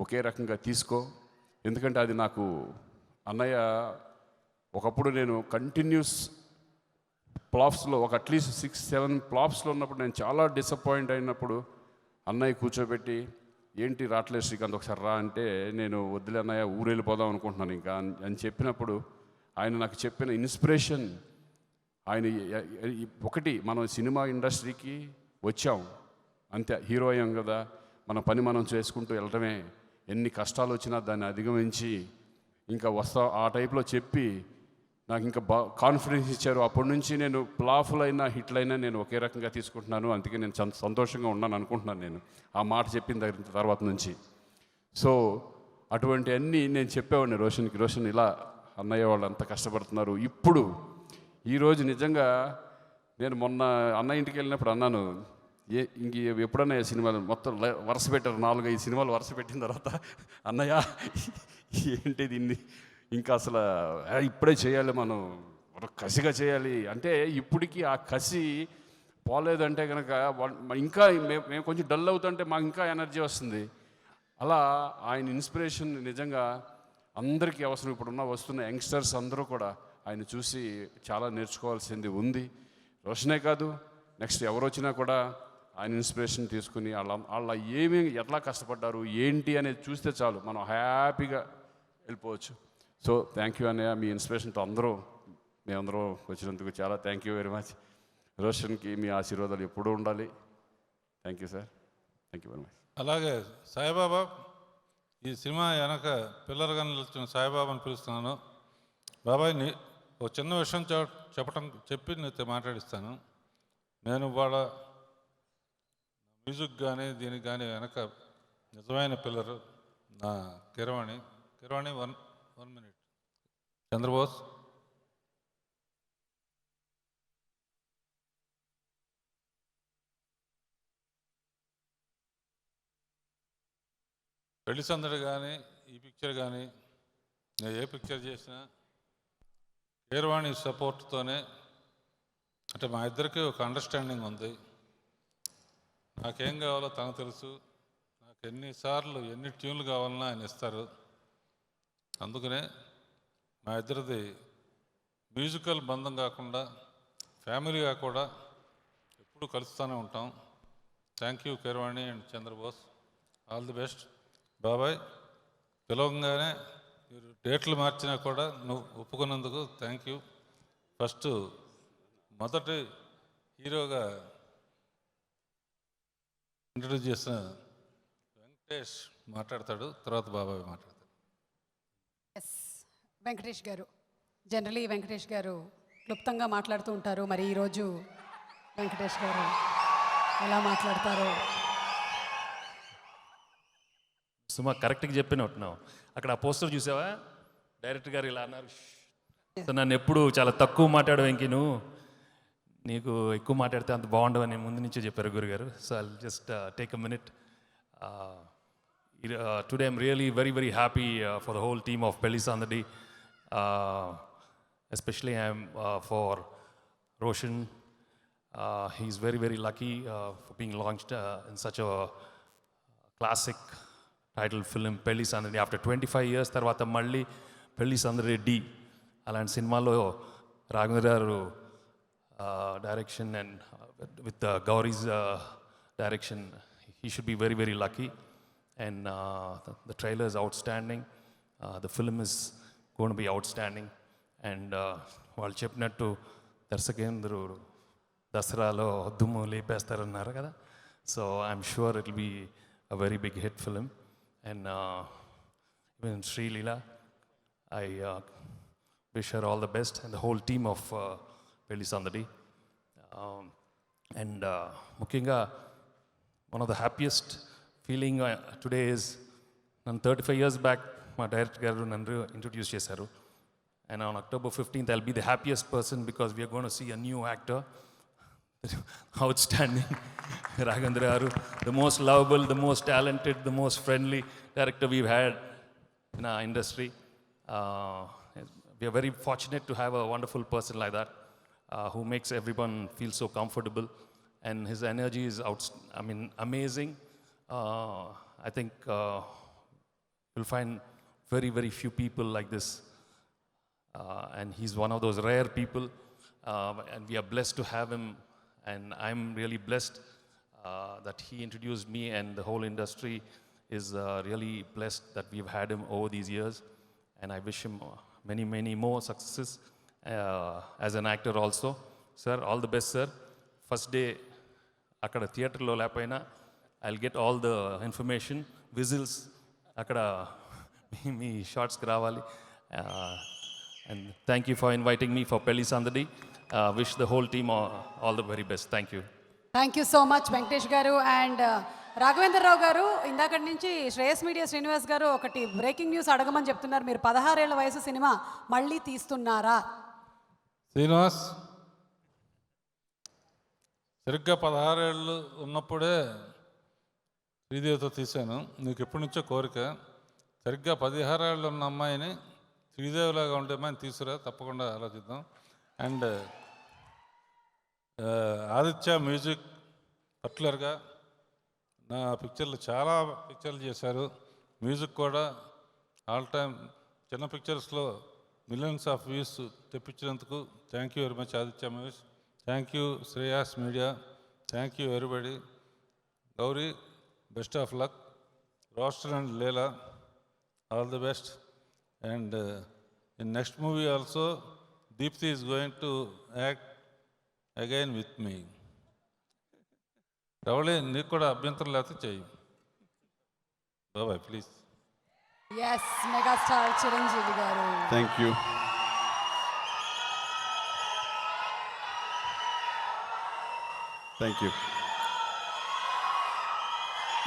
ఒకే రకంగా తీసుకో. ఎందుకంటే అది నాకు అన్నయ్య ఒకప్పుడు నేను కంటిన్యూస్ ఫ్లాప్స్లో, ఒక అట్లీస్ట్ 6-7 ఫ్లాప్స్లో ఉన్నప్పుడు నేను చాలా డిసప్పాయింట్ అయినప్పుడు అన్నయ్య కూర్చోబెట్టి, ఏంటి రావట్లేదు శ్రీకాంత్, ఒకసారి రా అంటే, నేను వద్దులే అన్నయ్య, ఊరు వెళ్ళిపోదాం అనుకుంటున్నాను ఇంకా అని చెప్పినప్పుడు ఆయన నాకు చెప్పిన ఇన్స్పిరేషన్, ఆయన ఒకటి, మనం సినిమా ఇండస్ట్రీకి వచ్చాం అంతే, హీరో అయ్యాం కదా, మన పని మనం చేసుకుంటూ వెళ్ళటమే. ఎన్ని కష్టాలు వచ్చినా దాన్ని అధిగమించి ఇంకా వస్తా ఆ టైప్లో చెప్పి నాకు ఇంకా కాన్ఫిడెన్స్ ఇచ్చారు. అప్పటి నుంచి నేను ఫ్లాఫ్లైనా హిట్లైనా నేను ఒకే రకంగా తీసుకుంటున్నాను. అందుకే నేను సంతోషంగా ఉన్నాను అనుకుంటున్నాను నేను ఆ మాట చెప్పిన తర్వాత నుంచి. సో అటువంటి అన్నీ నేను చెప్పేవాడిని రోషన్కి, రోషన్ ఇలా అన్నయ్య వాళ్ళు అంత కష్టపడుతున్నారు. ఇప్పుడు ఈరోజు నిజంగా నేను మొన్న అన్న ఇంటికి వెళ్ళినప్పుడు అన్నాను, ఇంక ఎప్పుడన్నా సినిమాలు మొత్తం వరుస పెట్టారు, 4-5 సినిమాలు వరుస పెట్టిన తర్వాత అన్నయ్య ఏంటిది ఇన్ని, ఇంకా అసలు ఇప్పుడే చేయాలి, మనం కసిగా చేయాలి అంటే ఇప్పటికీ ఆ కసి పోలేదంటే కనుక ఇంకా మేము కొంచెం డల్ అవుతుంటే మాకు ఇంకా ఎనర్జీ వస్తుంది. అలా ఆయన ఇన్స్పిరేషన్ నిజంగా అందరికీ అవసరం. ఇప్పుడున్న వస్తున్న యంగ్స్టర్స్ అందరూ కూడా ఆయన చూసి చాలా నేర్చుకోవాల్సింది ఉంది. రోషనే కాదు, నెక్స్ట్ ఎవరు వచ్చినా కూడా ఆయన ఇన్స్పిరేషన్ తీసుకుని వాళ్ళ ఎట్లా కష్టపడ్డారు ఏంటి అనేది చూస్తే చాలు, మనం హ్యాపీగా వెళ్ళిపోవచ్చు. సో థ్యాంక్ యూ అన్నయ్య, మీ ఇన్స్పిరేషన్తో మేమందరూ వచ్చినందుకు చాలా థ్యాంక్ యూ వెరీ మచ్. రోషన్కి మీ ఆశీర్వాదాలు ఎప్పుడూ ఉండాలి. Thank you sir, thank you very much. అలాగే సాయిబాబా, ఈ సినిమా వెనక పిల్లలుగా నిలిచిన సాయిబాబాని పిలుస్తున్నాను. బాబాయ్ ఒక చిన్న విషయం చెప్పి నీతో మాట్లాడిస్తాను. నేను వాళ్ళ మ్యూజిక్ కానీ దీనికి కానీ వెనక నిజమైన పిల్లలు నా కిరవాణి. 1 minute. చంద్రబోస్, పెళ్లి సందడి కానీ ఈ పిక్చర్ కానీ నేను ఏ పిక్చర్ చేసినా కీరవాణి సపోర్ట్తోనే, అంటే మా ఇద్దరికి ఒక అండర్స్టాండింగ్ ఉంది. నాకేం కావాలో తనకు తెలుసు, నాకు ఎన్నిసార్లు ఎన్ని ట్యూన్లు కావాలన్నా ఆయన ఇస్తారు. అందుకనే మా ఇద్దరిది మ్యూజికల్ బంధం కాకుండా ఫ్యామిలీగా కూడా ఎప్పుడు కలుస్తూనే ఉంటాం. Thank you Keeravani and Chandrabose, all the best. బాబాయ్, పిలవగానే మీరు డేట్లు మార్చినా కూడా నువ్వు ఒప్పుకున్నందుకు థ్యాంక్ యూ. ఫస్ట్ మొదటి హీరోగా ఇంట్రడ్యూస్ చేసిన వెంకటేష్ మాట్లాడతాడు, తర్వాత బాబాయ్ మాట్లాడతాడు. ఎస్, వెంకటేష్ గారు. జనరలీ వెంకటేష్ గారు క్లుప్తంగా మాట్లాడుతూ ఉంటారు. మరి ఈరోజు వెంకటేష్ గారు ఎలా మాట్లాడతారో. సుమా కరెక్ట్గా చెప్పినట్టున్నావు. అక్కడ ఆ పోస్టర్ చూసావా, డైరెక్టర్ గారు ఇలా అన్నారు, సో నన్ను ఎప్పుడు చాలా తక్కువ మాట్లాడు వెంకీ, నీకు ఎక్కువ మాట్లాడితే అంత బాగుండవని ముందు నుంచే చెప్పారు గురుగారు. So I just take a minute. Today I'm really very very happy for the whole team of Pelli Sandadi. Especially I'm for Roshan. He's very very lucky for being launched in such a classic title film Pelli Sandadi. After 25 years తర్వాత మళ్ళీ Pelli Sandadi D అలాంటి సినిమాలో రాఘవేంద్ర గారు direction and with Gauri's direction, he should be very very lucky. And the trailer is outstanding. The film is going to be outstanding. And వాళ్ళు చెప్పినట్టు దర్శకేంద్రు దసరాలో దుమ్ము లేపేస్తారన్నారు కదా. So I'm sure it will be a very big hit film. And even Sreeleela, I wish her all the best and the whole team of Pelli Sandadi. And ముఖ్యంగా one of the happiest feeling today is, నన్ను 35 years back మా director గారు నన్ను introduce చేశారు. And on October 15th, I'll be the happiest person because we are going to see a new actor. Outstanding. Raghavendra Garu, the most lovable, the most talented, the most friendly director we've had in our industry. We are very fortunate to have a wonderful person like that who makes everyone feel so comfortable. And his energy is amazing. I think you'll find very, very few people like this. And he's one of those rare people. And we are blessed to have him. And I'm really blessed that he introduced me, and the whole industry is really blessed that we've had him over these years. And I wish him many, many more successes as an actor also. Sir, all the best, sir. First day, akkada theatre lo lepaina, I'll get all the information, whistles, akkada me shots ki ravali. And thank you for inviting me for Pelli Sandadi. Wish the whole team all the very best. Thank you. Thank you so much Venkatesh గారు. And Raghavendra Rao గారు, ఇందాకటి నుంచి Shreyas media Srinivas గారు ఒకటి breaking news అడగమని చెప్తున్నారు. మీరు 16 ఏళ్ల వయసు సినిమా మళ్ళీ తీస్తున్నారా? శ్రీనివాస్, సరిగ్గా 16 ఏళ్ళు ఉన్నప్పుడే శ్రీదేవితో తీశాను. నీకు ఎప్పటి నుంచో కోరిక, సరిగ్గా 16 ఏళ్ళు ఉన్న అమ్మాయిని శ్రీదేవిలాగా ఉండే అమ్మాయిని తీసుకురా, తప్పకుండా ఆలోచిద్దాం. అండ్ ఆదిత్య మ్యూజిక్ పర్టికులర్గా నా పిక్చర్లు చాలా పిక్చర్లు చేశారు. మ్యూజిక్ కూడా ఆల్ టైమ్ చిన్న పిక్చర్స్లో మిలియన్స్ ఆఫ్ వ్యూస్ తెప్పించినందుకు thank you very much Aditya music. Thank you Shreyas media. Thank you everybody. Gowri, best of luck. రోస్టర్ and Leela, all the best. And in next movie also Deepthi is going to act again with me. Ravali, నీకు కూడా అభ్యంతరం లేకపోతే చెయ్యి. బాబాయ్ please. Yes, megastar Chiranjeevi గారు. Thank you. Thank you.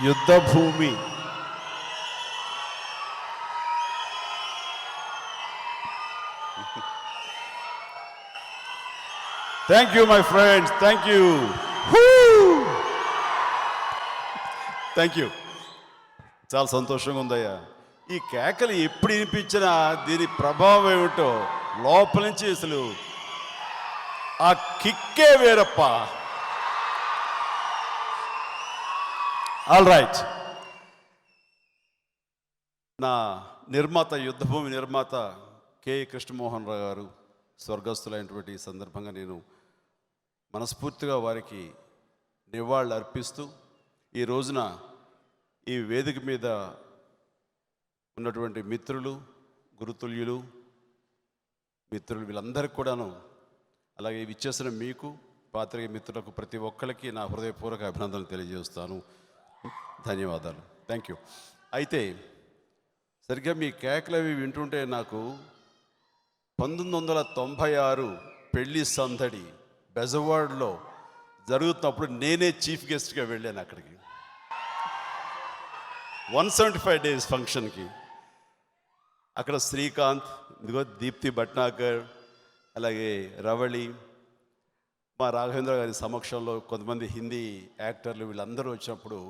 యుద్ధభూమి thank you my friends, thank you. Thank you. చాలా సంతోషంగా ఉందయ్యా. ఈ కేకలు ఎప్పుడు వినిపించినా దీని ప్రభావం ఏమిటో లోపల నుంచి అసలు ఆ కిక్కే వేరప్ప. All right. నా నిర్మాత, యుద్ధభూమి నిర్మాత కె కృష్ణమోహన్ రావు గారు స్వర్గస్థులైనటువంటి ఈ సందర్భంగా నేను మనస్ఫూర్తిగా వారికి నివాళులు అర్పిస్తూ, ఈ రోజున ఈ వేదిక మీద ఉన్నటువంటి మిత్రులు, గురుతుల్యులు, మిత్రులు వీళ్ళందరికీ కూడాను, అలాగే విచ్చేసిన మీకు, పాత్రికేయ మిత్రులకు ప్రతి ఒక్కరికి నా హృదయపూర్వక అభినందనలు తెలియజేస్తాను. ధన్యవాదాలు. Thank you. అయితే సరిగ్గా మీ కేకలవి వింటుంటే నాకు 1996 పెళ్లి సందడి బెజవాడలో జరుగుతున్నప్పుడు నేనే చీఫ్ గెస్ట్గా వెళ్ళాను అక్కడికి, 175 days ఫంక్షన్కి. అక్కడ శ్రీకాంత్, ఇదిగో దీప్తి భట్నాకర్, అలాగే రవళి, మా రాఘవేంద్ర గారి సమక్షంలో కొంతమంది హిందీ యాక్టర్లు వీళ్ళందరూ వచ్చినప్పుడు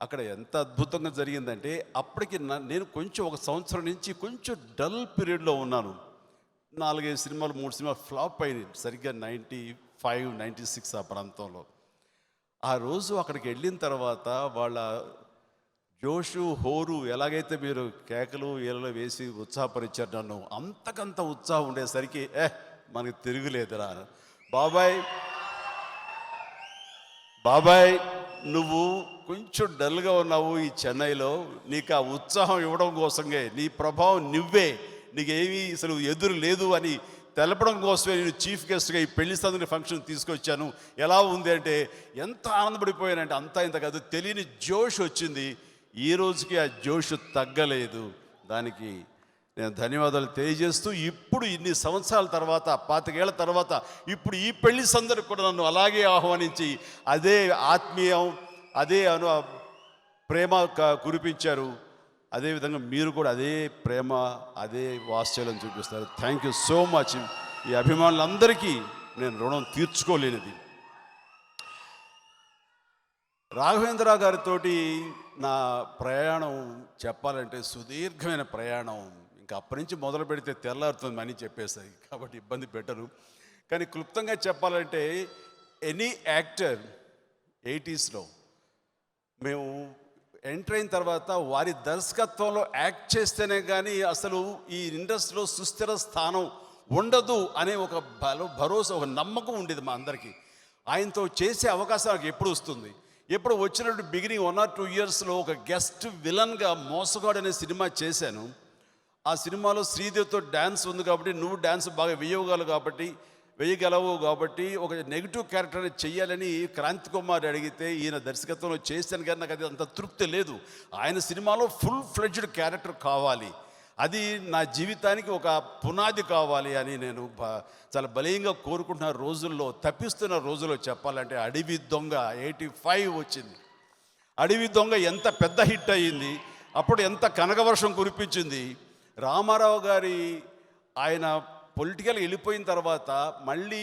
అక్కడ ఎంత అద్భుతంగా జరిగిందంటే, అప్పటికి నేను కొంచెం ఒక సంవత్సరం నుంచి కొంచెం డల్ పీరియడ్లో ఉన్నాను. 4-5 సినిమాలు, 3 సినిమాలు ఫ్లాప్ అయినాయి సరిగ్గా 95, 96 ఆ ప్రాంతంలో. ఆ రోజు అక్కడికి వెళ్ళిన తర్వాత వాళ్ళ జోషు, హోరు, ఎలాగైతే మీరు కేకలు ఏలలో వేసి ఉత్సాహపరిచారు నన్ను, అంతకంత ఉత్సాహం ఉండేసరికి మనకి తిరుగులేదురా. బాబాయ్ నువ్వు కొంచెం డల్గా ఉన్నావు ఈ చెన్నైలో, నీకు ఆ ఉత్సాహం ఇవ్వడం కోసమే, నీ ప్రభావం నువ్వే, నీకేమీ అసలు ఎదురు లేదు అని తెలపడం కోసమే నేను చీఫ్ గెస్ట్గా ఈ పెళ్లి సందడి ఫంక్షన్ తీసుకొచ్చాను. ఎలా ఉంది అంటే ఎంత ఆనందపడిపోయానంటే అంతా ఇంత కాదు, తెలియని జోష్ వచ్చింది. ఈ రోజుకి ఆ జోష్ తగ్గలేదు. దానికి నేను ధన్యవాదాలు తెలియజేస్తూ, ఇప్పుడు ఇన్ని సంవత్సరాల తర్వాత, 25 ఏళ్ల తర్వాత ఇప్పుడు ఈ పెళ్లి సందడి కూడా నన్ను అలాగే ఆహ్వానించి అదే ఆత్మీయం, అదే ప్రేమ కురిపించారు. అదేవిధంగా మీరు కూడా అదే ప్రేమ, అదే వాత్సల్యం చూపిస్తారు. Thank you so much. ఈ అభిమానులందరికీ నేను రుణం తీర్చుకోలేనిది. రాఘవేంద్ర గారితో నా ప్రయాణం చెప్పాలంటే సుదీర్ఘమైన ప్రయాణం. ఇంకా అప్పటి నుంచి మొదలు పెడితే తెల్లారుతుంది అని చెప్పేసాయి కాబట్టి ఇబ్బంది పెట్టరు. కానీ క్లుప్తంగా చెప్పాలంటే ఎనీ యాక్టర్ 80sలో మేము ఎంటర్ అయిన తర్వాత వారి దర్శకత్వంలో యాక్ట్ చేస్తేనే కానీ అసలు ఈ ఇండస్ట్రీలో సుస్థిర స్థానం ఉండదు అనే ఒక భరోసా, ఒక నమ్మకం ఉండేది మా అందరికీ. ఆయనతో చేసే అవకాశం నాకు ఎప్పుడు వస్తుంది. ఎప్పుడు వచ్చినట్టు బిగినింగ్ 1 or 2 yearsలో ఒక గెస్ట్ విలన్గా మోసగాడు అనే సినిమా చేశాను. ఆ సినిమాలో శ్రీదేవితో డ్యాన్స్ ఉంది కాబట్టి, నువ్వు డ్యాన్స్ బాగా వేయగలవు కాబట్టి ఒక నెగిటివ్ క్యారెక్టర్ని చెయ్యాలని క్రాంతి కుమార్ అడిగితే ఈయన దర్శకత్వంలో చేశాను. కానీ నాకు అది అంత తృప్తి లేదు. ఆయన సినిమాలో ఫుల్ ఫ్లెడ్జ్డ్ క్యారెక్టర్ కావాలి, అది నా జీవితానికి ఒక పునాది కావాలి అని నేను చాలా బలీయంగా కోరుకుంటున్న రోజుల్లో, తప్పిస్తున్న రోజుల్లో చెప్పాలంటే అడవి దొంగ 85 వచ్చింది. అడవి దొంగ ఎంత పెద్ద హిట్ అయ్యింది, అప్పుడు ఎంత కనకవర్షం కురిపించింది. రామారావు గారి ఆయన పొలిటికల్ వెళ్ళిపోయిన తర్వాత మళ్ళీ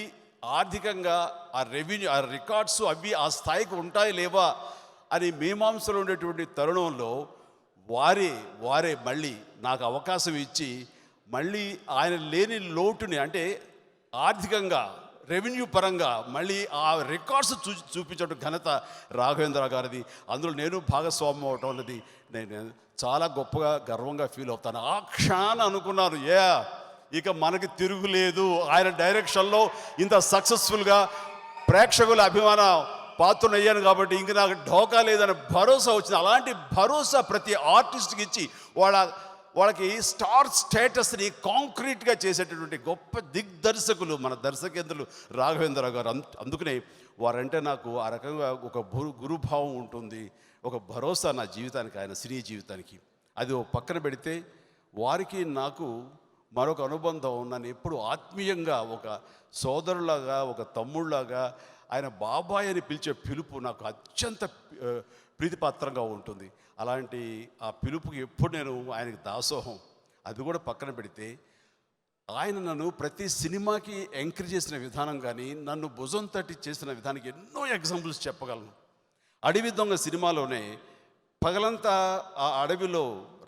ఆర్థికంగా ఆ రెవెన్యూ, ఆ రికార్డ్స్ అవి ఆ స్థాయికి ఉంటాయి లేవా అని మీమాంసలో ఉండేటువంటి తరుణంలో వారే మళ్ళీ నాకు అవకాశం ఇచ్చి మళ్ళీ ఆయన లేని లోటుని, అంటే ఆర్థికంగా రెవెన్యూ పరంగా మళ్ళీ ఆ రికార్డ్స్ చూపించడం ఘనత రాఘవేంద్ర గారిది. అందులో నేను భాగస్వామ్యం అవటం అన్నది నేను చాలా గొప్పగా గర్వంగా ఫీల్ అవుతాను. ఆ క్షణాన్ని అనుకున్నాను, ఇక మనకి తిరుగులేదు. ఆయన డైరెక్షన్లో ఇంత సక్సెస్ఫుల్గా ప్రేక్షకుల అభిమాన పాత్రను అయ్యాను కాబట్టి ఇంక నాకు ఢోకా లేదని భరోసా వచ్చింది. అలాంటి భరోసా ప్రతి ఆర్టిస్ట్కి ఇచ్చి వాళ్ళకి స్టార్ స్టేటస్ని కాంక్రీట్గా చేసేటటువంటి గొప్ప దిగ్దర్శకులు మన దర్శకేంద్రులు రాఘవేంద్ర గారు. అందుకనే వారంటే నాకు ఆ రకంగా ఒక గురుభావం ఉంటుంది, ఒక భరోసా నా జీవితానికి, ఆయన సినీ జీవితానికి. అది ఓ పక్కన పెడితే వారికి నాకు మరొక అనుబంధం, నన్ను ఎప్పుడు ఆత్మీయంగా ఒక సోదరులాగా, ఒక తమ్ముళ్ళలాగా, ఆయన బాబాయ్ అని పిలిచే పిలుపు నాకు అత్యంత ప్రీతిపాత్రంగా ఉంటుంది. అలాంటి ఆ పిలుపుకి ఎప్పుడు నేను ఆయనకి దాసోహం. అది కూడా పక్కన పెడితే ఆయన నన్ను ప్రతి సినిమాకి ఎంకరేజ్ చేసిన విధానం కానీ, నన్ను భుజం తట్టి చేసిన విధానానికి ఎన్నో ఎగ్జాంపుల్స్ చెప్పగలను. అడవి దొంగ సినిమాలోనే పగలంతా ఆ అడవిలో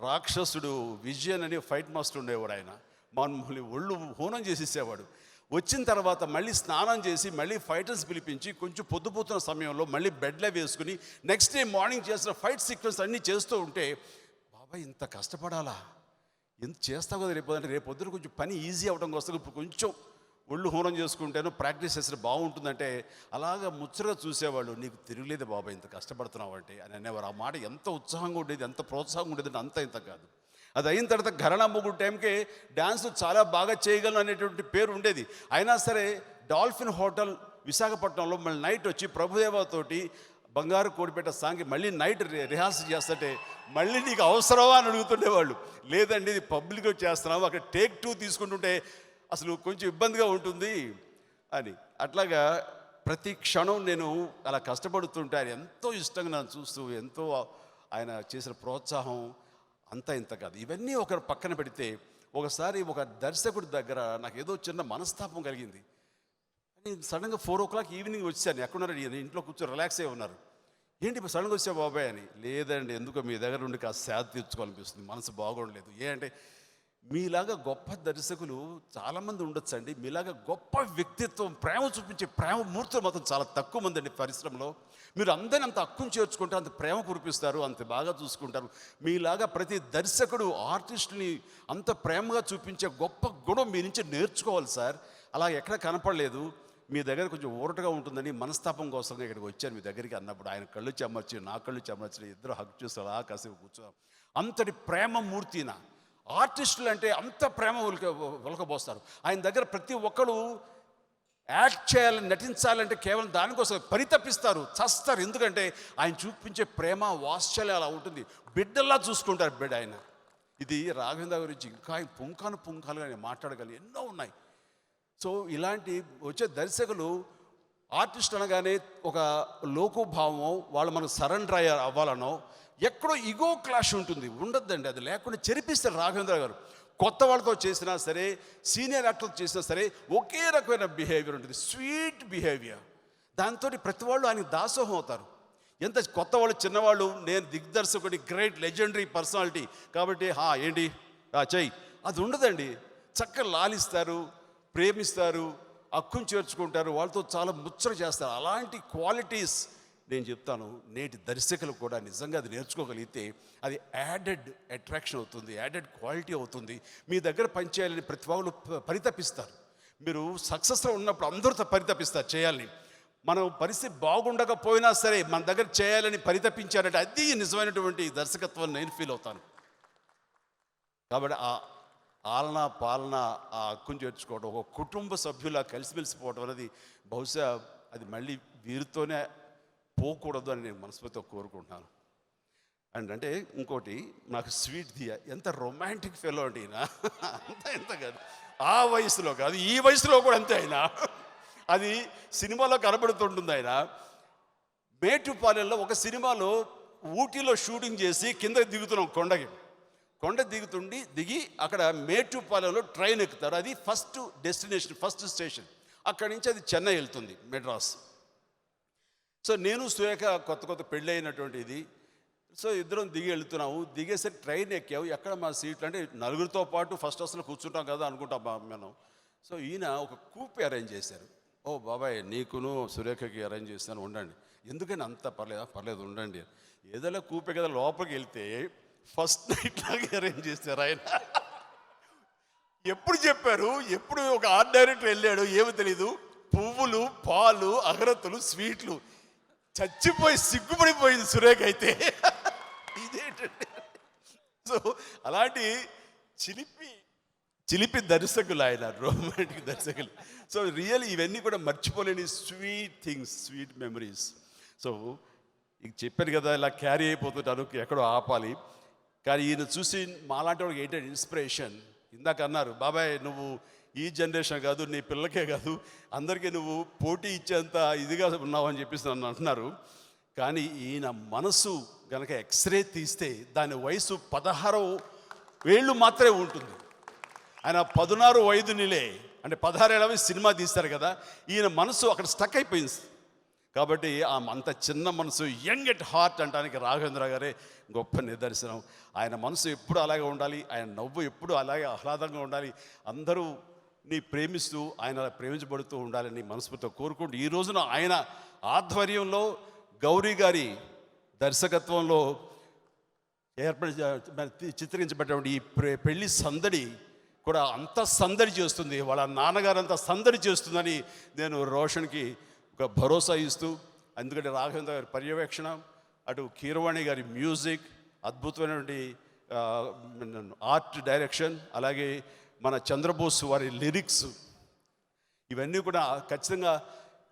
రాక్షసుడు విజయన్ అని ఫైట్ మాస్టర్ ఉండేవాడు. ఆయన మమ్మల్ని ఒళ్ళు హోనం చేసేసేవాడు. వచ్చిన తర్వాత మళ్ళీ స్నానం చేసి మళ్ళీ ఫైటర్స్ పిలిపించి కొంచెం పొద్దుపోతున్న సమయంలో మళ్ళీ బెడ్లో వేసుకుని నెక్స్ట్ డే మార్నింగ్ చేసిన ఫైట్ సీక్వెన్స్ అన్నీ చేస్తూ ఉంటే, బాబాయ్ ఇంత కష్టపడాలా, ఎంత చేస్తావు కదా రేపు, అంటే రేపు పొద్దున కొంచెం పని ఈజీ అవడం కోసం ఇప్పుడు కొంచెం ఒళ్ళు హోనం చేసుకుంటేనో ప్రాక్టీస్ చేస్తే బాగుంటుందంటే అలాగా ముచ్చటగా చూసేవాళ్ళు. నీకు తిరగలేదు బాబాయ్ ఇంత కష్టపడుతున్నావు అంటే అని అనేవారు. ఆ మాట ఎంత ఉత్సాహంగా ఉండేది, ఎంత ప్రోత్సాహంగా ఉండేది అంటే అంత ఇంత కాదు. అది అయిన తర్వాత ఘరానా మొగుడు టైంకే డ్యాన్స్ చాలా బాగా చేయగలను అనేటువంటి పేరు ఉండేది. అయినా సరే డాల్ఫిన్ హోటల్ విశాఖపట్నంలో మళ్ళీ నైట్ వచ్చి ప్రభుదేవతోటి బంగారు కోడిపేట సాంగ్కి మళ్ళీ నైట్ రిహార్సల్ చేస్తుంటే మళ్ళీ నీకు అవసరమా అని అడుగుతుండేవాళ్ళు. లేదండి ఇది పబ్లిక్గా చేస్తున్నాము, అక్కడ టేక్ 2 తీసుకుంటుంటే అసలు కొంచెం ఇబ్బందిగా ఉంటుంది అని. అట్లాగా ప్రతి క్షణం నేను అలా కష్టపడుతుంటే ఆయన ఎంతో ఇష్టంగా నన్ను చూస్తూ, ఎంతో ఆయన చేసిన ప్రోత్సాహం అంతా ఇంత కాదు. ఇవన్నీ ఒక పక్కన పెడితే ఒకసారి ఒక దర్శకుడి దగ్గర నాకు ఏదో చిన్న మనస్తాపం కలిగింది. సడన్గా 4 o'clock ఈవినింగ్ వచ్చాను. ఎక్కడున్నారు, ఇంట్లో కూర్చొని రిలాక్స్ అయ్యి ఉన్నారు. ఏంటి ఇప్పుడు సడన్గా వచ్చా బాబాయ్ అని. లేదండి ఎందుకో మీ దగ్గర నుండి కాస్త సేద తీర్చుకోవాలనిపిస్తుంది, మనసు బాగోడలేదు. అంటే మీలాగా గొప్ప దర్శకులు చాలామంది ఉండొచ్చండి, మీలాగా గొప్ప వ్యక్తిత్వం, ప్రేమ చూపించే ప్రేమ మూర్తులు మాత్రం చాలా తక్కువ మంది అండి పరిశ్రమలో. మీరు అందరిని అంత హక్కును చేర్చుకుంటారు, అంత ప్రేమ కురిపిస్తారు, అంత బాగా చూసుకుంటారు. మీలాగా ప్రతి దర్శకుడు ఆర్టిస్టుని అంత ప్రేమగా చూపించే గొప్ప గుణం మీ నుంచి నేర్చుకోవాలి సార్. అలా ఎక్కడ కనపడలేదు. మీ దగ్గర కొంచెం ఊరటగా ఉంటుందని మనస్తాపం కోసం ఇక్కడికి వచ్చాను మీ దగ్గరికి అన్నప్పుడు ఆయన కళ్ళు చెమ్మర్చి నా కళ్ళు చెమ్మర్చి ఇద్దరు హక్ చూసి అలా కాసేపు కూర్చోం. అంతటి ప్రేమ మూర్తిన ఆర్టిస్టులు అంటే అంత ప్రేమ ఒలకబోస్తారు. ఆయన దగ్గర ప్రతి ఒక్కరు యాక్ట్ చేయాలని, నటించాలంటే కేవలం దానికోసం పరితపిస్తారు, చస్తారు. ఎందుకంటే ఆయన చూపించే ప్రేమ వాత్సల్యం అలా ఉంటుంది. బిడ్డల్లా చూసుకుంటారు బిడ్డ ఆయన. ఇది రాఘవేంద్ర గురించి ఇంకా పుంఖాలుగా నేను మాట్లాడగలను, ఎన్నో ఉన్నాయి. సో ఇలాంటి వచ్చే దర్శకులు ఆర్టిస్ట్ అనగానే ఒక లోకోభావమో వాళ్ళు మనకు సరెండర్ అవ్వాలనో ఎక్కడో ఇగో క్లాష్ ఉంటుంది, ఉండద్దండి. అది లేకుండా చెరిపిస్తారు రాఘవేంద్ర గారు. కొత్త వాళ్ళతో చేసినా సరే, సీనియర్ యాక్టర్తో చేసినా సరే ఒకే రకమైన బిహేవియర్ ఉంటుంది, స్వీట్ బిహేవియర్. దాంతో ప్రతి వాళ్ళు ఆయనకి దాసోహం అవుతారు. ఎంత కొత్త వాళ్ళు చిన్నవాళ్ళు, నేను దిగ్దర్శకుడి గ్రేట్ లెజెండరీ పర్సనాలిటీ కాబట్టి ఏంటి చెయ్యి, అది ఉండదండి. చక్కగా లాలిస్తారు, ప్రేమిస్తారు, హక్కును చేర్చుకుంటారు, వాళ్ళతో చాలా ముచ్చట చేస్తారు. అలాంటి క్వాలిటీస్ నేను చెప్తాను నేటి దర్శకులు కూడా నిజంగా అది నేర్చుకోగలిగితే అది యాడెడ్ అట్రాక్షన్ అవుతుంది, యాడెడ్ క్వాలిటీ అవుతుంది. మీ దగ్గర పనిచేయాలని ప్రతి వాళ్ళు పరితపిస్తారు. మీరు సక్సెస్లో ఉన్నప్పుడు అందరితో పరితపిస్తారు చేయాలని. మనం పరిస్థితి బాగుండకపోయినా సరే మన దగ్గర చేయాలని పరితపించారంటే అది నిజమైనటువంటి దర్శకత్వం నేను ఫీల్ అవుతాను. కాబట్టి ఆ ఆలన పాలన, ఆ హక్కును చేర్చుకోవడం, ఒక కుటుంబ సభ్యులా కలిసిమెలిసిపోవడం అనేది బహుశా అది మళ్ళీ వీరితోనే పోకూడదు అని నేను మనస్ఫూర్తిగా కోరుకుంటున్నాను. అండ్ అంటే ఇంకోటి నాకు స్వీట్ దియా ఎంత రొమాంటిక్ ఫెలో అంటే ఈయన అంత ఎంత కాదు, ఆ వయసులో కాదు ఈ వయసులో కూడా అంతే. ఆయన అది సినిమాలో కనబడుతుంటుంది. ఆయన మేటుపాలెంలో ఒక సినిమాలో ఊటీలో షూటింగ్ చేసి కింద దిగుతున్నాం, కొండ దిగి అక్కడ మేటుపాలెంలో ట్రైన్ ఎక్కుతారు. అది ఫస్ట్ డెస్టినేషన్, ఫస్ట్ స్టేషన్. అక్కడి నుంచి అది చెన్నై వెళ్తుంది, మెడ్రాస్. సో నేను సురేఖ కొత్త పెళ్ళి అయినటువంటి ఇది. సో ఇద్దరం దిగి వెళ్తున్నాము. దిగేసరికి ట్రైన్ ఎక్కాము. ఎక్కడ మా సీట్లు అంటే నలుగురితో పాటు ఫస్ట్ అసలు కూర్చుంటాం కదా అనుకుంటాం మనం. సో ఈయన ఒక కూపి అరేంజ్ చేశారు. ఓ బాబాయ్, నీకును సురేఖకి అరేంజ్ చేస్తాను, ఉండండి. ఎందుకని అంత పర్లేదు ఉండండి. ఏదైనా కూపే కదా, లోపలికి వెళ్తే ఫస్ట్ నైట్ లాగా అరేంజ్ చేశారు ఆయన. ఎప్పుడు చెప్పారు, ఎప్పుడు ఒక ఆర్ట్ డైరెక్టర్ వెళ్ళాడు ఏమో తెలీదు. పువ్వులు, పాలు, అగరత్తులు, స్వీట్లు. చచ్చిపోయి సిగ్గుపడిపోయింది సురేఖ అయితే. ఇదేంటండి. సో అలాంటి చిలిపి దర్శకులు ఆయన, రొమాంటిక్ దర్శకులు. సో రియల్ ఇవన్నీ కూడా మర్చిపోలేని sweet things, sweet memories. So ఇక చెప్పాను కదా, ఇలా క్యారీ అయిపోతుంటాను, ఎక్కడో ఆపాలి. కానీ ఈయన చూసి మాలాంటి వాళ్ళకి ఏంటంటే ఇన్స్పిరేషన్. ఇందాక అన్నారు, బాబాయ్ నువ్వు ఈ జనరేషన్ కాదు, నీ పిల్లకే కాదు, అందరికీ నువ్వు పోటీ ఇచ్చేంత ఇదిగా ఉన్నావు అని చెప్పేసి నన్ను అంటున్నారు. కానీ ఈయన మనసు కనుక ఎక్స్రే తీస్తే దాని వయసు 16 ఏళ్ళు మాత్రమే ఉంటుంది. ఆయన 16 వయదునిలే అంటే 16 ఏళ్ళవి సినిమా తీస్తారు కదా, ఈయన మనసు అక్కడ స్టక్ అయిపోయింది. కాబట్టి అంత చిన్న మనసు, యంగ్ ఎట్ హార్ట్ అంటానికి రాఘవేంద్ర గారే గొప్ప నిదర్శనం. ఆయన మనసు ఎప్పుడు అలాగే ఉండాలి, ఆయన నవ్వు ఎప్పుడు అలాగే ఆహ్లాదంగా ఉండాలి, అందరూ నీ ప్రేమిస్తూ ఆయన ప్రేమించబడుతూ ఉండాలని మనస్ఫూర్తిగా కోరుకుంటూ, ఈ రోజున ఆయన ఆధ్వర్యంలో గౌరీ గారి దర్శకత్వంలో చిత్రించబడినటువంటి ఈ పెళ్లి సందడి కూడా అంత సందడి చేస్తుంది, వాళ్ళ నాన్నగారు అంత సందడి చేస్తుందని నేను రోషన్కి ఒక భరోసా ఇస్తూ, ఎందుకంటే రాఘవేంద్ర గారి పర్యవేక్షణ, అటు కీరవాణి గారి మ్యూజిక్, అద్భుతమైనటువంటి ఆర్ట్ డైరెక్షన్, అలాగే మన చంద్రబోస్ వారి లిరిక్స్, ఇవన్నీ కూడా ఖచ్చితంగా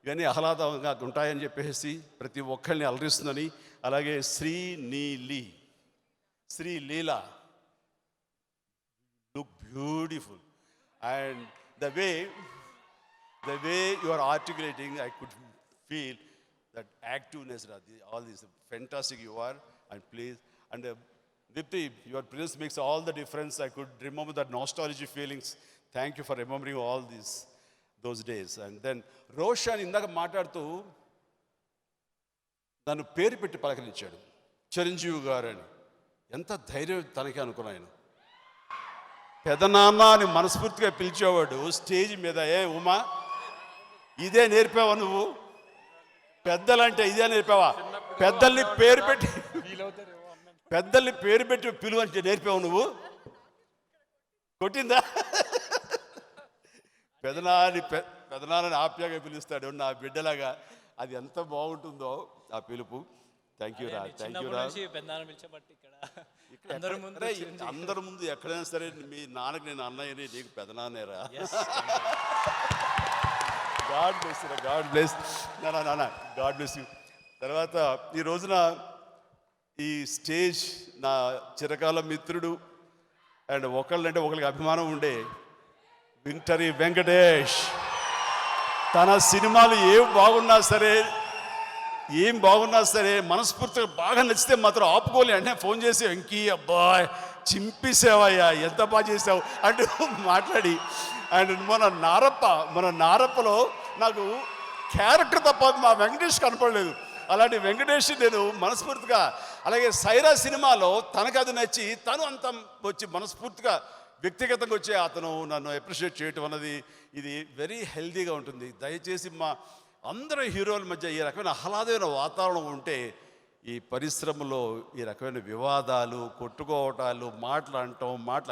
ఇవన్నీ ఆహ్లాదంగా ఉంటాయని చెప్పేసి ప్రతి ఒక్కరిని అలరిస్తుందని. అలాగే Sreeleela look beautiful and the way you are articulating, I could feel that activeness, all this fantastic you are, and please, and Dipti, your presence makes all the difference. I could remember that nostalgic feelings. Thank you for remembering all those days. And then Roshan ఇందాక మాట్లాడుతూ నన్ను పేరు పెట్టి పలకరించాడు, చిరంజీవి గారు అని. ఎంత ధైర్యం తనకి అనుకున్నాను. పెదనాన్న అని మనస్ఫూర్తిగా పిలిచేవాడు స్టేజ్ మీద. ఉమా, ఇదే నేర్పావా నువ్వు? పెద్దలంటే ఇదే నేర్పావా? పెద్దల్ని పేరు పెట్టి పిలువ అంటే నేర్పావు నువ్వు? కొట్టిందా? పెదనాన్నని ఆప్యాగా పిలుస్తాడు నా బిడ్డలాగా. అది ఎంత బాగుంటుందో ఆ పిలుపు. థ్యాంక్ యూ రా, థ్యాంక్ యూ రా. అందరి ముందు ఎక్కడైనా సరే మీ నాన్నకి నేను అన్నయ్యని, నీకు పెదనాన్నేరా. గాడ్ బ్లెస్ రా, గాడ్ బ్లెస్ నాన్న, గాడ్ బ్లెస్ యూ. తర్వాత ఈ రోజున ఈ స్టేజ్ నా చిరకాల మిత్రుడు అండ్ ఒకళ్ళంటే ఒకరికి అభిమానం ఉండే విక్టరీ వెంకటేష్, తన సినిమాలు ఏం బాగున్నా సరే మనస్ఫూర్తిగా బాగా నచ్చితే మాత్రం ఆపుకోలే. అంటే ఫోన్ చేసి, వెంకీ అబ్బాయ్ చింపేసావయ్యా, ఎంత బాగా చేసావు అంటూ మాట్లాడి. అండ్ మన నారప్పలో నాకు క్యారెక్టర్ తప్ప మా వెంకటేష్ కనపడలేదు. అలాంటి వెంకటేష్ నేను మనస్ఫూర్తిగా, అలాగే సైరా సినిమాలో తనకు అది నచ్చి తను అంత వచ్చి మనస్ఫూర్తిగా వ్యక్తిగతంగా వచ్చి అతను నన్ను అప్రిషియేట్ చేయటం అన్నది ఇది వెరీ హెల్దీగా ఉంటుంది. దయచేసి మా అందరి హీరోల మధ్య ఈ రకమైన ఆహ్లాదమైన వాతావరణం ఉంటే ఈ పరిశ్రమలో ఈ రకమైన వివాదాలు, కొట్టుకోవటాలు, మాటలు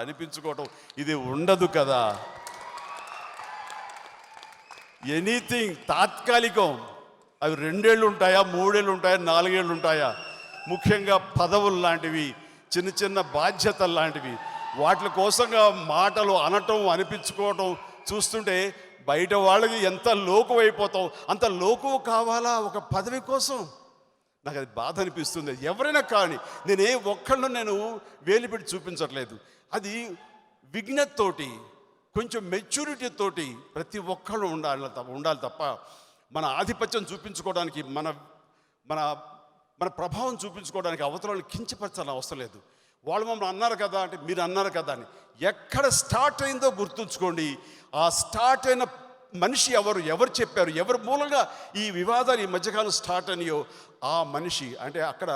అనిపించుకోవటం ఇది ఉండదు కదా. ఎనీథింగ్ తాత్కాలికం. అవి 2 ఏళ్ళు ఉంటాయా, 3 ఏళ్ళు ఉంటాయా, 4 ఏళ్ళు ఉంటాయా? ముఖ్యంగా పదవులు లాంటివి, చిన్న బాధ్యతలు లాంటివి, వాటి కోసంగా మాటలు అనటం, అనిపించుకోవటం చూస్తుంటే బయట వాళ్ళకి ఎంత లోకు అయిపోతాం. అంత లోకు కావాలా ఒక పదవి కోసం? నాకు అది బాధ అనిపిస్తుంది. ఎవరైనా కానీ నేను వేలు పెట్టి చూపించట్లేదు. అది విజ్ఞతతోటి, కొంచెం మెచ్యూరిటీ తోటి ప్రతి ఒక్కళ్ళు ఉండాలి తప్ప మన ఆధిపత్యం చూపించుకోవడానికి, మన ప్రభావం చూపించుకోవడానికి అవతరాలను కించపరచాలని అవసరం లేదు. వాళ్ళు మమ్మల్ని అన్నారు కదా అంటే మీరు అన్నారు కదా అని ఎక్కడ స్టార్ట్ అయిందో గుర్తుంచుకోండి. ఆ స్టార్ట్ అయిన మనిషి ఎవరు చెప్పారు, ఎవరి మూలంగా ఈ వివాదాలు ఈ మధ్యకాలం స్టార్ట్ అనియో ఆ మనిషి. అంటే అక్కడ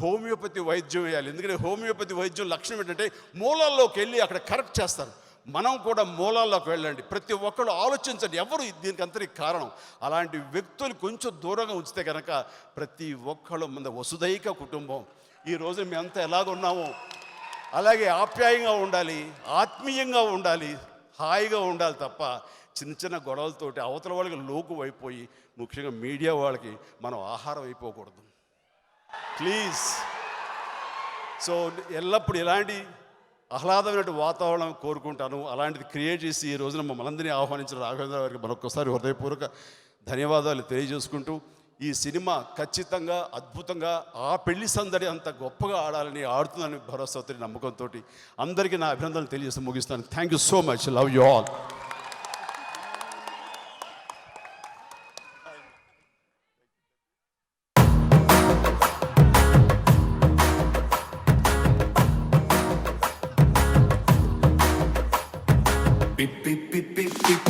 హోమియోపతి వైద్యం వేయాలి. ఎందుకంటే హోమియోపతి వైద్యం లక్షణం ఏంటంటే మూలాల్లోకి వెళ్ళి అక్కడ కరెక్ట్ చేస్తారు. మనం కూడా మూలాల్లోకి వెళ్ళండి. ప్రతి ఒక్కళ్ళు ఆలోచించండి, ఎవరు దీనికి అంతరికి కారణం. అలాంటి వ్యక్తులు కొంచెం దూరంగా ఉంచితే కనుక ప్రతి ఒక్కళ్ళు మన వసుదైక కుటుంబం. ఈ రోజు మేమంతా ఎలాగున్నామో అలాగే ఆప్యాయంగా ఉండాలి, ఆత్మీయంగా ఉండాలి, హాయిగా ఉండాలి తప్ప చిన్న చిన్న గొడవలతోటి అవతల వాళ్ళకి లోకు అయిపోయి, ముఖ్యంగా మీడియా వాళ్ళకి మనం ఆహారం అయిపోకూడదు ప్లీజ్. సో ఎల్లప్పుడూ ఇలాంటి ఆహ్లాదమైన వాతావరణం కోరుకుంటాను. అలాంటిది క్రియేట్ చేసి ఈ రోజున మమ్మల్ని అందరినీ ఆహ్వానించిన రాఘవేంద్ర గారికి మరొకసారి హృదయపూర్వక ధన్యవాదాలు తెలియజేసుకుంటూ, ఈ సినిమా ఖచ్చితంగా అద్భుతంగా ఆ పెళ్లి సందడి అంత గొప్పగా ఆడాలని, ఆడుతుందని భరోసాతో నమ్మకంతో అందరికీ నా అభినందనలు తెలియజేసి ముగిస్తాను. Thank you so much. Love you all. Beep, beep, beep, beep, beep.